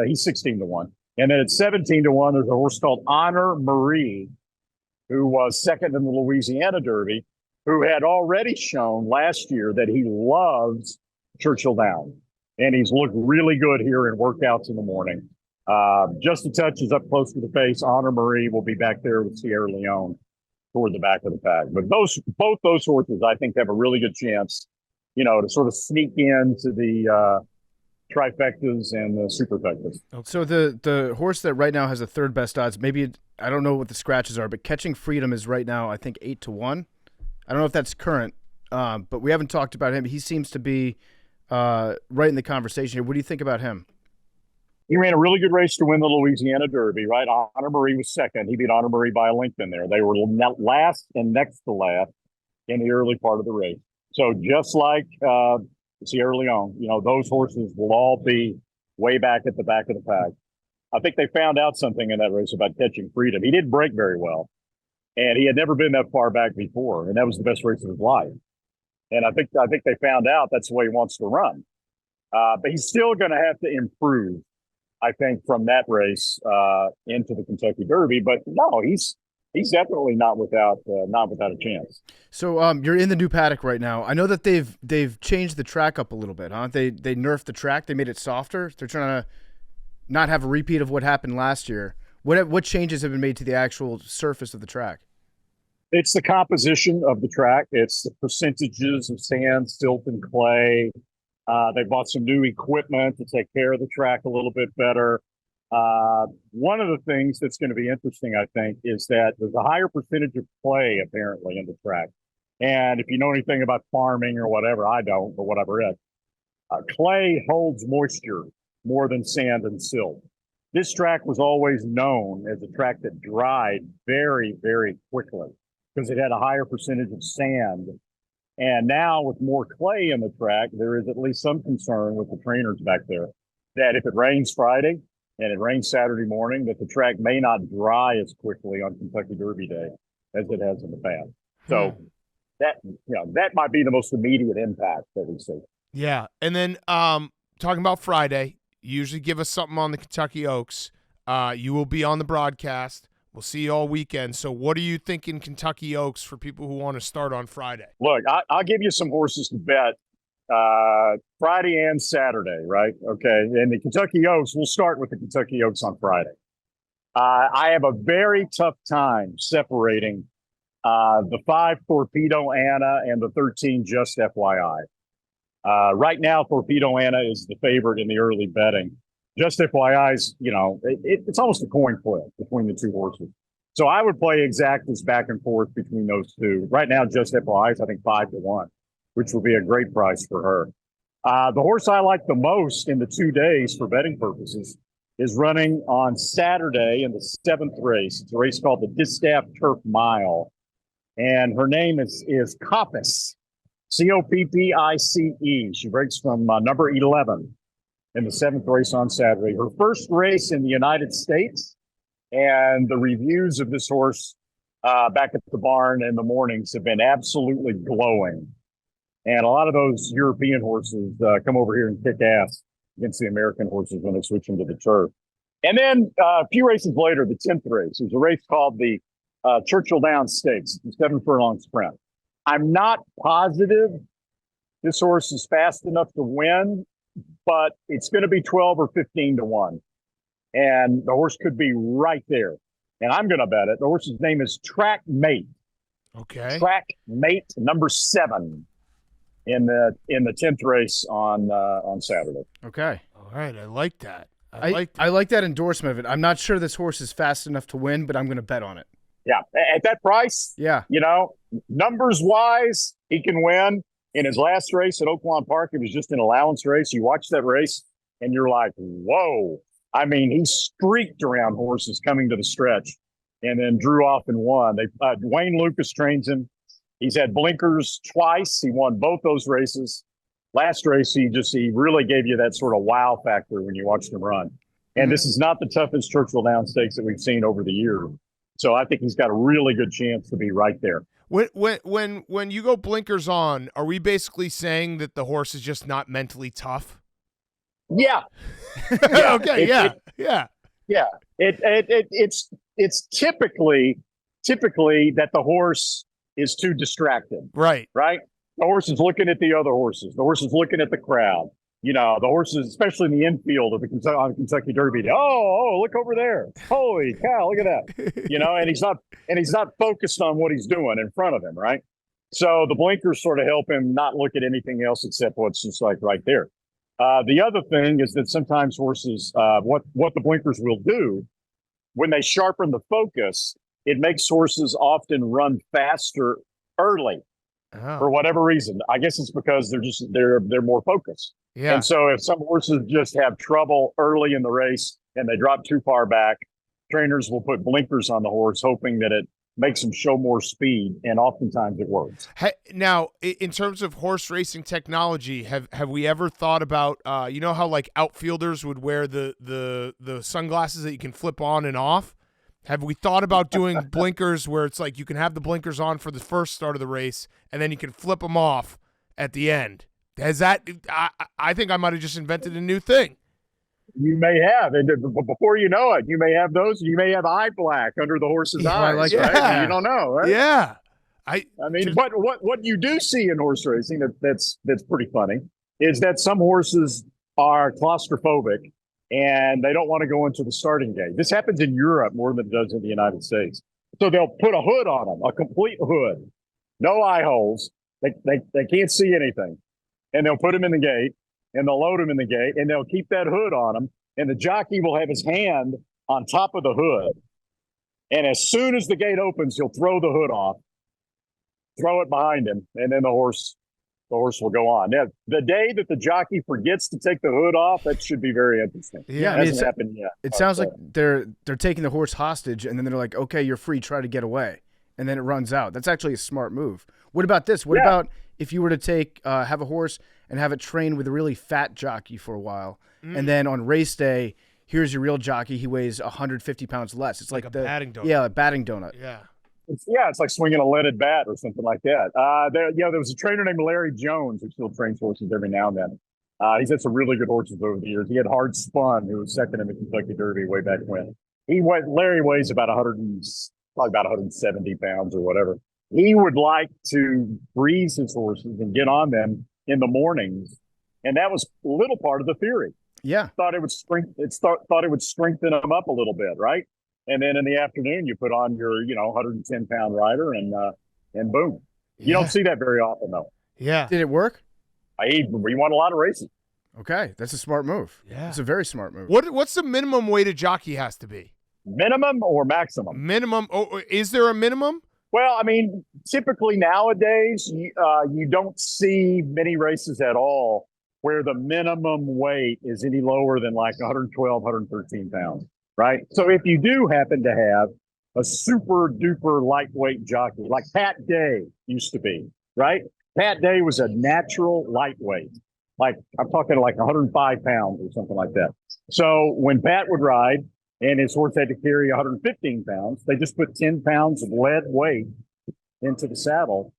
he's 16-1. And then at 17-1, there's a horse called Honor Marie, who was second in the Louisiana Derby, who had already shown last year that he loves Churchill Downs. And he's looked really good here in workouts in the morning. Just a Touch is up close to the face. Honor Marie will be back there with Sierra Leone toward the back of the pack. But both those horses, I think, have a really good chance, to sort of sneak into the trifectas and the superfectas. So the horse that right now has the third best odds, maybe, I don't know what the scratches are, but Catching Freedom is right now, I think, 8-1. I don't know if that's current, but we haven't talked about him. He seems to be right in the conversation here. What do you think about him? He ran a really good race to win the Louisiana Derby, right? Honor Marie was second. He beat Honor Marie by a length in there. They were last and next to last in the early part of the race. So just like Sierra Leone, those horses will all be way back at the back of the pack. I think they found out something in that race about Catching Freedom. He didn't break very well, and he had never been that far back before, and that was the best race of his life. And I think they found out that's the way he wants to run. But he's still going to have to improve, I think, from that race into the Kentucky Derby. But no, he's definitely not without a chance. So you're in the new paddock right now. I know that they've changed the track up a little bit, huh? They nerfed the track. They made it softer. They're trying to not have a repeat of what happened last year. What changes have been made to the actual surface of the track? It's the composition of the track. It's the percentages of sand, silt, and clay. They bought some new equipment to take care of the track a little bit better. One of the things that's going to be interesting, I think, is that there's a higher percentage of clay apparently in the track. And if you know anything about farming or whatever, I don't, but what I've read, clay holds moisture more than sand and silt. This track was always known as a track that dried very, very quickly because it had a higher percentage of sand. And now with more clay in the track, there is at least some concern with the trainers back there that if it rains Friday and it rains Saturday morning, that the track may not dry as quickly on Kentucky Derby Day as it has in the past. So that might be the most immediate impact that we see. Yeah. And then talking about Friday, you usually give us something on the Kentucky Oaks. You will be on the broadcast. We'll see you all weekend. So what are you thinking Kentucky Oaks for people who want to start on Friday? Look, I'll give you some horses to bet Friday and Saturday, right? Okay. And the Kentucky Oaks, we'll start with the Kentucky Oaks on Friday. I have a very tough time separating the 5 Torpedo Anna and the 13 Just FYI. Right now, Torpedo Anna is the favorite in the early betting. Just FYI's, it's almost a coin flip between the two horses. So I would play exactas back and forth between those two. Right now, Just FYI's, I think 5-1, which would be a great price for her. The horse I like the most in the 2 days for betting purposes is running on Saturday in the 7th race. It's a race called the Distaff Turf Mile. And her name is Coppice, Coppice. She breaks from number 11 in the 7th race on Saturday. Her first race in the United States And the reviews of this horse back at the barn in the mornings have been absolutely glowing. And a lot of those European horses come over here and kick ass against the American horses when they switch them to the turf. And then a few races later, the 10th race, there's a race called the Churchill Downs Stakes, the 7 furlong sprint. I'm not positive this horse is fast enough to win, but it's going to be 12 or 15 to 1. And the horse could be right there. And I'm going to bet it. The horse's name is Track Mate. Okay. Track Mate, number 7 in the 10th race on Saturday. Okay. All right. I like that. I like that endorsement of it. I'm not sure this horse is fast enough to win, but I'm going to bet on it. Yeah. At that price, Yeah. Numbers wise, he can win. In his last race at Oaklawn Park, it was just an allowance race. You watch that race and you're like, whoa. I mean, he streaked around horses coming to the stretch and then drew off and won. Wayne Lucas trains him. He's had blinkers twice. He won both those races. Last race, he really gave you that sort of wow factor when you watched him run. And this is not the toughest Churchill Downs Stakes that we've seen over the years. So I think he's got a really good chance to be right there. When you go blinkers on, are we basically saying that the horse is just not mentally tough? Yeah. Okay. Yeah. It's typically that the horse is too distracted. Right. Right. The horse is looking at the other horses. The horse is looking at the crowd. The horses, especially in the infield of the Kentucky Derby. Oh, look over there! Holy cow, look at that! And he's not focused on what he's doing in front of him, right? So the blinkers sort of help him not look at anything else except what's just like right there. The other thing is that sometimes horses, what the blinkers will do when they sharpen the focus, it makes horses often run faster early for whatever reason. I guess it's because they're more focused. Yeah. And so if some horses just have trouble early in the race and they drop too far back, trainers will put blinkers on the horse, hoping that it makes him show more speed, and oftentimes it works. Hey, now, in terms of horse racing technology, have we ever thought about how like outfielders would wear the sunglasses that you can flip on and off? Have we thought about doing blinkers where it's like you can have the blinkers on for the first start of the race and then you can flip them off at the end? Has that? I think I might have just invented a new thing. You may have, and before you know it, you may have those. You may have eye black under the horse's eyes. I like right? that. You don't know, right? Yeah. I mean, but what you do see in horse racing that's pretty funny is that some horses are claustrophobic and they don't want to go into the starting gate. This happens in Europe more than it does in the United States. So they'll put a hood on them, a complete hood, no eye holes. They can't see anything. And they'll put them in the gate, and they'll load them in the gate, and they'll keep that hood on them. And the jockey will have his hand on top of the hood. And as soon as the gate opens, he'll throw the hood off, throw it behind him, and then the horse will go on. Now, the day that the jockey forgets to take the hood off, that should be very interesting. Yeah, it hasn't happened yet. It sounds like they're taking the horse hostage, and then they're like, okay, you're free, try to get away. And then it runs out. That's actually a smart move. What about this? What about if you were to have a horse and have it train with a really fat jockey for a while, and then on race day, here's your real jockey. He weighs 150 pounds less. It's like a batting donut. Yeah, a batting donut. Yeah. It's like swinging a leaded bat or something like that. There was a trainer named Larry Jones who still trains horses every now and then. He's had some really good horses over the years. He had Hard Spun, who was second in the Kentucky Derby way back when. Larry weighs about probably about 170 pounds or whatever. He would like to breeze his horses and get on them in the mornings, and that was a little part of the theory. Yeah, thought it would strengthen them up a little bit, right? And then in the afternoon, you put on your 110-pound rider, and boom. You don't see that very often, though. Yeah. Did it work? We won a lot of races. Okay, that's a smart move. Yeah, it's a very smart move. What's the minimum weight a jockey has to be? Minimum or maximum? Minimum. Oh, is there a minimum? Well, I mean, typically nowadays, you don't see many races at all where the minimum weight is any lower than like 112, 113 pounds, right? So if you do happen to have a super duper lightweight jockey, like Pat Day used to be, right? Pat Day was a natural lightweight. Like I'm talking like 105 pounds or something like that. So when Pat would ride and his horse had to carry 115 pounds. They just put 10 pounds of lead weight into the saddle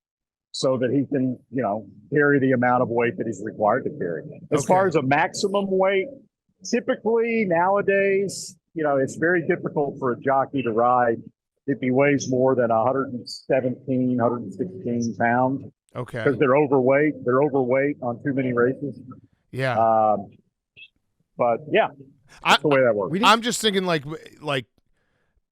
so that he can, carry the amount of weight that he's required to carry. As far as a maximum weight, typically nowadays, it's very difficult for a jockey to ride if he weighs more than 117, 116 pounds. Okay. Because they're overweight. They're overweight on too many races. Yeah. But yeah, that's the way that works. I'm just thinking like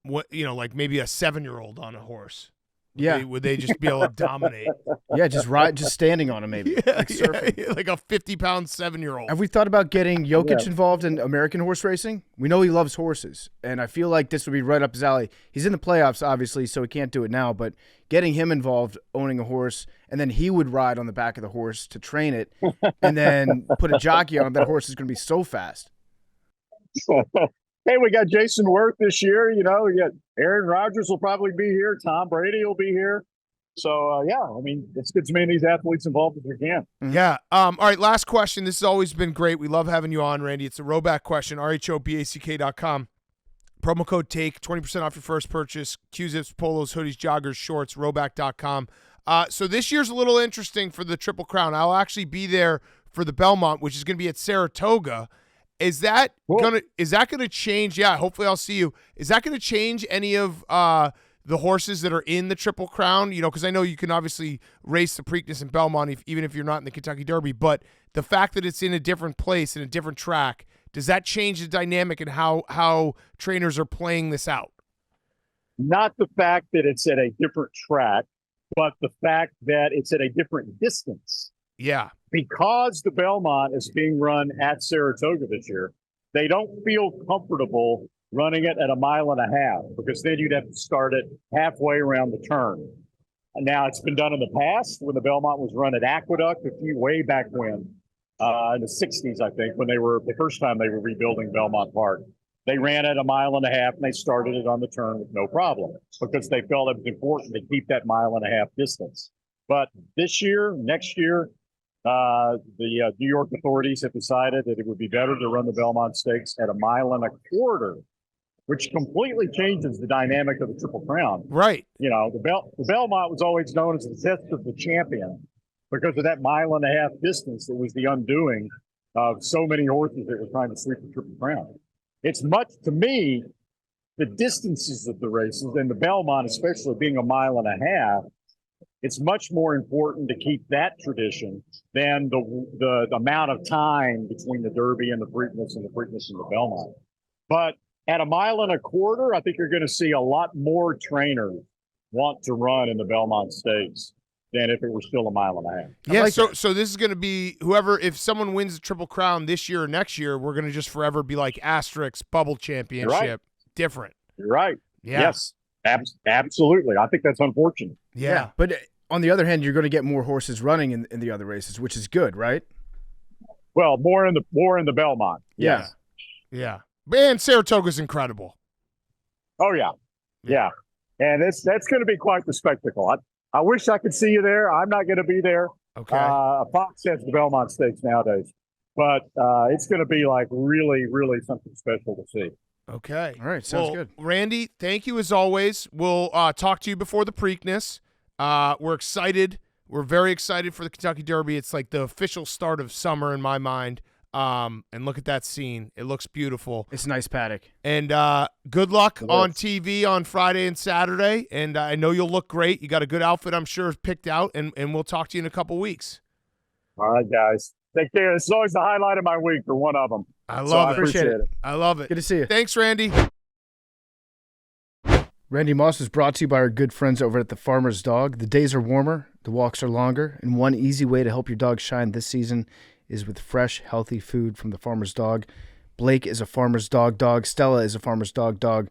what, like maybe a 7-year-old on a horse. Yeah. Would they just be able to dominate? Yeah, just standing on him maybe. Like surfing. Like a 50-pound 7-year-old. Have we thought about getting Jokic involved in American horse racing? We know he loves horses, and I feel like this would be right up his alley. He's in the playoffs, obviously, so he can't do it now, but getting him involved, owning a horse, and then he would ride on the back of the horse to train it, and then put a jockey on him. That horse is going to be so fast. Hey, we got Jason Worth this year. We got Aaron Rodgers will probably be here. Tom Brady will be here. So, let's get as many of these athletes involved as we can. Yeah. All right, last question. This has always been great. We love having you on, Randy. It's a Roback question, rhoback.com. Promo code TAKE, 20% off your first purchase. Q-zips, polos, hoodies, joggers, shorts, roback.com. So this year's a little interesting for the Triple Crown. I'll actually be there for the Belmont, which is going to be at Saratoga. Is that gonna change? Yeah, hopefully I'll see you. Is that gonna change any of the horses that are in the Triple Crown? Because I know you can obviously race the Preakness and Belmont even if you're not in the Kentucky Derby. But the fact that it's in a different place in a different track, does that change the dynamic and how trainers are playing this out? Not the fact that it's at a different track, but the fact that it's at a different distance. Yeah. Because the Belmont is being run at Saratoga this year, they don't feel comfortable running it at 1.5 miles because then you'd have to start it halfway around the turn. And now it's been done in the past when the Belmont was run at Aqueduct way back when, in the 60s, I think, when the first time they were rebuilding Belmont Park. They ran it 1.5 miles and they started it on the turn with no problem because they felt it was important to keep that 1.5 mile distance. But next year, the New York authorities have decided that it would be better to run the Belmont Stakes at 1.25 miles, which completely changes the dynamic of the Triple Crown. Right. The Belmont was always known as the test of the champion because of that 1.5 mile distance that was the undoing of so many horses that were trying to sweep the Triple Crown. It's much, to me, the distances of the races, and the Belmont especially being 1.5 miles, it's much more important to keep that tradition than the amount of time between the Derby and the Preakness and the Preakness and the Belmont. But at 1.25 miles, I think you're going to see a lot more trainers want to run in the Belmont Stakes than if it were still 1.5 miles. Yeah, so this is going to be if someone wins the Triple Crown this year or next year, we're going to just forever be like asterisk bubble championship. Right. Different. You're right. Yeah. Yes, absolutely. I think that's unfortunate. Yeah. But on the other hand, you're going to get more horses running in the other races, which is good, right? Well, more in the Belmont. Yeah. Yeah. And Saratoga's incredible. Oh yeah. And that's going to be quite the spectacle. I wish I could see you there. I'm not going to be there. Okay. Fox has the Belmont Stakes nowadays, but it's going to be like really, really something special to see. Okay. All right. Sounds good. Randy, thank you as always. We'll talk to you before the Preakness. We're excited. We're very excited for the Kentucky Derby. It's like the official start of summer in my mind. And look at that scene. It looks beautiful. It's a nice paddock. And good luck on TV on Friday and Saturday. And I know you'll look great. You got a good outfit, I'm sure, picked out. And we'll talk to you in a couple weeks. All right, guys. Take care. This is always the highlight of my week or one of them. I love it. Appreciate it. I love it. Good to see you. Thanks, Randy. Randy Moss is brought to you by our good friends over at the Farmer's Dog. The days are warmer, the walks are longer, and one easy way to help your dog shine this season is with fresh, healthy food from the Farmer's Dog. Blake is a Farmer's Dog. Stella is a Farmer's Dog.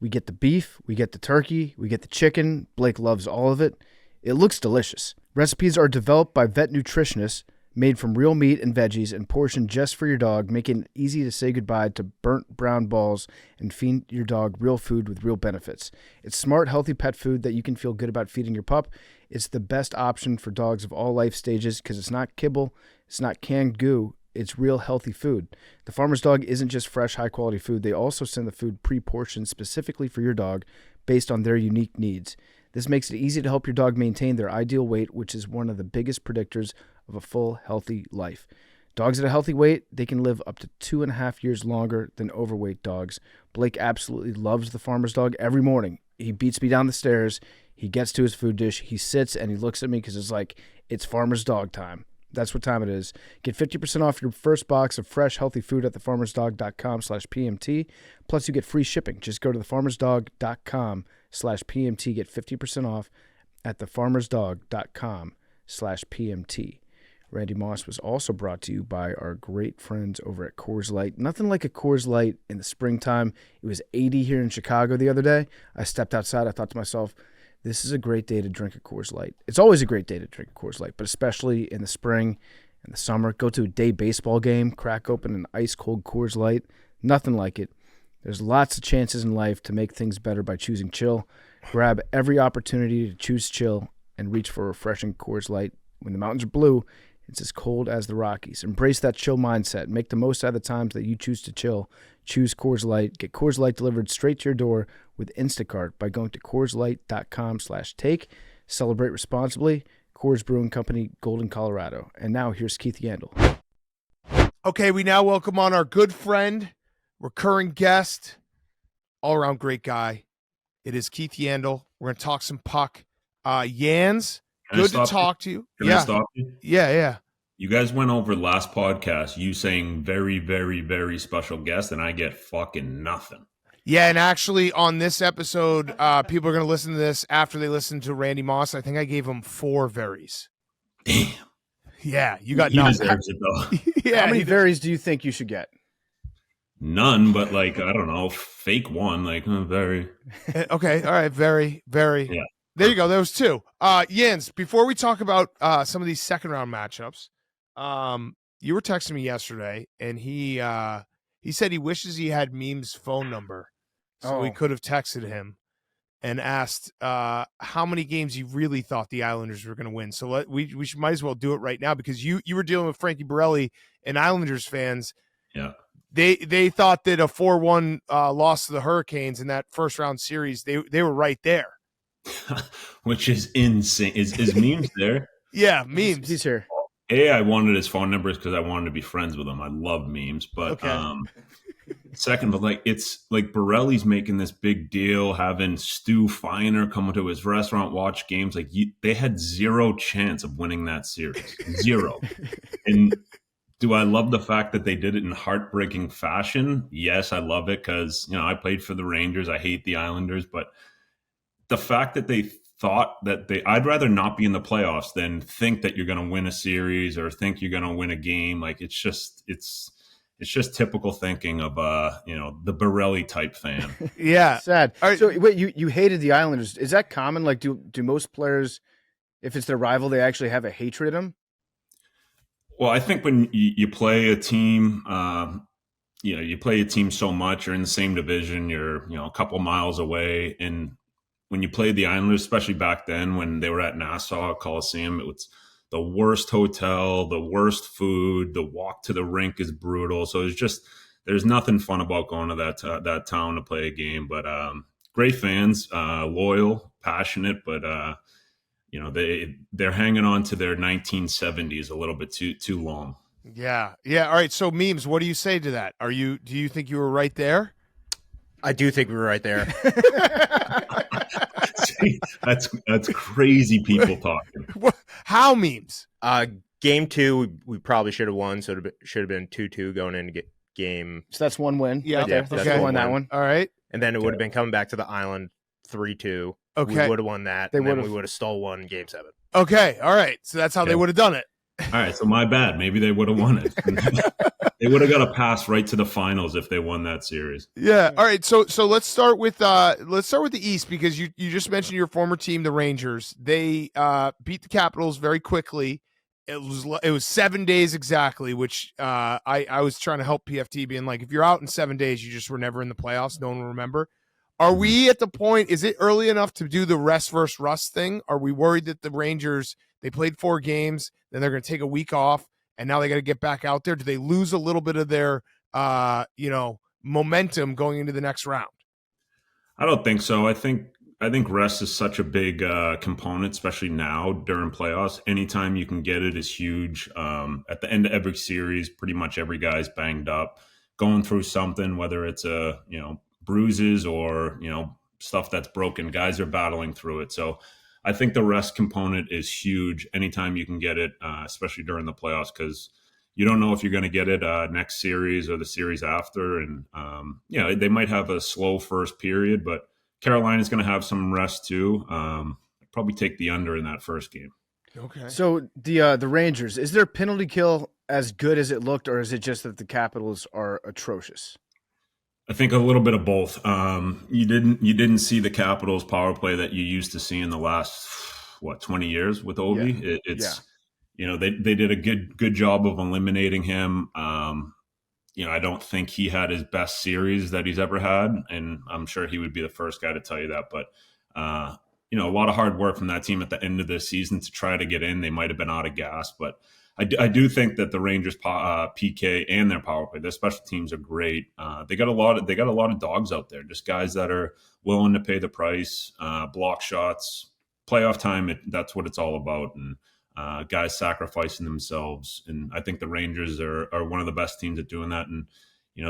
We get the beef, we get the turkey, we get the chicken. Blake loves all of it. It looks delicious. Recipes are developed by vet nutritionists, made from real meat and veggies and portioned just for your dog, making it easy to say goodbye to burnt brown balls and feed your dog real food with real benefits. It's smart, healthy pet food that you can feel good about feeding your pup. It's the best option for dogs of all life stages because it's not kibble, it's not canned goo, It's real healthy food. The Farmer's Dog isn't just fresh, high-quality food. They also send the food pre-portioned specifically for your dog based on their unique needs. This makes it easy to help your dog maintain their ideal weight, which is one of the biggest predictors of a full, healthy life. Dogs at a healthy weight, they can live up to 2.5 years longer than overweight dogs. Blake absolutely loves the Farmer's Dog. Every morning, he beats me down the stairs. He gets to his food dish. He sits and he looks at me because it's like, it's Farmer's Dog time. That's what time it is. Get 50% off your first box of fresh, healthy food at thefarmersdog.com/PMT. Plus, you get free shipping. Just go to thefarmersdog.com/PMT. Get 50% off at thefarmersdog.com/PMT. Randy Moss was also brought to you by our great friends over at Coors Light. Nothing like a Coors Light in the springtime. It was 80 here in Chicago the other day. I stepped outside. I thought to myself, this is a great day to drink a Coors Light. It's always a great day to drink a Coors Light, but especially in the spring and the summer. Go to a day baseball game, crack open an ice-cold Coors Light. Nothing like it. There's lots of chances in life to make things better by choosing chill. Grab every opportunity to choose chill and reach for a refreshing Coors Light. When the mountains are blue, it's as cold as the Rockies. Embrace that chill mindset. Make the most out of the times that you choose to chill. Choose Coors Light. Get Coors Light delivered straight to your door with Instacart by going to CoorsLight.com/take. Celebrate responsibly. Coors Brewing Company, Golden, Colorado. And now here's Keith Yandle. Okay, we now welcome on our good friend, recurring guest, all-around great guy. It is Keith Yandle. We're going to talk some puck. Yans, good to talk to you. Can I stop you? Yeah. You guys went over last podcast, you saying very, very, very special guest, and I get fucking nothing. Yeah, and actually on this episode, people are going to listen to this after they listen to Randy Moss. I think I gave him 4 veries. Damn. Yeah, you got He nothing. deserves it, though. Yeah, How many varies do you think you should get? None, but like, I don't know, fake one, like, very. Okay, all right, very. Yeah. There you go. There was 2. Jens, before we talk about some of these second round matchups, you were texting me yesterday, and he said he wishes he had Meme's phone number, so we could have texted him and asked how many games he really thought the Islanders were going to win. So we might as well do it right now, because you were dealing with Frankie Borelli and Islanders fans. Yeah. They thought that a 4-1 loss to the Hurricanes in that first round series, they were right there. Which is insane. Is Memes there? Yeah, Memes. He's here. I wanted his phone numbers because I wanted to be friends with him. I love Memes, but second, but like, it's like Borelli's making this big deal, having Stu Feiner come to his restaurant, watch games. Like, they had 0 chance of winning that series, 0. And do I love the fact that they did it in heartbreaking fashion? Yes, I love it because, I played for the Rangers. I hate the Islanders, but the fact that they thought that I'd rather not be in the playoffs than think that you're going to win a series or think you're going to win a game. Like, it's just typical thinking of the Borelli type fan. Yeah. Sad. All right. So wait, you hated the Islanders. Is that common? Like, do most players, if it's their rival, they actually have a hatred of them? Well, I think when you play a team, you play a team so much, you're in the same division, you're a couple miles away, and when you played the Islanders, especially back then when they were at Nassau Coliseum, it was the worst hotel, the worst food. The walk to the rink is brutal. So there's nothing fun about going to that town to play a game. But great fans, loyal, passionate, but they're hanging on to their 1970s a little bit too long. Yeah. All right. So Memes, what do you say to that? Do you think you were right there? I do think we were right there. See, that's crazy people talking. How, Memes? Game 2, we probably should have won, so it should have been 2-2 going into game. So that's 1 win. Yeah, right there. that's Okay. one Won that win. one. All right. And then it would have been coming back to the island 3-2. Okay. We would have won that. They and then would've. we would have stole one game 7. Okay. All right. So that's how they Okay. would have done it. All right, so my bad. Maybe they would have won it. They would have got a pass right to the finals if they won that series. Yeah. All right. So let's start with the East, because you just mentioned your former team, the Rangers. They beat the Capitals very quickly. It was 7 days exactly, which I was trying to help PFT, being like, if you're out in 7 days, you just were never in the playoffs. No one will remember. Are we at the point? Is it early enough to do the rest versus rust thing? Are we worried that the Rangers, they played 4 games, then they're going to take a week off, and now they got to get back out there? Do they lose a little bit of their, momentum going into the next round? I don't think so. I think rest is such a big component, especially now during playoffs. Anytime you can get it is huge. At the end of every series, pretty much every guy's banged up, going through something, whether it's bruises or stuff that's broken. Guys are battling through it. So I think the rest component is huge. Anytime you can get it, especially during the playoffs, because you don't know if you're going to get it next series or the series after. And, they might have a slow first period, but Carolina's going to have some rest too. Probably take the under in that first game. Okay. So the Rangers, is their penalty kill as good as it looked, or is it just that the Capitals are atrocious? I think a little bit of both. You didn't see the Capitals power play that you used to see in the last 20 years with Ovi. Yeah. They did a good job of eliminating him. I don't think he had his best series that he's ever had, and I'm sure he would be the first guy to tell you that. But a lot of hard work from that team at the end of the season to try to get in. They might have been out of gas, but I do think that the Rangers PK and their power play, their special teams are great. They got a lot of dogs out there, just guys that are willing to pay the price, block shots. Playoff time, that's what it's all about, and guys sacrificing themselves. And I think the Rangers are one of the best teams at doing that. And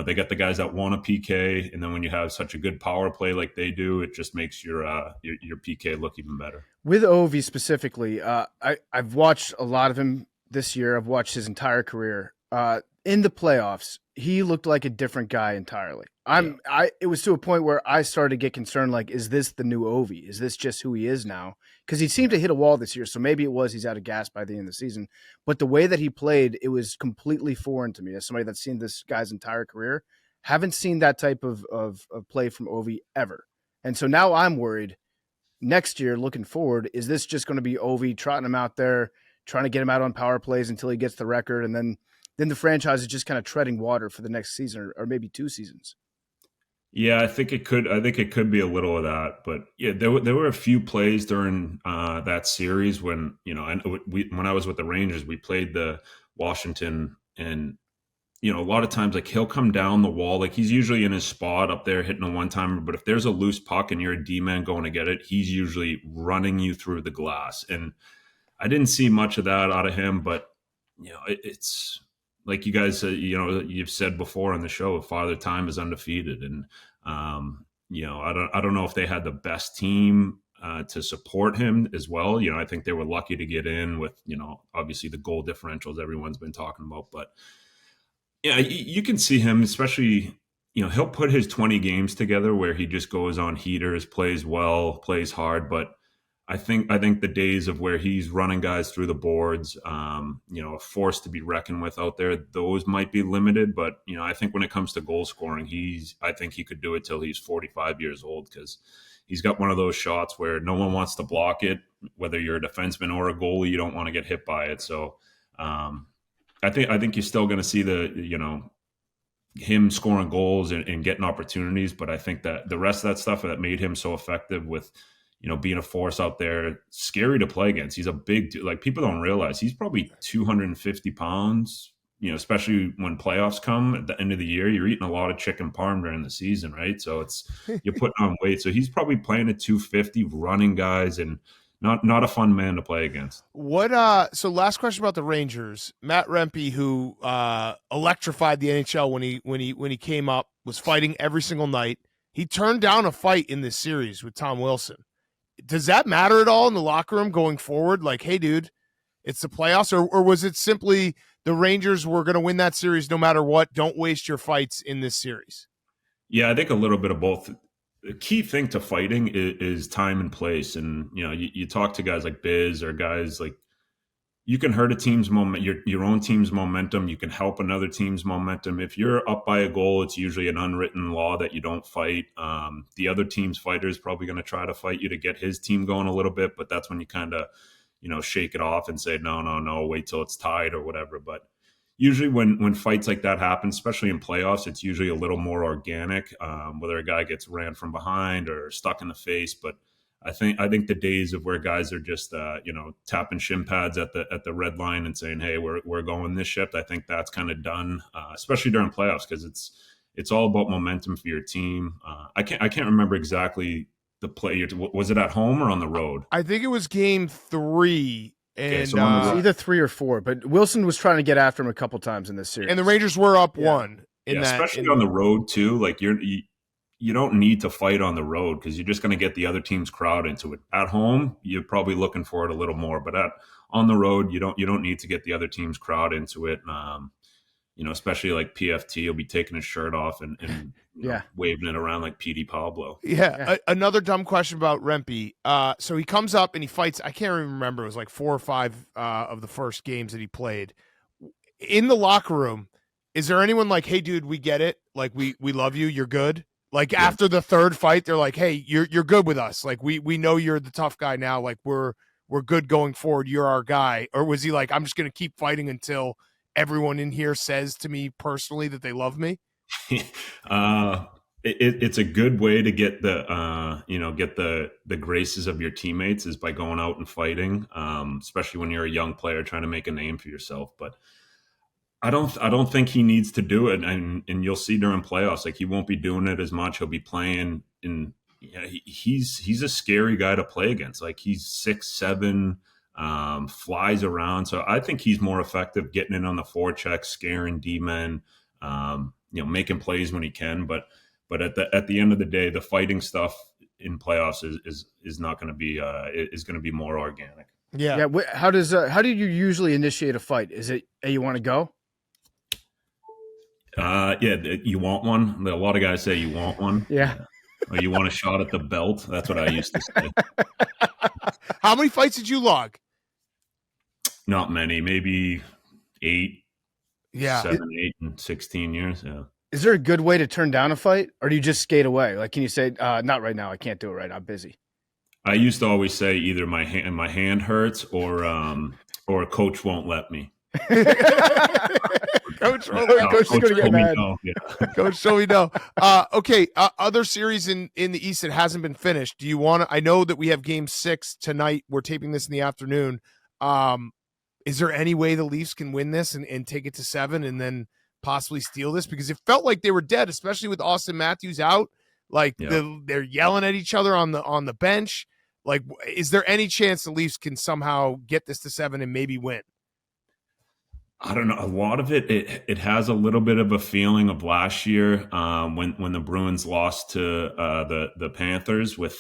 they got the guys that want a PK, and then when you have such a good power play like they do, it just makes your PK look even better. With Ovi specifically, I've watched a lot of him this year. I've watched his entire career. In the playoffs, he looked like a different guy entirely. It was to a point where I started to get concerned, like, is this the new Ovi? Is this just who he is now? Because he seemed to hit a wall this year, so maybe it was he's out of gas by the end of the season. But the way that he played, it was completely foreign to me. As somebody that's seen this guy's entire career, haven't seen that type of play from Ovi ever. And so now I'm worried next year, looking forward, is this just going to be Ovi trotting him out there, trying to get him out on power plays until he gets the record, and then the franchise is just kind of treading water for the next season or maybe 2 seasons? Yeah, I think it could be a little of that, but yeah, there were a few plays during that series when when I was with the Rangers, we played the Washington, and a lot of times like he'll come down the wall, like he's usually in his spot up there hitting a one-timer, but if there's a loose puck and you're a D-man going to get it, he's usually running you through the glass, and I didn't see much of that out of him, but it's. Like you guys, you've said before on the show, Father Time is undefeated, and I don't know if they had the best team to support him as well. I think they were lucky to get in with obviously the goal differentials everyone's been talking about, but yeah, you can see him, especially he'll put his 20 games together where he just goes on heaters, plays well, plays hard, but I think the days of where he's running guys through the boards, a force to be reckoned with out there, those might be limited. But, I think when it comes to goal scoring, I think he could do it till he's 45 years old, because he's got one of those shots where no one wants to block it, whether you're a defenseman or a goalie, you don't want to get hit by it. So I think you're still going to see him scoring goals and getting opportunities. But I think that the rest of that stuff that made him so effective with being a force out there, scary to play against. He's a big dude. Like, people don't realize he's probably 250 pounds, especially when playoffs come at the end of the year. You're eating a lot of chicken parm during the season, right? So you're putting on weight. So he's probably playing at 250, running guys, and not a fun man to play against. So last question about the Rangers. Matt Rempe, who electrified the NHL when he came up, was fighting every single night. He turned down a fight in this series with Tom Wilson. Does that matter at all in the locker room going forward? Like, hey, dude, it's the playoffs, or was it simply the Rangers were going to win that series no matter what? Don't waste your fights in this series. Yeah, I think a little bit of both. The key thing to fighting is time and place. And, you talk to guys like Biz or guys like, you can hurt a team's your own team's momentum. You can help another team's momentum. If you're up by a goal, it's usually an unwritten law that you don't fight. The other team's fighter is probably going to try to fight you to get his team going a little bit, but that's when you kind of, shake it off and say, no, wait till it's tied or whatever. But usually when fights like that happen, especially in playoffs, it's usually a little more organic, whether a guy gets ran from behind or stuck in the face. But I think the days of where guys are just tapping shin pads at the red line and saying, "Hey, we're going this shift." I think that's kind of done, especially during playoffs, because it's all about momentum for your team. I can't remember exactly the play. Was it at home or on the road? I think it was game 3. And Okay, so on the It was road. either 3 or 4, but Wilson was trying to get after him a couple times in this series. and the Rangers were up Yeah. 1 in that. Especially on the road too. Like you don't need to fight on the road because you're just going to get the other team's crowd into it. At home, you're probably looking for it a little more, but on the road, you don't need to get the other team's crowd into it. Especially like PFT, he'll be taking his shirt off and waving it around like PD Pablo. Yeah. Another dumb question about Rempe. So he comes up and he fights. I can't even remember. It was like 4 or 5 of the first games that he played. In the locker room, is there anyone like, "Hey, dude, we get it. Like, we love you. You're good." Like after the third fight, they're like, "Hey, you're good with us. Like we know you're the tough guy now. Like we're good going forward. You're our guy." Or was he like, "I'm just going to keep fighting until everyone in here says to me personally that they love me"? It's a good way to get the graces of your teammates is by going out and fighting, especially when you're a young player trying to make a name for yourself. But I don't think he needs to do it, and you'll see during playoffs, like he won't be doing it as much. He'll be playing in. He's a scary guy to play against. Like he's 6'7", flies around. So I think he's more effective getting in on the forecheck, scaring D-men, making plays when he can. But at the end of the day, the fighting stuff in playoffs is not going to be is going to be more organic. Yeah. How do you usually initiate a fight? Is it, "Hey, you want to go"? You want one? A lot of guys say you want one. Yeah. Or you want a shot at the belt? That's what I used to say. How many fights did you log? Not many, maybe 8, Yeah. 7, 8, and 16 years. Yeah. Is there a good way to turn down a fight, or do you just skate away? Like, can you say, "Not right now. I can't do it right. I'm busy"? I used to always say either my hand hurts or a coach won't let me. Coach is gonna get mad. Coach, so we know. Okay. Other series in the East that hasn't been finished. Do you want to? I know that we have Game 6 tonight. We're taping this in the afternoon. Is there any way the Leafs can win this and take it to 7 and then possibly steal this? Because it felt like they were dead, especially with Austin Matthews out. Like they're yelling at each other on the bench. Like, is there any chance the Leafs can somehow get this to 7 and maybe win? I don't know. A lot of it has a little bit of a feeling of last year when the Bruins lost to the Panthers with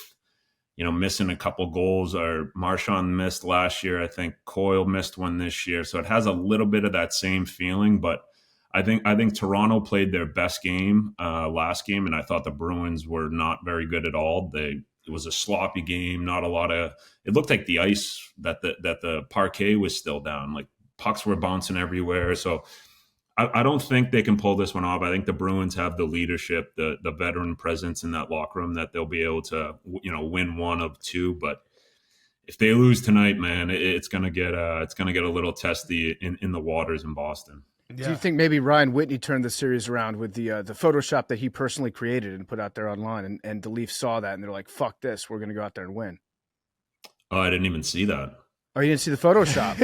missing a couple goals. Or Marchand missed last year. I think Coyle missed one this year. So it has a little bit of that same feeling. But I think Toronto played their best game last game, and I thought the Bruins were not very good at all. It was a sloppy game. Not a lot of. It looked like the ice that the parquet was still down. Like pucks were bouncing everywhere. So I don't think they can pull this one off. I think the Bruins have the leadership, the veteran presence in that locker room that they'll be able to win one of 2. But if they lose tonight, man, it's gonna get a little testy in the waters in Boston. Yeah. Do you think maybe Ryan Whitney turned the series around with the Photoshop that he personally created and put out there online, and the Leafs saw that and they're like, "Fuck this, we're going to go out there and win"? Oh, I didn't even see that. Oh, you didn't see the Photoshop?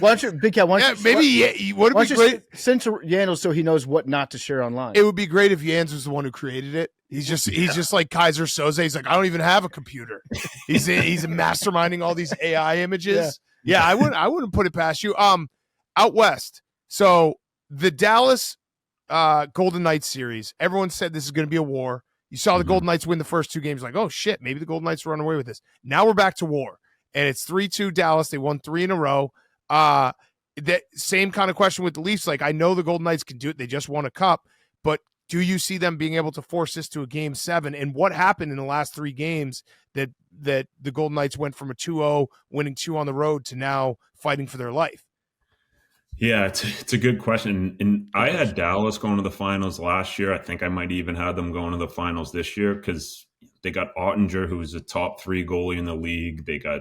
Why don't you, Big Cat? Would it be great? Send to Yandle so he knows what not to share online. It would be great if Yans was the one who created it. He's just like Kaiser Soze. He's like, I don't even have a computer. He's masterminding all these AI images. Yeah, I wouldn't put it past you. Out west. So the Dallas Golden Knights series, everyone said this is going to be a war. You saw the Golden Knights win the first 2 games, like, oh shit, maybe the Golden Knights run away with this. Now we're back to war, and it's 3-2 Dallas. They won 3 in a row. That same kind of question with the Leafs. Like, I know the Golden Knights can do it. They just won a cup, but do you see them being able to force this to a Game 7? And what happened in the last 3 games that the Golden Knights went from a 2-0 winning 2 on the road to now fighting for their life? Yeah, it's a good question. And I had Dallas going to the finals last year. I think I might even have them going to the finals this year because they got Ottinger, who's a top 3 goalie in the league. They got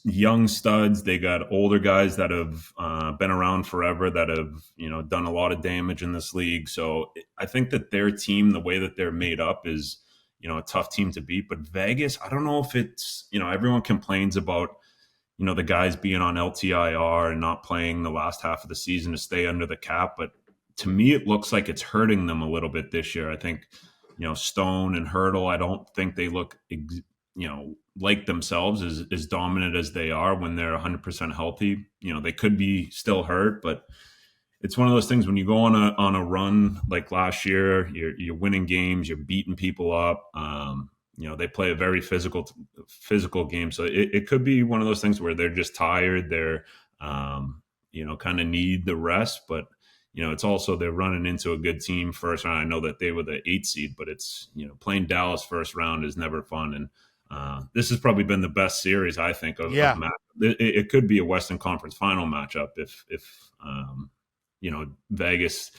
young studs. They got older guys that have been around forever that have done a lot of damage in this league. So I think that their team, the way that they're made up, is a tough team to beat. But Vegas, I don't know if it's everyone complains about the guys being on LTIR and not playing the last half of the season to stay under the cap. But to me, it looks like it's hurting them a little bit this year. I think, Stone and Hurdle, I don't think they look, like themselves as dominant as they are when they're 100% healthy. They could be still hurt, but it's one of those things when you go on a run like last year, you're winning games, you're beating people up. They play a very physical game. So it could be one of those things where they're just tired. They're, kind of need the rest, but it's also they're running into a good team first round. I know that they were the 8th seed, but it's, playing Dallas first round is never fun. And this has probably been the best series, I think, of match. It could be a Western Conference final matchup if Vegas,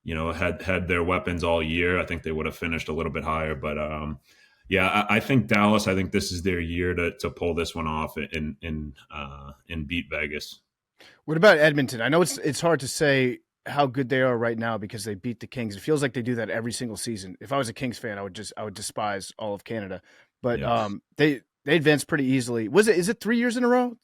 had their weapons all year. I think they would have finished a little bit higher, but I think Dallas. I think this is their year to pull this one off and beat Vegas. What about Edmonton? I know it's hard to say how good they are right now because they beat the Kings. It feels like they do that every single season. If I was a Kings fan, I would despise all of Canada. But Yes. They advanced pretty easily. Is it 3 years in a row?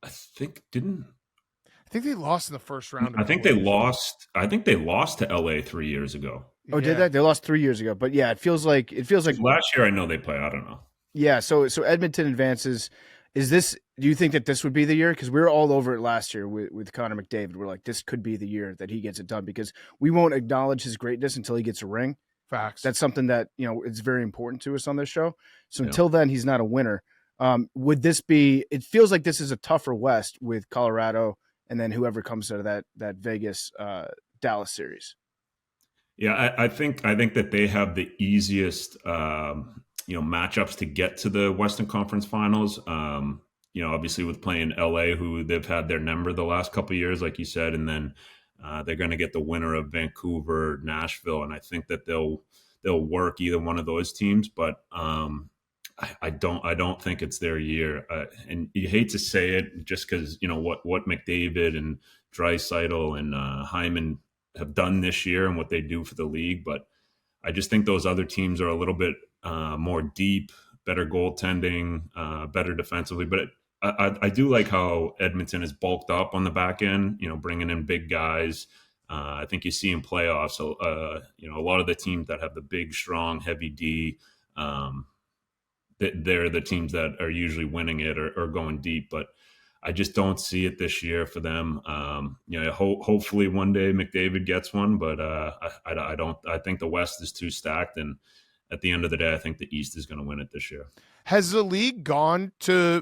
I think they lost in the first round. I think they lost. I think they lost to LA 3 years ago. Oh, did they? They lost 3 years ago. But yeah, it feels like Last year I know they play. I don't know. Yeah, so Edmonton advances. Do you think that this would be the year? Because we were all over it last year with Connor McDavid. We're like, this could be the year that he gets it done because we won't acknowledge his greatness until he gets a ring. Facts. That's something that, it's very important to us on this show. So until then, he's not a winner. Would this be – it feels like this is a tougher West with Colorado and then whoever comes out of that Vegas Dallas series. Yeah, I think that they have the easiest matchups to get to the Western Conference Finals. Obviously with playing LA, who they've had their number the last couple of years, like you said, and then they're going to get the winner of Vancouver, Nashville, and I think that they'll work either one of those teams. But I don't think it's their year, and you hate to say it just because what McDavid and Draisaitl and Hyman have done this year and what they do for the league, but I just think those other teams are a little bit more deep, better goaltending, better defensively. But I do like how Edmonton is bulked up on the back end, bringing in big guys. I think you see in playoffs, a lot of the teams that have the big, strong, heavy D, they're the teams that are usually winning it or going deep. But I just don't see it this year for them. Hopefully one day McDavid gets one, but I don't. I think the West is too stacked, and at the end of the day, I think the East is going to win it this year. Has the league gone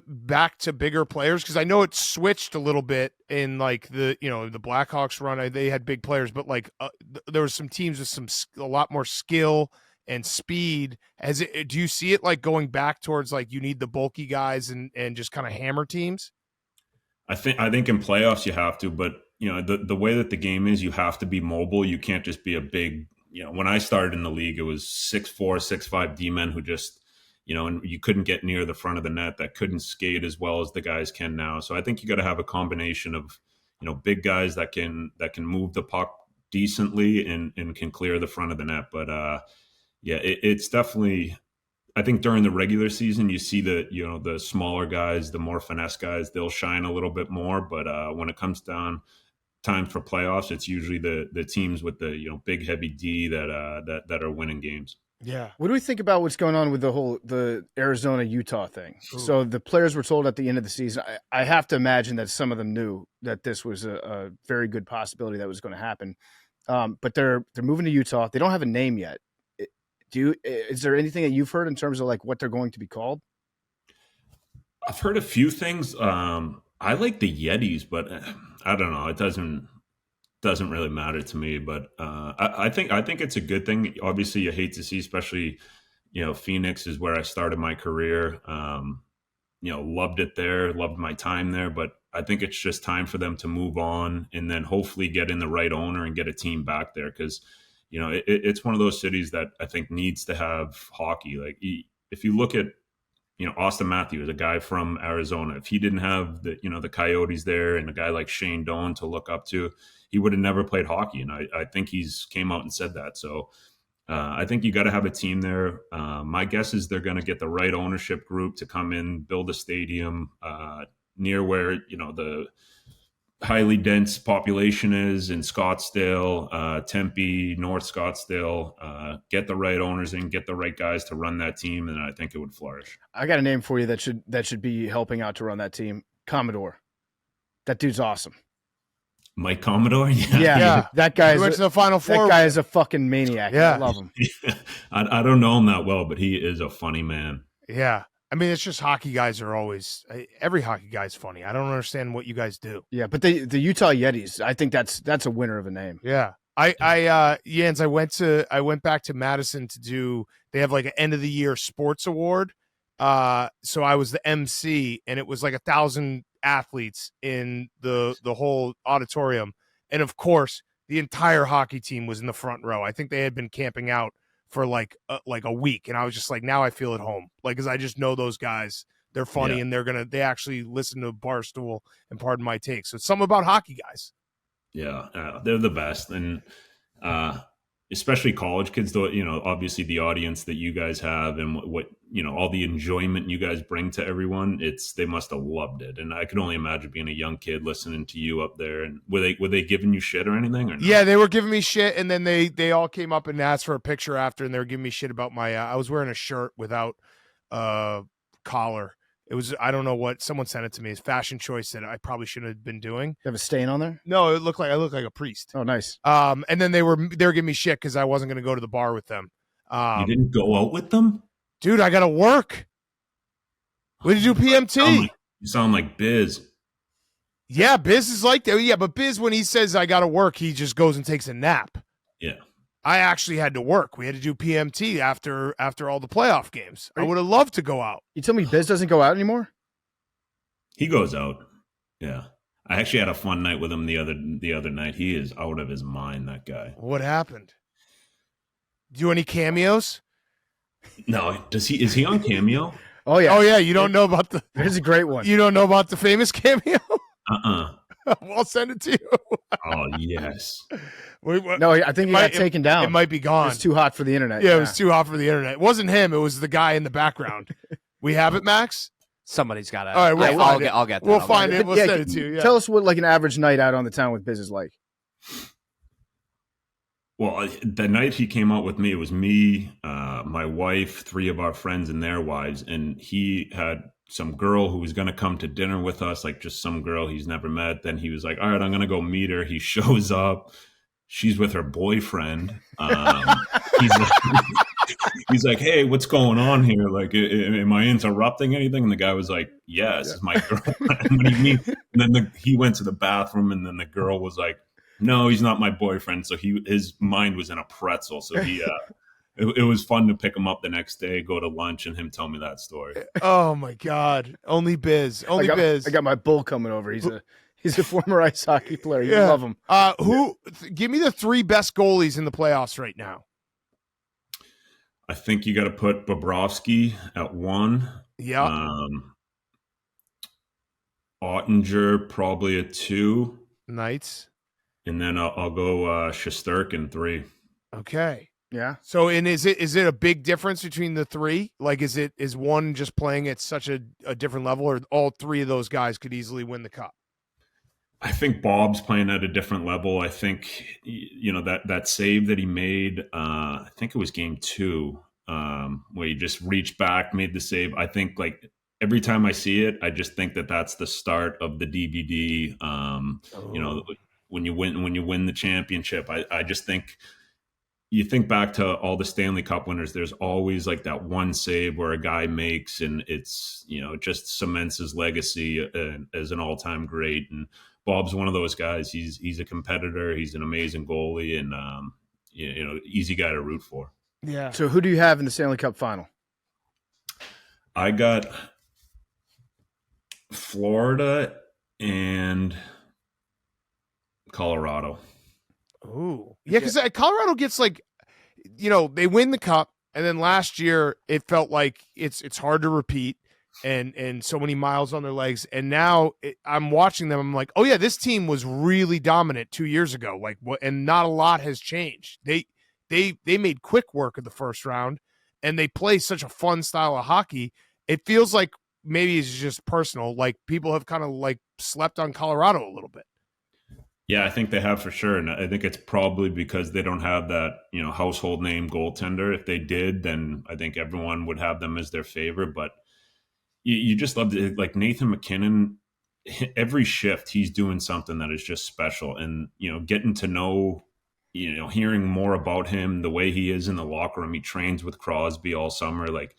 back to bigger players? Because I know it switched a little bit in like the Blackhawks run. They had big players, but there were some teams with a lot more skill and speed. Do you see it like going back towards like you need the bulky guys and just kind of hammer teams? I think in playoffs you have to, but the way that the game is, you have to be mobile. You can't just be a big. When I started in the league, it was 6'4", 6'5" D-men who just, and you couldn't get near the front of the net, that couldn't skate as well as the guys can now. So I think you got to have a combination of, big guys that can move the puck decently and can clear the front of the net. But it's definitely. I think during the regular season, you see the smaller guys, the more finesse guys, they'll shine a little bit more. But when it comes time for playoffs, it's usually the teams with the big heavy D that are winning games. Yeah. What do we think about what's going on with the Arizona Utah thing? Ooh. So the players were told at the end of the season. I have to imagine that some of them knew that this was a very good possibility that was going to happen. But they're moving to Utah. They don't have a name yet. Is there anything that you've heard in terms of like what they're going to be called? I've heard a few things. I like the Yetis, but I don't know. It doesn't really matter to me. But I think it's a good thing. Obviously, you hate to see, especially Phoenix is where I started my career. Loved it there, loved my time there. But I think it's just time for them to move on and then hopefully get in the right owner and get a team back there because. It's one of those cities that I think needs to have hockey. Like if you look at, Austin Matthews, a guy from Arizona. If he didn't have the Coyotes there and a guy like Shane Doan to look up to, he would have never played hockey. And I think he's came out and said that. So I think you got to have a team there. My guess is they're going to get the right ownership group to come in, build a stadium near where, the highly dense population is in Scottsdale, Tempe, North Scottsdale. Get the right owners in, get the right guys to run that team, and I think it would flourish. I got a name for you that should be helping out to run that team. Commodore. That dude's awesome. Mike Commodore? Yeah. That guy went to the Final Four. That guy is a fucking maniac. Yeah. I love him. I don't know him that well, but he is a funny man. Yeah. I mean, it's just hockey guys are always every hockey guy's funny. I don't understand what you guys do. Yeah, but the Utah Yetis, I think that's a winner of a name. Yeah. Jens, I went back to Madison to do, they have like an end of the year sports award. So I was the MC, and it was like 1,000 athletes in the whole auditorium. And of course, the entire hockey team was in the front row. I think they had been camping out for like a week. And I was just like, now I feel at home. Like, cause I just know those guys, they're funny, and they actually listen to Barstool and Pardon My Take. So it's something about hockey guys. Yeah, they're the best. And especially college kids, though, obviously the audience that you guys have and what all the enjoyment you guys bring to everyone, they must have loved it. And I could only imagine being a young kid listening to you up there. And were they giving you shit or anything? Or no? Yeah, they were giving me shit, and then they all came up and asked for a picture after, and they were giving me shit about my I was wearing a shirt without collar. It was, I don't know what, someone sent it to me. It's fashion choice that I probably shouldn't have been doing. You have a stain on there? No, I look like a priest. Oh, nice. And then they were giving me shit because I wasn't going to go to the bar with them. You didn't go out with them? Dude, I got to work. We did do PMT. You sound like Biz. Yeah, Biz is like that. Yeah, but Biz, when he says I got to work, he just goes and takes a nap. Yeah. I actually had to work. We had to do PMT after all the playoff games. I would have loved to go out. You tell me Biz doesn't go out anymore? He goes out. Yeah. I actually had a fun night with him the other night. He is out of his mind, that guy. What happened? Do any cameos? No, is he on Cameo? Oh yeah. Oh yeah, you don't know about the There's a great one. You don't know about the famous cameo? Well, I'll send it to you. Oh yes. No, I think it got taken down. It might be gone. It was too hot for the internet. Yeah, it was too hot for the internet. It wasn't him. It was the guy in the background. We have it, Max? Somebody's got to. All right, I'll get that. We'll find it. We'll send it to you. Yeah. Tell us what like an average night out on the town with Biz is like. Well, the night he came out with me, it was me, my wife, 3 of our friends and their wives, and he had some girl who was going to come to dinner with us, like just some girl he's never met. Then he was like, all right, I'm going to go meet her. He shows up. She's with her boyfriend. He's like, hey, what's going on here? Like, am I interrupting anything? And the guy was like, yes, it's my girlfriend. And then he went to the bathroom, and then the girl was like, no, he's not my boyfriend. So his mind was in a pretzel. So it was fun to pick him up the next day, go to lunch, and him tell me that story. Oh my God. Only Biz. Biz. I got my bull coming over. He's a former ice hockey player. You love him. Give me the 3 best goalies in the playoffs right now. I think you got to put Bobrovsky at 1. Yeah. Ottinger probably at 2. Nice. And then I'll go Shesterkin 3. Okay. Yeah. So, and is it a big difference between the 3? Like, is one just playing at such a different level, or all 3 of those guys could easily win the cup? I think Bob's playing at a different level. I think, that save that he made, I think it was game 2, where he just reached back, made the save. I think, like, every time I see it, I just think that that's the start of the DVD. When you win the championship, I just think you think back to all the Stanley Cup winners, there's always like that one save where a guy makes, and it's, just cements his legacy as an all-time great. And Bob's one of those guys. He's a competitor. He's an amazing goalie, and easy guy to root for. Yeah. So who do you have in the Stanley Cup final? I got Florida and Colorado. Ooh. Yeah, because Colorado gets they win the cup, and then last year it felt like it's hard to repeat. and so many miles on their legs. And now I'm watching them. I'm like, oh yeah, this team was really dominant 2 years ago. Like what? And not a lot has changed. They made quick work of the first round, and they play such a fun style of hockey. It feels like maybe it's just personal. Like people have kind of like slept on Colorado a little bit. Yeah, I think they have for sure. And I think it's probably because they don't have that, household name goaltender. If they did, then I think everyone would have them as their favorite. But you just love it. Like Nathan McKinnon, every shift he's doing something that is just special. And, getting to know, hearing more about him, the way he is in the locker room, he trains with Crosby all summer. Like,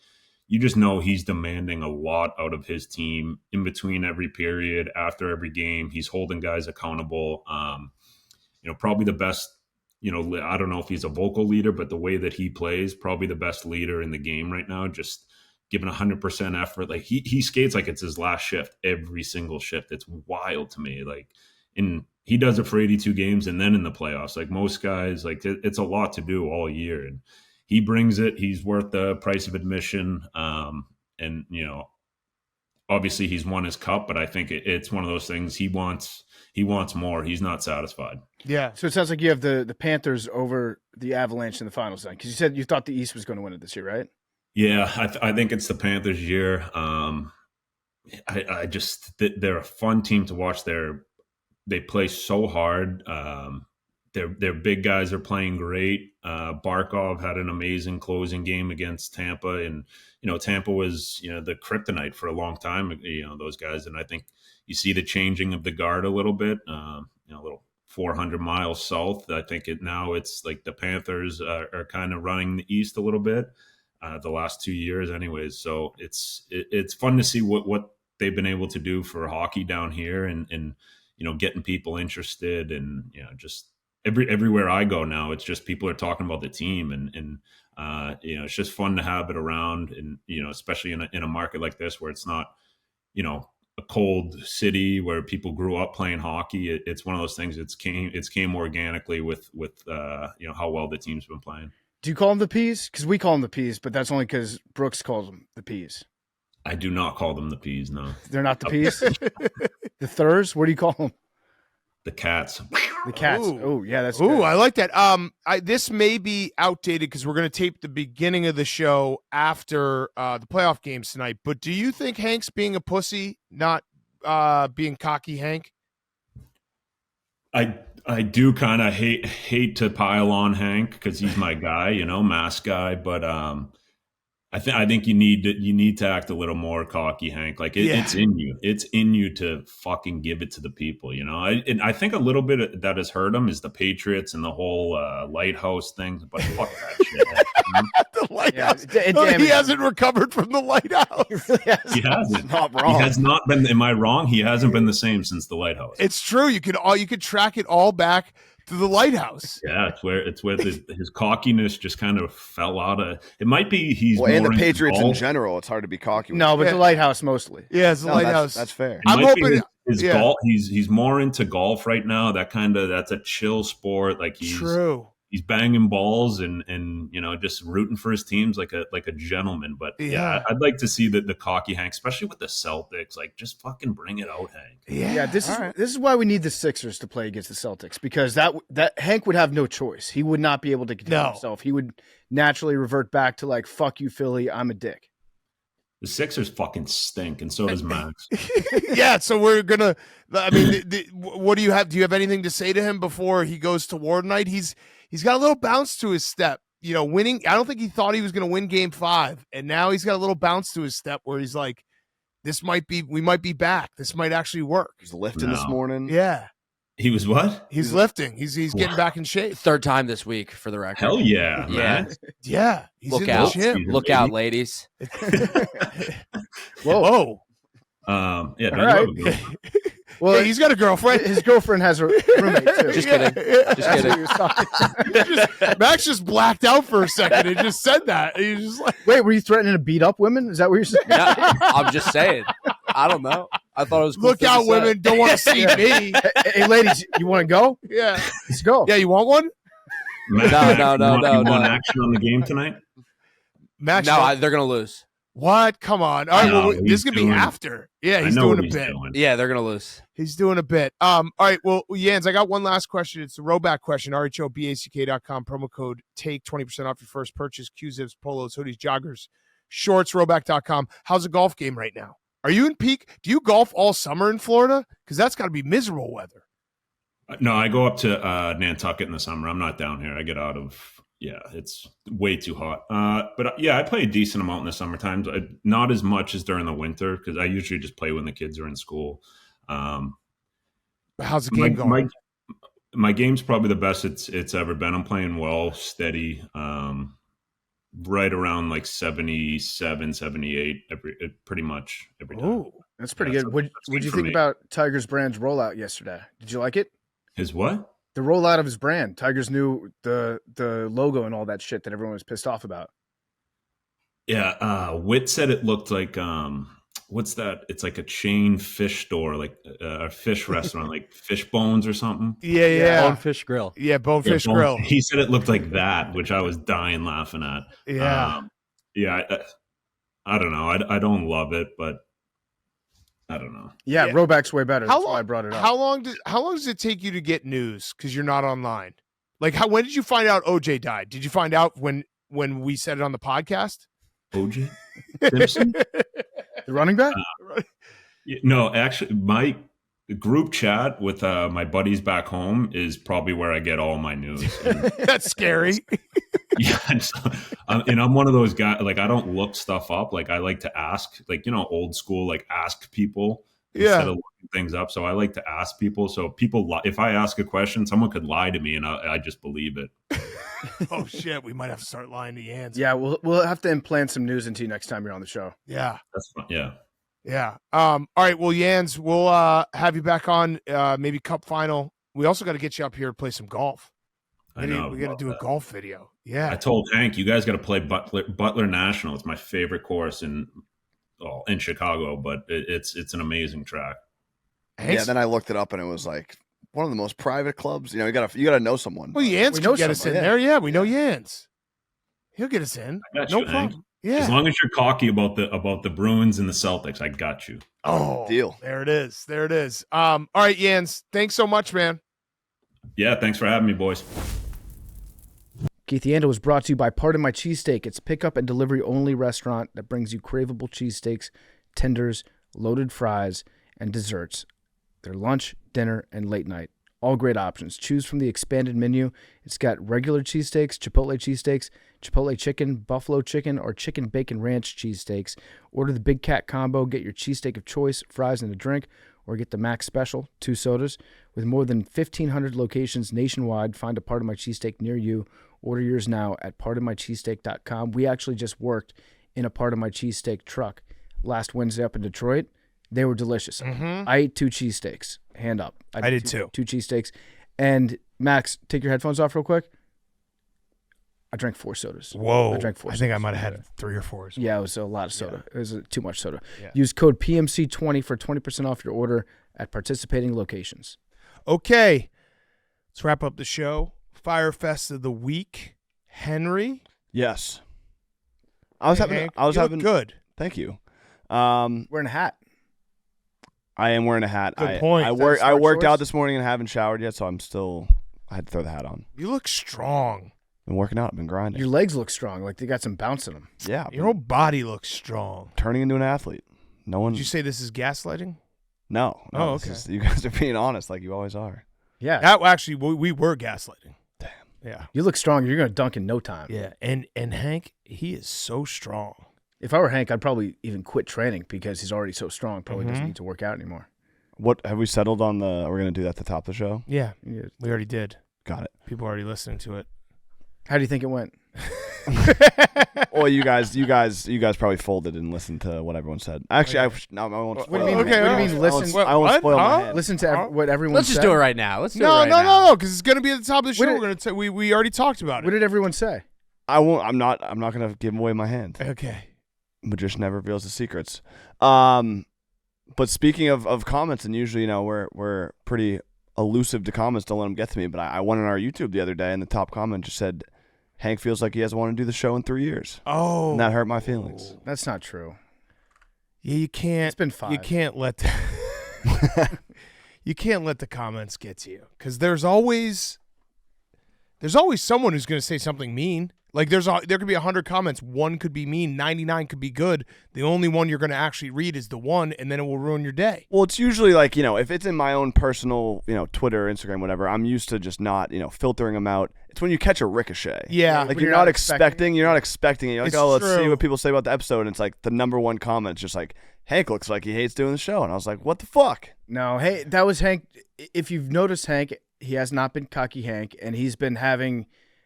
you just know he's demanding a lot out of his team in between every period, after every game. He's holding guys accountable. Probably the best, I don't know if he's a vocal leader, but the way that he plays, probably the best leader in the game right now, just giving 100% effort. Like he skates like it's his last shift, every single shift. It's wild to me. Like, he does it for 82 games and then in the playoffs. Like most guys, like it's a lot to do all year. And he brings it. He's worth the price of admission. And, obviously he's won his cup, but I think it's one of those things he wants more. He's not satisfied. Yeah. So it sounds like you have the Panthers over the Avalanche in the finals then, because you said you thought the East was going to win it this year, right? Yeah, I think it's the Panthers' year. They're a fun team to watch. They play so hard. Their big guys are playing great. Barkov had an amazing closing game against Tampa, and Tampa was the kryptonite for a long time. Those guys, and I think you see the changing of the guard a little bit. A little 400 miles south. I think it's like the Panthers are kind of running the East a little bit. The last 2 years, anyways. So it's fun to see what they've been able to do for hockey down here, and getting people interested, and just. Everywhere I go now, it's just people are talking about the team, and it's just fun to have it around, and especially in a market like this where it's not a cold city where people grew up playing hockey. It's one of those things. It's came organically with how well the team's been playing. Do you call them the Peas? Because we call them the Peas, but that's only because Brooks calls them the Peas. I do not call them the Peas. No, they're not the Peas. The Thurs. What do you call them? The Cats. The Cats. Oh, yeah, that's Ooh, good. I like that. This may be outdated because we're going to tape the beginning of the show after the playoff games tonight. But do you think Hank's being a pussy, not being cocky, Hank? I do kind of hate to pile on Hank because he's my guy, mask guy. But I think you need to act a little more cocky, Hank. Like it's in you. It's in you to fucking give it to the people. I think a little bit that has hurt him is the Patriots and the whole lighthouse thing. But fuck that shit. The lighthouse. He hasn't recovered from the lighthouse. He hasn't. Not wrong. He has not been. Am I wrong? He hasn't been the same since the lighthouse. It's true. You could track it all back to the lighthouse. Yeah, it's where his cockiness just kind of fell out of. It might be he's and the more Patriots into in golf. general. It's hard to be cocky. With No, but the Lighthouse mostly. Yeah, it's the lighthouse. That's fair. It I'm might be hoping his golf. He's more into golf right now. That's a chill sport. Like he's banging balls and just rooting for his teams like a gentleman. But yeah, I'd like to see the cocky Hank, especially with the Celtics. Like just fucking bring it out, Hank. Yeah, this is why we need the Sixers to play against the Celtics, because that Hank would have no choice. He would not be able to contain himself. He would naturally revert back to like, fuck you, Philly, I'm a dick. The Sixers fucking stink, and so does Max. Yeah, so we're gonna. I mean, what do you have? Do you have anything to say to him before he goes to war tonight? He's got a little bounce to his step. Winning. I don't think he thought he was going to win Game 5, and now he's got a little bounce to his step where he's like, we might be back. This might actually work. He's lifting this morning. Yeah. He was what? He's lifting. He's getting back in shape. Third time this week for the record. Hell yeah, man. Yeah. He's Look in out. the gym. Look out, ladies. Whoa. Yeah. All right. Well, he's got a girlfriend. His girlfriend has a roommate too. Just kidding. Just That's kidding. what he was talking. Max just blacked out for a second and just said that. He's just like, Wait, were you threatening to beat up women? Is that what you're saying? Yeah, I'm just saying. I don't know. I thought it was cool look thing to out, say. women. Don't want to see me. Hey, ladies, you want to go? Yeah. Let's go. Yeah, you want one? Max, No. you want action on the game tonight? Max, No, they're going to lose. What? Come on. All right, No, well, this is he's going to be doing- after. Yeah, I he's know doing what a he's bit. doing. Yeah, they're gonna lose. He's doing a bit. All right, well, Jans, I got one last question. It's the rowback question. RHOBACK.com, promo code TAKE, 20% off your first purchase. Q-zips, polos, hoodies, joggers, shorts, rowback.com. How's the golf game right now? Are you in peak? Do you golf all summer in Florida? Because that's got to be miserable weather. No, I go up to Nantucket in the summer. I'm not down here. I get out of it's way too hot. But I play a decent amount in the summertime. Not as much as during the winter because I usually just play when the kids are in school. How's the game going? My game's probably the best it's ever been. I'm playing well, steady, right around like 77, 78 pretty much every time. Ooh, That's pretty Yeah, good. so What'd that's you good for think me. about Tiger's brand's rollout yesterday? Did you like it? His what? The rollout of his brand. Tiger's new the logo and all that shit that everyone was pissed off about. Yeah, Witt said it looked like what's that? It's like a chain fish store, like a fish restaurant, like Fish Bones or something. Yeah. Bonefish Grill. Yeah, Bonefish Yeah, Grill. He said it looked like that, which I was dying laughing at. Yeah. I don't know. I don't love it, but I don't know. Yeah, Yeah. Rowback's way better. How That's why I long? brought it up. How long does it take you to get news? Because you're not online. Like, when did you find out OJ died? Did you find out when we said it on the podcast? OJ Simpson? The running back? No, actually, my group chat with my buddies back home is probably where I get all my news. And, That's scary. yeah, and I'm one of those guys. Like, I don't look stuff up. Like, I like to ask, like, old school, like ask people instead of looking things up. So I like to ask people. So people, if I ask a question, someone could lie to me, and I just believe it. Oh shit, we might have to start lying to Jans. Yeah, we'll have to implant some news into you next time you're on the show. Yeah. That's fun. Yeah. Yeah. All right. Well, Jans, we'll have you back on maybe Cup final. We also got to get you up here to play some golf. I know. We got to do a golf video. Yeah. I told Hank, you guys got to play Butler National. It's my favorite course in Chicago, but it's an amazing track. Hank's- Yeah, then I looked it up and it was like one of the most private clubs. You gotta know someone. Well, Jans We can know get us in someone, there. Yeah, we know Jans. He'll get us in. I got No you, Hank. problem. As Yeah. long as you're cocky about the Bruins and the Celtics, I got you. Oh, Deal. There it is. There it is. All right, Jans. Thanks so much, man. Yeah, thanks for having me, boys. Keith Yandle was brought to you by Pardon My Cheesesteak. It's pickup and delivery only restaurant that brings you craveable cheesesteaks, tenders, loaded fries, and desserts. Their lunch, dinner, and late night. All great options. Choose from the expanded menu. It's got regular cheesesteaks, Chipotle chicken, buffalo chicken, or chicken bacon ranch cheesesteaks. Order the Big Cat combo. Get your cheesesteak of choice, fries, and a drink. Or get the Max Special, 2 sodas. With more than 1,500 locations nationwide, find a Pardon My Cheesesteak near you. Order yours now at pardonmycheesesteak.com. We actually just worked in a Pardon My Cheesesteak truck last Wednesday up in Detroit. They were delicious. I ate 2 cheesesteaks. Hand up. I did too. 2 cheesesteaks. And Max, take your headphones off real quick. I drank 4 sodas. Whoa. I drank 4 I think I sodas. might have had 3 or 4 as well. Yeah, it was a lot of soda. It was too much soda. Yeah. Use code PMC20 for 20% off your order at participating locations. Okay. Let's wrap up the show. Fyre Fest of the week. Henry. Yes. I was Hank, having. you look good. Thank you. Wearing a hat. I am wearing a hat. Good point. I Is that a worked smart choice? out this morning and haven't showered yet, so I'm still. I had to throw the hat on. You look strong. Been working out. Been grinding. Your legs look strong. Like they got some bounce in them. Yeah. Your whole body looks strong. turning into an athlete. No one. Did you say this is gaslighting? No. Oh, this okay. is- you guys are being honest, like you always are. Yeah. That actually, we were gaslighting. Damn. Yeah. You look strong. You're going to dunk in no time. Yeah. And Hank, he is so strong. If I were Hank, I'd probably even quit training because he's already so strong. Probably doesn't need to work out anymore. What have we settled on the? We're gonna do that at the top of the show. Yeah. Yeah. We already did. Got it. People are already listening to it. How do you think it went? Well, you guys probably folded and listened to what everyone said. Actually, I won't. What do you spoil mean? it. Okay, what do you mean? Listen, I won't What? spoil Huh? my hand. listen to what everyone Let's said. just do it right now. Let's do it No, right no, now. no, because it's going to be at the top of the show. What We're going to say we already talked about What it. did everyone say? I won't. I'm not gonna give away my hand. Okay. Magician never reveals his secrets. But speaking of comments, and usually, we're pretty elusive to comments. Don't let them get to me. But I went on our YouTube the other day, and the top comment just said, Hank feels like he hasn't wanted to do the show in 3 years. Oh. And that hurt my feelings. That's not true. Yeah, you can't. It's been 5. You can't let you can't let the comments get to you, because there's always someone who's going to say something mean. Like there could be 100 comments, 1 could be mean, 99 could be good. The only one you're going to actually read is the one, and then it will ruin your day. Well, it's usually like, if it's in my own personal, Twitter, Instagram, whatever, I'm used to just not, filtering them out. It's when you catch a ricochet. Yeah. Like When you're not expecting it. You're like, It's let's see true. what people say about the episode. And it's like the number one comment is just like, Hank looks like he hates doing the show. And I was like, what the fuck? No, hey, that was Hank. If you've noticed Hank, he has not been cocky Hank, and he's been having,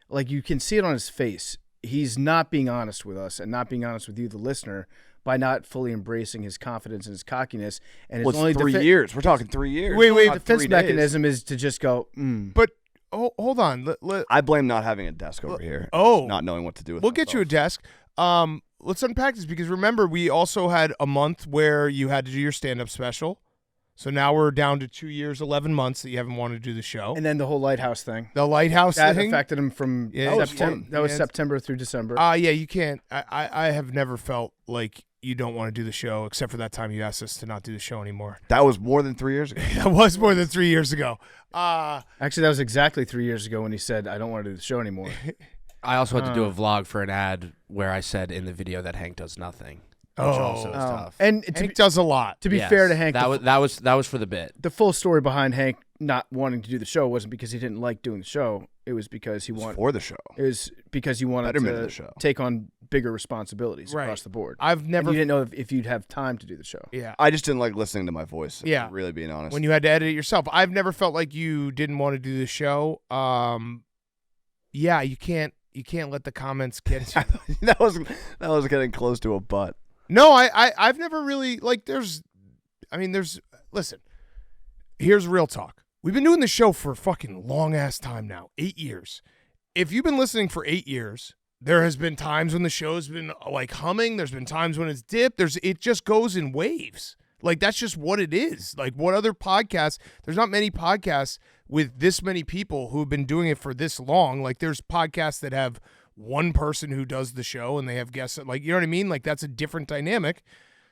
like, you can see it on his face. He's not being honest with us and not being honest with you, the listener, by not fully embracing his confidence and his cockiness. And Well, his only it's 3 years. We're talking 3 years. Wait, Not defense 3 days. mechanism is to just go, But hold on. I blame not having a desk over here. Oh. Not knowing what to do with We'll get you a desk. Let's unpack this, because remember, we also had a month where you had to do your stand-up special. So now we're down to 2 years, 11 months that you haven't wanted to do the show. and then the whole lighthouse thing. The lighthouse That thing. affected him from Yeah, that was September. fun. That was Yeah, September through December. Yeah, you can't. I have never felt like you don't want to do the show, except for that time you asked us to not do the show anymore. That was more than 3 years ago. That was more than 3 years ago. Actually, that was exactly 3 years ago when he said, I don't want to do the show anymore. I also had to do a vlog for an ad where I said in the video that Hank does nothing. Which also is tough. And to Hank be, does a lot. to be Yes, fair to Hank, that was for the bit. the full story behind Hank not wanting to do the show wasn't because he didn't like doing the show. It was because he wanted. For the show. It was because he wanted Betterment of to the show. take on bigger responsibilities Right. across the board. I've And never. you didn't know if you'd have time to do the show. Yeah. I just didn't like listening to my voice. Yeah. Really being honest. When you had to edit it yourself, I've never felt like you didn't want to do the show. Yeah, you can't let the comments get to you. that was getting close to a butt. No, I've never really, like, listen, here's real talk. We've been doing the show for a fucking long-ass time now, 8 years. If you've been listening for 8 years, there has been times when the show's been, like, humming. There's been times when it's dipped. It just goes in waves. Like, that's just what it is. Like, what other podcasts, there's not many podcasts with this many people who have been doing it for this long. Like, there's podcasts that have one person who does the show and they have guests, like, you know what I mean? Like, that's a different dynamic.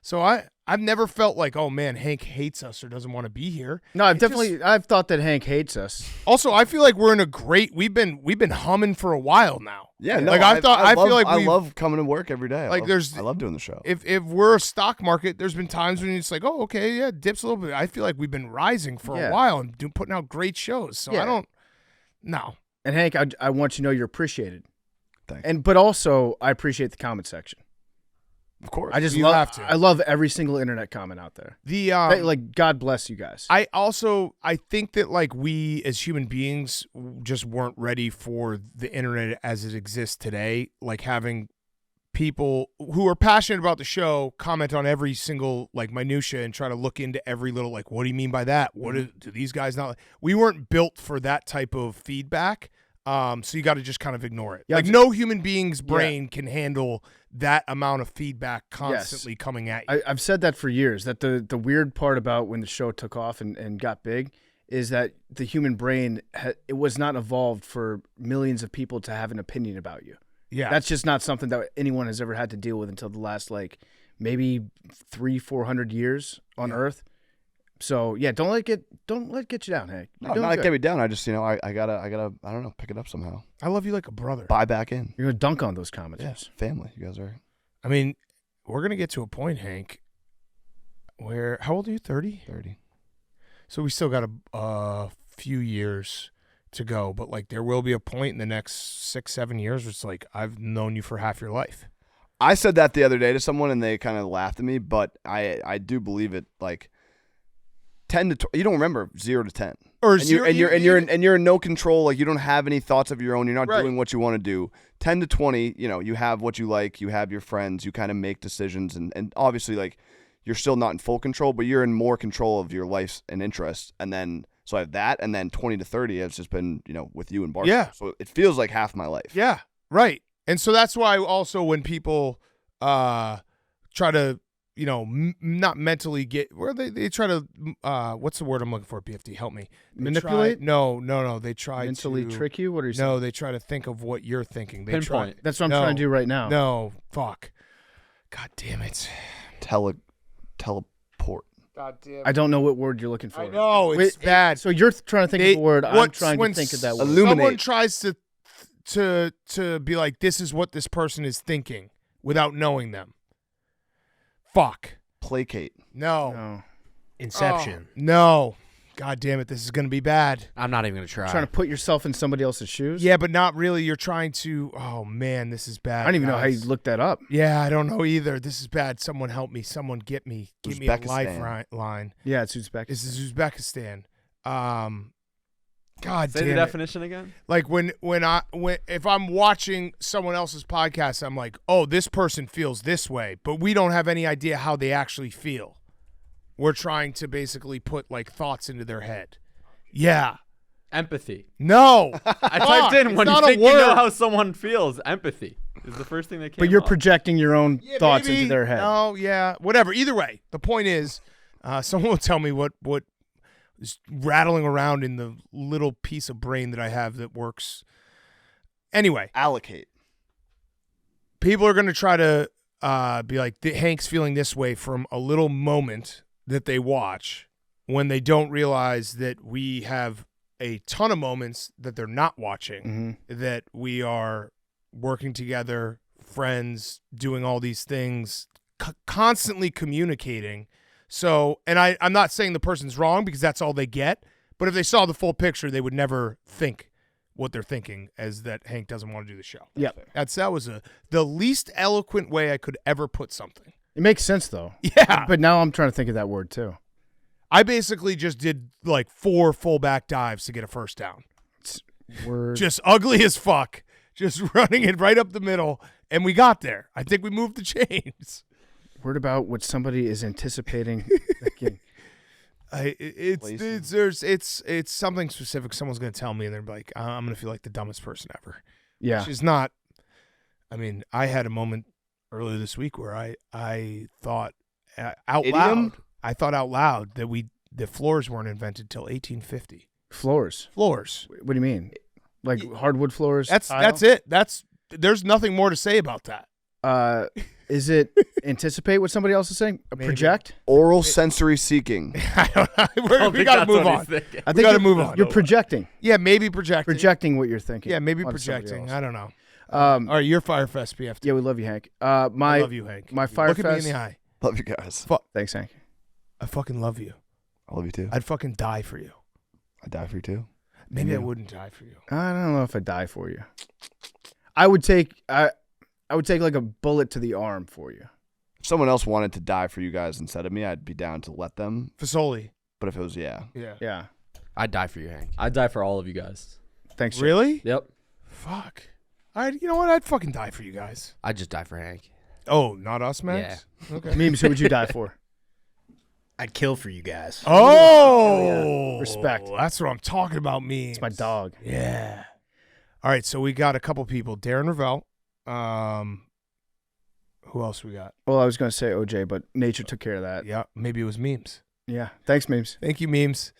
So I've never felt like, oh man, Hank hates us or doesn't want to be here. No, I've thought that Hank hates us. Also, I feel like we're in a great, we've been humming for a while now. Yeah, no, like I feel like I love coming to work every day. Like, I love doing the show. If we're a stock market, there's been times when it's like, oh, okay, yeah, it dips a little bit. I feel like we've been rising for a while and putting out great shows. So no. And Hank, I want you to know you're appreciated. Thanks. But also, I appreciate the comment section. Of course. I just You love. have to. I love every single internet comment out there. Like, God bless you guys. I think that, like, we as human beings just weren't ready for the internet as it exists today. Like, having people who are passionate about the show comment on every single, like, minutia and try to look into every little, like, what do you mean by that? What do these guys not? We weren't built for that type of feedback. So you got to just kind of ignore it. Yeah, like, no human being's brain can handle that amount of feedback constantly coming at you. I've said that for years, that the weird part about when the show took off and got big is that the human brain, it was not evolved for millions of people to have an opinion about you. Yeah. That's just not something that anyone has ever had to deal with until the last, like, maybe 300-400 years on Earth. So yeah, don't let it get you down, Hank. No, not get me down. I just, I gotta, I don't know, pick it up somehow. I love you like a brother. Buy back in. You're gonna dunk on those comments. Yes, family. You guys are. I mean, we're going to get to a point, Hank, where, how old are you, 30? 30. So we still got a few years to go, but, like, there will be a point in the next 6-7 years where it's like, I've known you for half your life. I said that the other day to someone and they kind of laughed at me, but I do believe it. Like 10 to you don't remember 0 to 10, or and you're in no control. Like, you don't have any thoughts of your own. You're not doing what you want to do. 10 to 20, you have what you like. You have your friends. You kind of make decisions, and obviously, like, you're still not in full control, but you're in more control of your life and interests. And then so I have that, and then 20 to 30 has just been with you and Barstool. Yeah. So it feels like half my life. Yeah, right. And so that's why also when people try to not mentally get where they try to what's the word I'm looking for? BFD, help me. Manipulate? No. They try Mentally to trick you? What are you saying? No, they try to think of what you're thinking. They Pinpoint. That's what I'm trying to do right now. No, fuck. God damn it. Teleport. God damn it. I don't know what word you're looking for. I know it's bad. So you're trying to think of a word. I'm trying to think of that word. Someone tries to be like, this is what this person is thinking without knowing them. Fuck. Placate. No. Inception. Oh, no. God damn it. This is going to be bad. I'm not even going to try. Trying to put yourself in somebody else's shoes? Yeah, but not really. You're trying to. Oh, man. This is bad. I don't even know how you looked that up. Yeah, I don't know either. This is bad. Someone help me. Someone get me. Give me a lifeline. Yeah, it's Uzbekistan. This is Uzbekistan. God Say damn the it. definition again. Like if I'm watching someone else's podcast, I'm like, oh, this person feels this way, but we don't have any idea how they actually feel. We're trying to basically put like thoughts into their head. Yeah. Empathy. No. I typed in when you think you know how someone feels. Empathy is the first thing that came But you're up. projecting your own thoughts maybe. into their head. No, yeah, whatever. Either way, the point is, someone will tell me what is rattling around in the little piece of brain that I have that works. Anyway, Allocate. people are going to try to be like, Hank's feeling this way from a little moment that they watch when they don't realize that we have a ton of moments that they're not watching, that we are working together, friends, doing all these things, constantly communicating. So, and I'm not saying the person's wrong because that's all they get, but if they saw the full picture, they would never think what they're thinking, as that Hank doesn't want to do the show. Yeah. That was the least eloquent way I could ever put something. It makes sense, though. Yeah. But now I'm trying to think of that word, too. I basically just did like 4 fullback dives to get a first down. Word. Just ugly as fuck. Just running it right up the middle, and we got there. I think we moved the chains. Word about what somebody is anticipating thinking. It's something specific. Someone's going to tell me, and they're like, I'm going to feel like the dumbest person ever. Yeah. Which is not. I mean, I had a moment earlier this week where I thought out loud. I thought out loud that the floors weren't invented till 1850. Floors. Floors. What do you mean? Like hardwood floors? That's it. There's nothing more to say about that. Is it anticipate what somebody else is saying? Project? Oral sensory seeking. I don't know. We got to move on. I We got to move on. You're projecting. Yeah, maybe projecting. Projecting what you're thinking. Yeah, maybe onto somebody projecting. else. I don't know. All right, you're Fyre Fest BFT. Yeah, we love you, Hank. I love you, Hank. My Fyre Look Fest. at me in the eye. Love you guys. Thanks, Hank. I fucking love you. I love you too. I'd fucking die for you. I'd die for you too. Maybe I wouldn't die for you. I don't know if I'd die for you. I would take like a bullet to the arm for you. If someone else wanted to die for you guys instead of me, I'd be down to let them. Fasoli. But if it was, yeah. Yeah. I'd die for you, Hank. I'd die for all of you guys. Thanks. Really? Yep. Fuck. You know what? I'd fucking die for you guys. I'd just die for Hank. Oh, not us, Max? Yeah. Okay. Memes, who would you die for? I'd kill for you guys. Oh, yeah. Respect. That's what I'm talking about. Me. It's my dog. Yeah. All right, so we got a couple people. Darren Ravel. Who else we got? Well, I was going to say OJ, but nature took care of that. Yeah, maybe it was Memes. Yeah. Thanks, Memes. Thank you, Memes.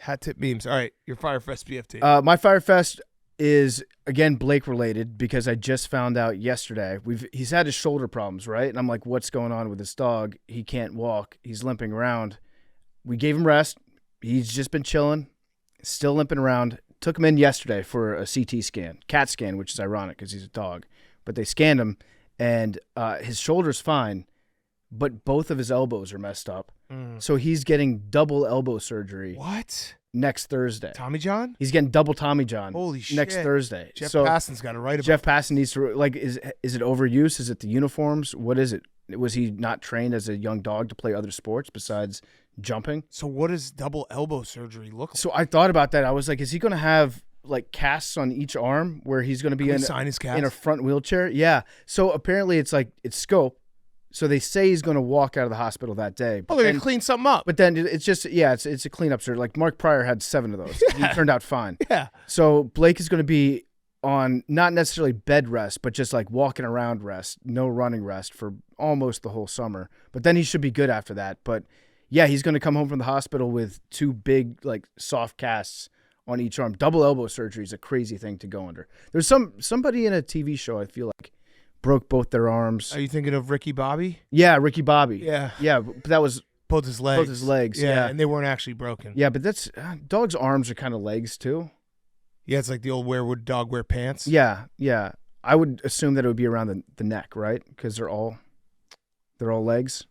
Hat tip Memes. All right, your Fyre Fest BFT. My Fyre Fest is, again, Blake related because I just found out yesterday. He's had his shoulder problems, right? And I'm like, what's going on with this dog? He can't walk. He's limping around. We gave him rest. He's just been chilling, still limping around. Took him in yesterday for a CT scan, CAT scan, which is ironic because he's a dog. But they scanned him, and his shoulder's fine, but both of his elbows are messed up. So he's getting double elbow surgery. What? Next Thursday. Tommy John? He's getting double Tommy John. Holy shit. Next Thursday. Jeff so Passan's got to write about Jeff Passan needs to, like, is it overuse? Is it the uniforms? What is it? Was he not trained as a young dog to play other sports besides jumping? So what does double elbow surgery look like? So I thought about that. I was like, is he going to have like casts on each arm where he's going to be in a front wheelchair? Yeah. So apparently it's scope. So they say he's going to walk out of the hospital that day. Oh, they're going to clean something up. But then it's just, it's a cleanup surgery. Like Mark Pryor had 7 of those. He turned out fine. Yeah. So Blake is going to be on not necessarily bed rest, but just like walking around rest, no running rest for almost the whole summer. But then he should be good after that. But yeah, he's going to come home from the hospital with 2 big like soft casts on each arm. Double elbow surgery is a crazy thing to go under. There's somebody in a TV show I feel like broke both their arms. Are you thinking of Ricky Bobby? Yeah, Ricky Bobby. Yeah. Yeah, but that was Both his legs. both his legs. Yeah. and they weren't actually broken. Yeah, but that's dogs' arms are kind of legs too. Yeah, it's like the old where would dog wear pants? Yeah, yeah. I would assume that it would be around the neck, right? Because they're all legs.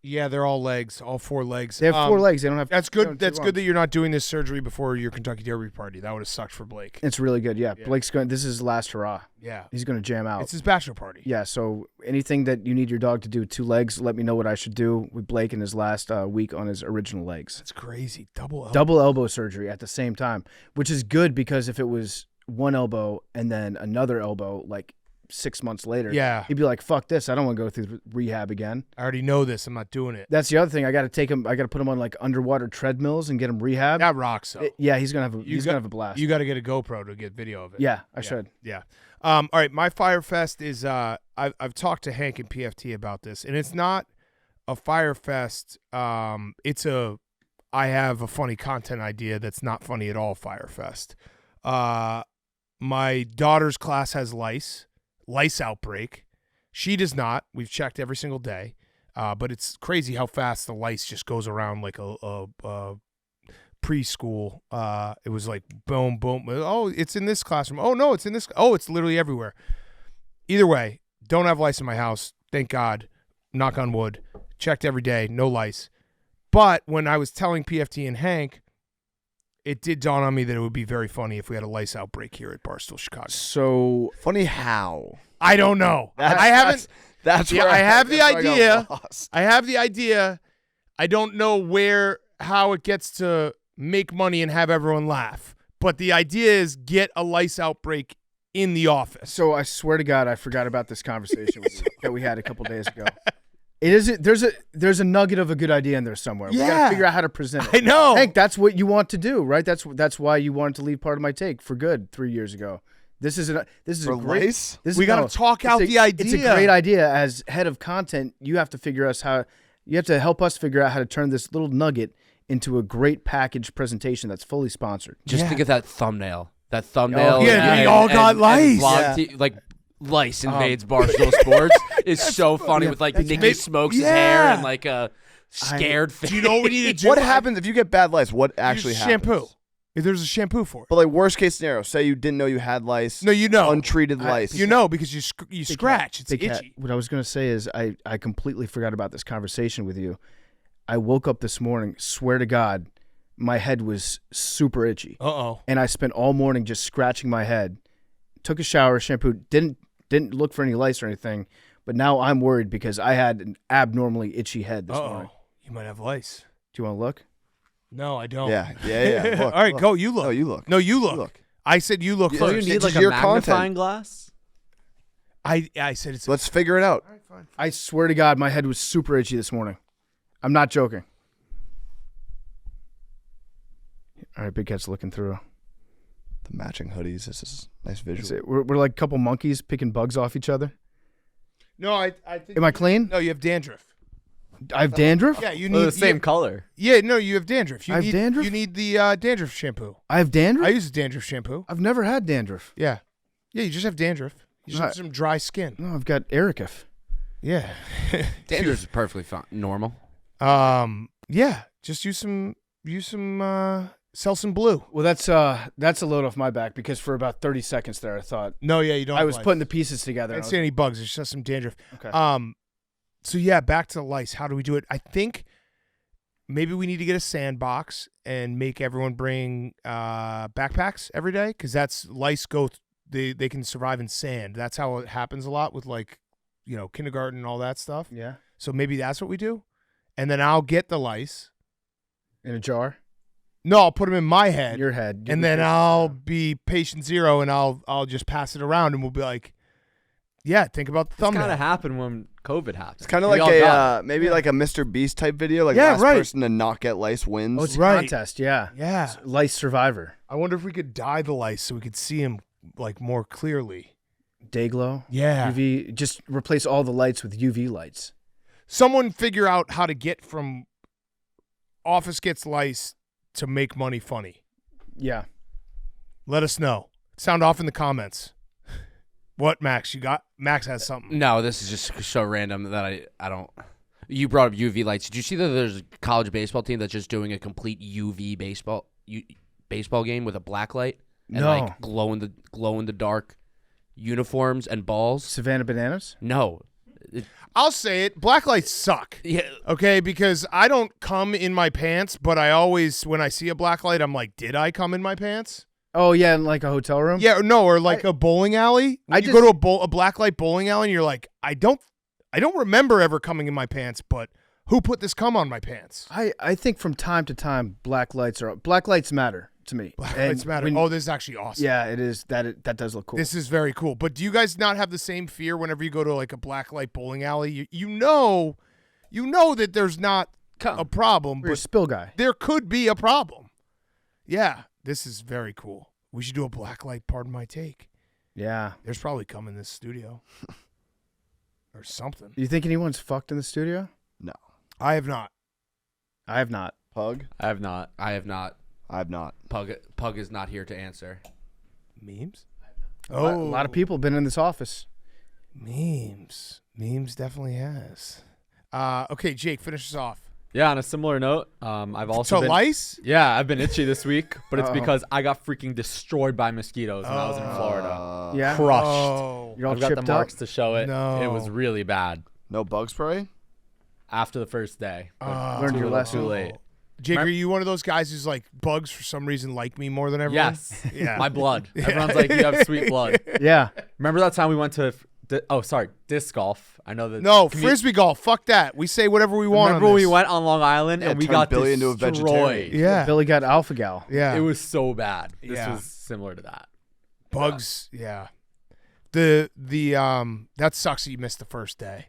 Yeah, they're all legs, all 4 legs. They have 4 legs. They don't have. That's they don't good. have That's 2 good that arms. you're not doing this surgery before your Kentucky Derby party. That would have sucked for Blake. It's really good. Yeah, Yeah. Blake's going. This is his last hurrah. Yeah, He's going to jam out. it's his bachelor party. Yeah. So anything that you need your dog to do 2 legs, let me know what I should do with Blake in his last week on his original legs. That's crazy. Double Elbow surgery at the same time, which is good because if it was one elbow and then another elbow, like 6 months later, Yeah. he'd be like, "Fuck this! I don't want to go through rehab again." I already know this. I'm not doing it. That's the other thing. I got to take him. I got to put him on like underwater treadmills and get him rehab. That rocks. Though. Yeah, he's gonna have a got- gonna have a blast. You got to get a GoPro to get video of it. Yeah, I should. Yeah. All right. My Fyre Fest is. I've talked to Hank and PFT about this, and it's not a Fyre Fest. It's a. I have a funny content idea that's not funny at all. Fyre Fest. My daughter's class has lice outbreak. She does not. We've checked every single day, but it's crazy how fast the lice just goes around like a preschool. It was like boom, boom. Oh, it's in this classroom. Oh no, it's in this. Oh, it's literally everywhere. Either way, don't have lice in my house. Thank God. Knock on wood. Checked every day. No lice. But when I was telling PFT and Hank, it did dawn on me that it would be very funny if we had a lice outbreak here at Barstool Chicago. So Funny how? I don't know. I haven't. That's Yeah, where I have the that's where I got idea. lost. I have the idea. I don't know how it gets to make money and have everyone laugh. But the idea is get a lice outbreak in the office. So I swear to God, I forgot about this conversation with you that we had a couple days ago. It is there's a nugget of a good idea in there somewhere. We got Yeah. to figure out how to present it. I know. Hank, that's what you want to do, right? That's why you wanted to leave part of my take for good 3 years ago. This is For a great. lice? We gotta talk out the idea. It's a great idea. As head of content, you have to help us figure out how to turn this little nugget into a great package presentation that's fully sponsored. Just Yeah. think of that thumbnail. That thumbnail. Oh, yeah, we all got lice. blog like lice invades Barstool Sports is so funny with like Nikki smokes his hair and like a scared face. Do you know what we need to do? What happens if you get bad lice? What actually Use happens? shampoo. If there's a shampoo for it. But like worst case scenario, say you didn't know you had lice. No, you know. Untreated lice. You know because you scratch. It's Big Cat, itchy. what I was going to say is I completely forgot about this conversation with you. I woke up this morning, swear to God, my head was super itchy. Uh-oh. And I spent all morning just scratching my head. Took a shower, shampooed, didn't look for any lice or anything, but now I'm worried because I had an abnormally itchy head this morning. You might have lice. Do you want to look? No, I don't. Yeah. Look, All right, look. go. You look. No, you look. No, you look. You look. I said you look Yeah, So first. you It's need like just a your magnifying content. glass? I said it's. Let's figure it out. All right, fine. I swear to God, my head was super itchy this morning. I'm not joking. All right, Big Cat's looking through. The matching hoodies. This is nice visual. That's it. We're like a couple monkeys picking bugs off each other. No, I think. Am I clean? No, you have dandruff. I have dandruff? Yeah, you Well, need the same color. Yeah, no, you have dandruff. I have dandruff? You need the dandruff shampoo. I have dandruff? I use a dandruff shampoo. I've never had dandruff. Yeah, you just have dandruff. You just have some dry skin. No, I've got Ericif. Yeah. Dandruff is perfectly fine, normal. Yeah, just use some Selsun Blue. Well, that's a load off my back because for about 30 seconds there, I thought No, yeah, you don't. I have was lice. putting the pieces together. I and didn't see any bugs. There's just some dandruff. Okay. So yeah, back to the lice. How do we do it? I think maybe we need to get a sandbox and make everyone bring backpacks every day because that's lice go. They can survive in sand. That's how it happens a lot with like, kindergarten and all that stuff. Yeah. So maybe that's what we do, and then I'll get the lice. In a jar? No, I'll put them in my head. Your head. And then I'll be patient zero, and I'll just pass it around, and we'll be like, yeah, think about the This thumbnail. kind of happened when COVID happened. It's kind of We like all got it. maybe like a Mr. Beast type video. Like Yeah, last right. person to not get lice wins. Oh, it's a Right. contest, yeah. Yeah. Lice Survivor. I wonder if we could dye the lice so we could see them like more clearly. Day glow. Yeah. UV. Just replace all the lights with UV lights. Someone figure out how to get from Office Gets Lice to Make Money Funny. Yeah. Let us know. Sound off in the comments. What, Max? Max has something. No, this is just so random that I don't. You brought up UV lights. Did you see that there's a college baseball team that's just doing a complete UV baseball game with a black light and like glow in the dark uniforms and balls? Savannah Bananas? No. I'll say it. Black lights suck. Yeah. Okay, because I don't come in my pants, but I always, when I see a black light, I'm like, did I come in my pants? Oh, yeah, in like a hotel room? Yeah, no, or like a bowling alley. When you go to a black light bowling alley and you're like, I don't remember ever coming in my pants, but who put this cum on my pants? I think from time to time, black lights matter to me. Black lights matter. This is actually awesome. Yeah, it is. That does look cool. This is very cool. But do you guys not have the same fear whenever you go to like a black light bowling alley? You know that there's not a problem, You're a spill guy. There could be a problem. Yeah, this is very cool. We should do a black light, pardon my take. Yeah. There's probably cum in this studio. Or something. You think anyone's fucked in the studio? No. I have not. I have not. Pug? I have not. I have not. Pug is not here to answer. Memes? A lot of people have been in this office. Memes definitely has. Okay, Jake, finish us off. Yeah, on a similar note, I've also been lice? Yeah, I've been itchy this week, but it's because I got freaking destroyed by mosquitoes when I was in Florida. Yeah, crushed. You're all I've got chipped the marks up? to show it. No. It was really bad. No bug spray? After the first day, Learned your lesson. too late. Jake, are you one of those guys who's like, bugs for some reason like me more than everyone? Yes. Yeah. My blood. Everyone's like, you have sweet blood. Yeah. Remember that time we went to disc golf? I know that. No, frisbee golf. Fuck that. We say whatever we want. Remember on when this. we went on Long Island and we turned got Billy into a vegetarian. destroyed? Yeah. Billy got alpha gal. Yeah. It was so bad. This Yeah. was similar to that. Bugs. Yeah. The that sucks that you missed the first day.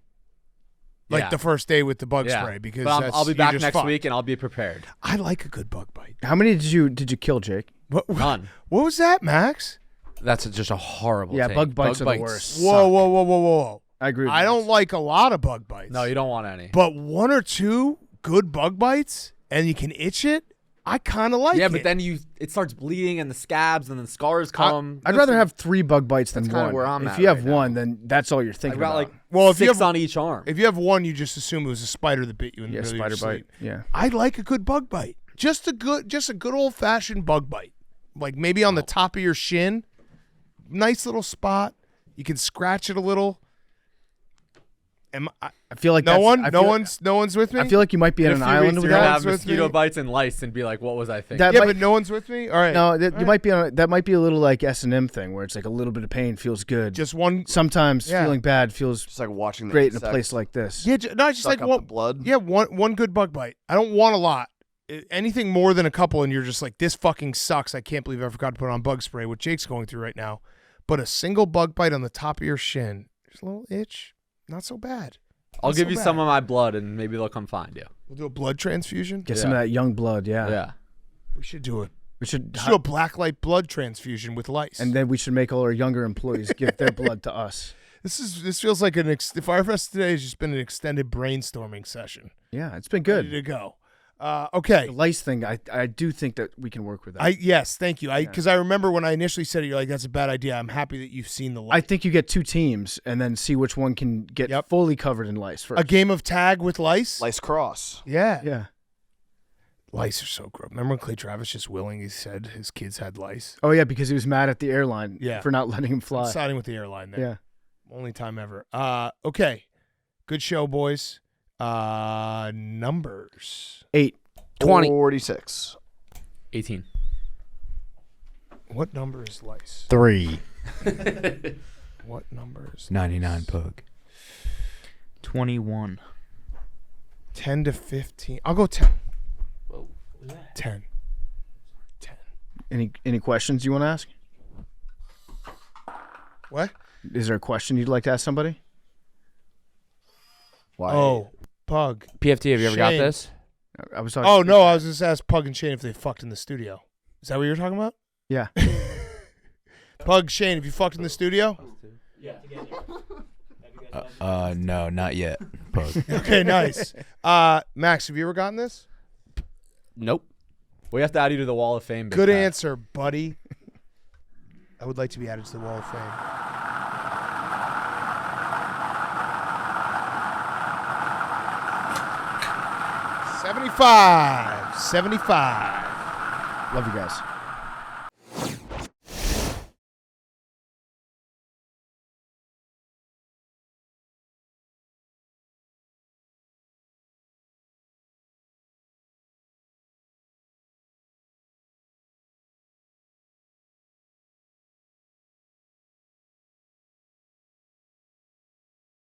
Like Yeah. the first day with the bug Yeah. spray because But I'll be you're back just next fucked. week and I'll be prepared. I like a good bug bite. How many did you kill, Jake? None. What was that, Max? That's just a horrible Yeah, take. bug bites are the worst. suck. Whoa. I agree with I you. don't like a lot of bug bites. No, you don't want any. But one or two good bug bites and you can itch it, I kind of like Yeah, it. but then it starts bleeding and the scabs and then scars come. I'd rather have 3 bug bites than That's kinda one. where I'm if at you have right one, then that's all you're thinking I've got about. like Well, if you 6 have- on each arm. if you have one, you just assume it was a spider that bit you in the Yeah, middle of your spider bite. sleep. Yeah. I like a good bug bite. Just a good old fashioned bug bite. Like maybe on the top of your shin. Nice little spot. You can scratch it a little. I feel like no that's- no one's with me. I feel like you might be In on a an few island weeks, with you're gonna that. have with mosquito me. bites and lice and be like, "What was I thinking?" That yeah, might- but no one's with me. All right. No, you might be on. That might be a little like S&M thing where it's like a little bit of pain feels good. Just one. Sometimes Yeah. feeling bad feels Just like watching the great in a insect place like this. Yeah, no, it's just suck like up one the blood. Yeah, one good bug bite. I don't want a lot. Anything more than a couple, and you're just like, this fucking sucks. I can't believe I forgot to put on bug spray. What Jake's going through right now, but a single bug bite on the top of your shin, just a little itch, not so bad. I'll Not give so you bad. some of my blood and maybe they'll come find you. We'll do a blood transfusion. Get some of that young blood. Yeah. Yeah. We should do it. We should. Let's do a black light blood transfusion with lice. And then we should make all our younger employees give their blood to us. this feels like the Fyre Fest today has just been an extended brainstorming session. Yeah, it's been Ready good. to go. Okay. The lice thing, I do think that we can work with that. Yes, thank you. Because I remember when I initially said it, you're like, that's a bad idea. I'm happy that you've seen the lice. I think you get 2 teams and then see which one can get fully covered in lice first. A game of tag with lice? Lice cross. Yeah. Yeah. Lice are so gross. Remember when Clay Travis just willingly said his kids had lice? Oh yeah, because he was mad at the airline Yeah. for not letting him I'm fly. siding with the airline there. Yeah. Only time ever. Okay. Good show, boys. Numbers. 8. 20. 46. 18. What number is lice? 3. What number is 99 lice? pug. 21. 10 to 15. I'll go 10. Whoa. 10. Any questions you want to ask? What? Is there a question you'd like to ask somebody? Why? Oh, Pug. PFT, have you ever got Shane. this? I was talking. Oh, no. I was just ask Pug and Shane if they fucked in the studio. Is that what you were talking about? Yeah. Pug Shane, have you fucked in the studio? No, not yet. Pug. Okay, nice. Max, have you ever gotten this? Nope. We have to add you to the Wall of Fame. Big Good Pat. answer, buddy. I would like to be added to the Wall of Fame. $75. Love you guys.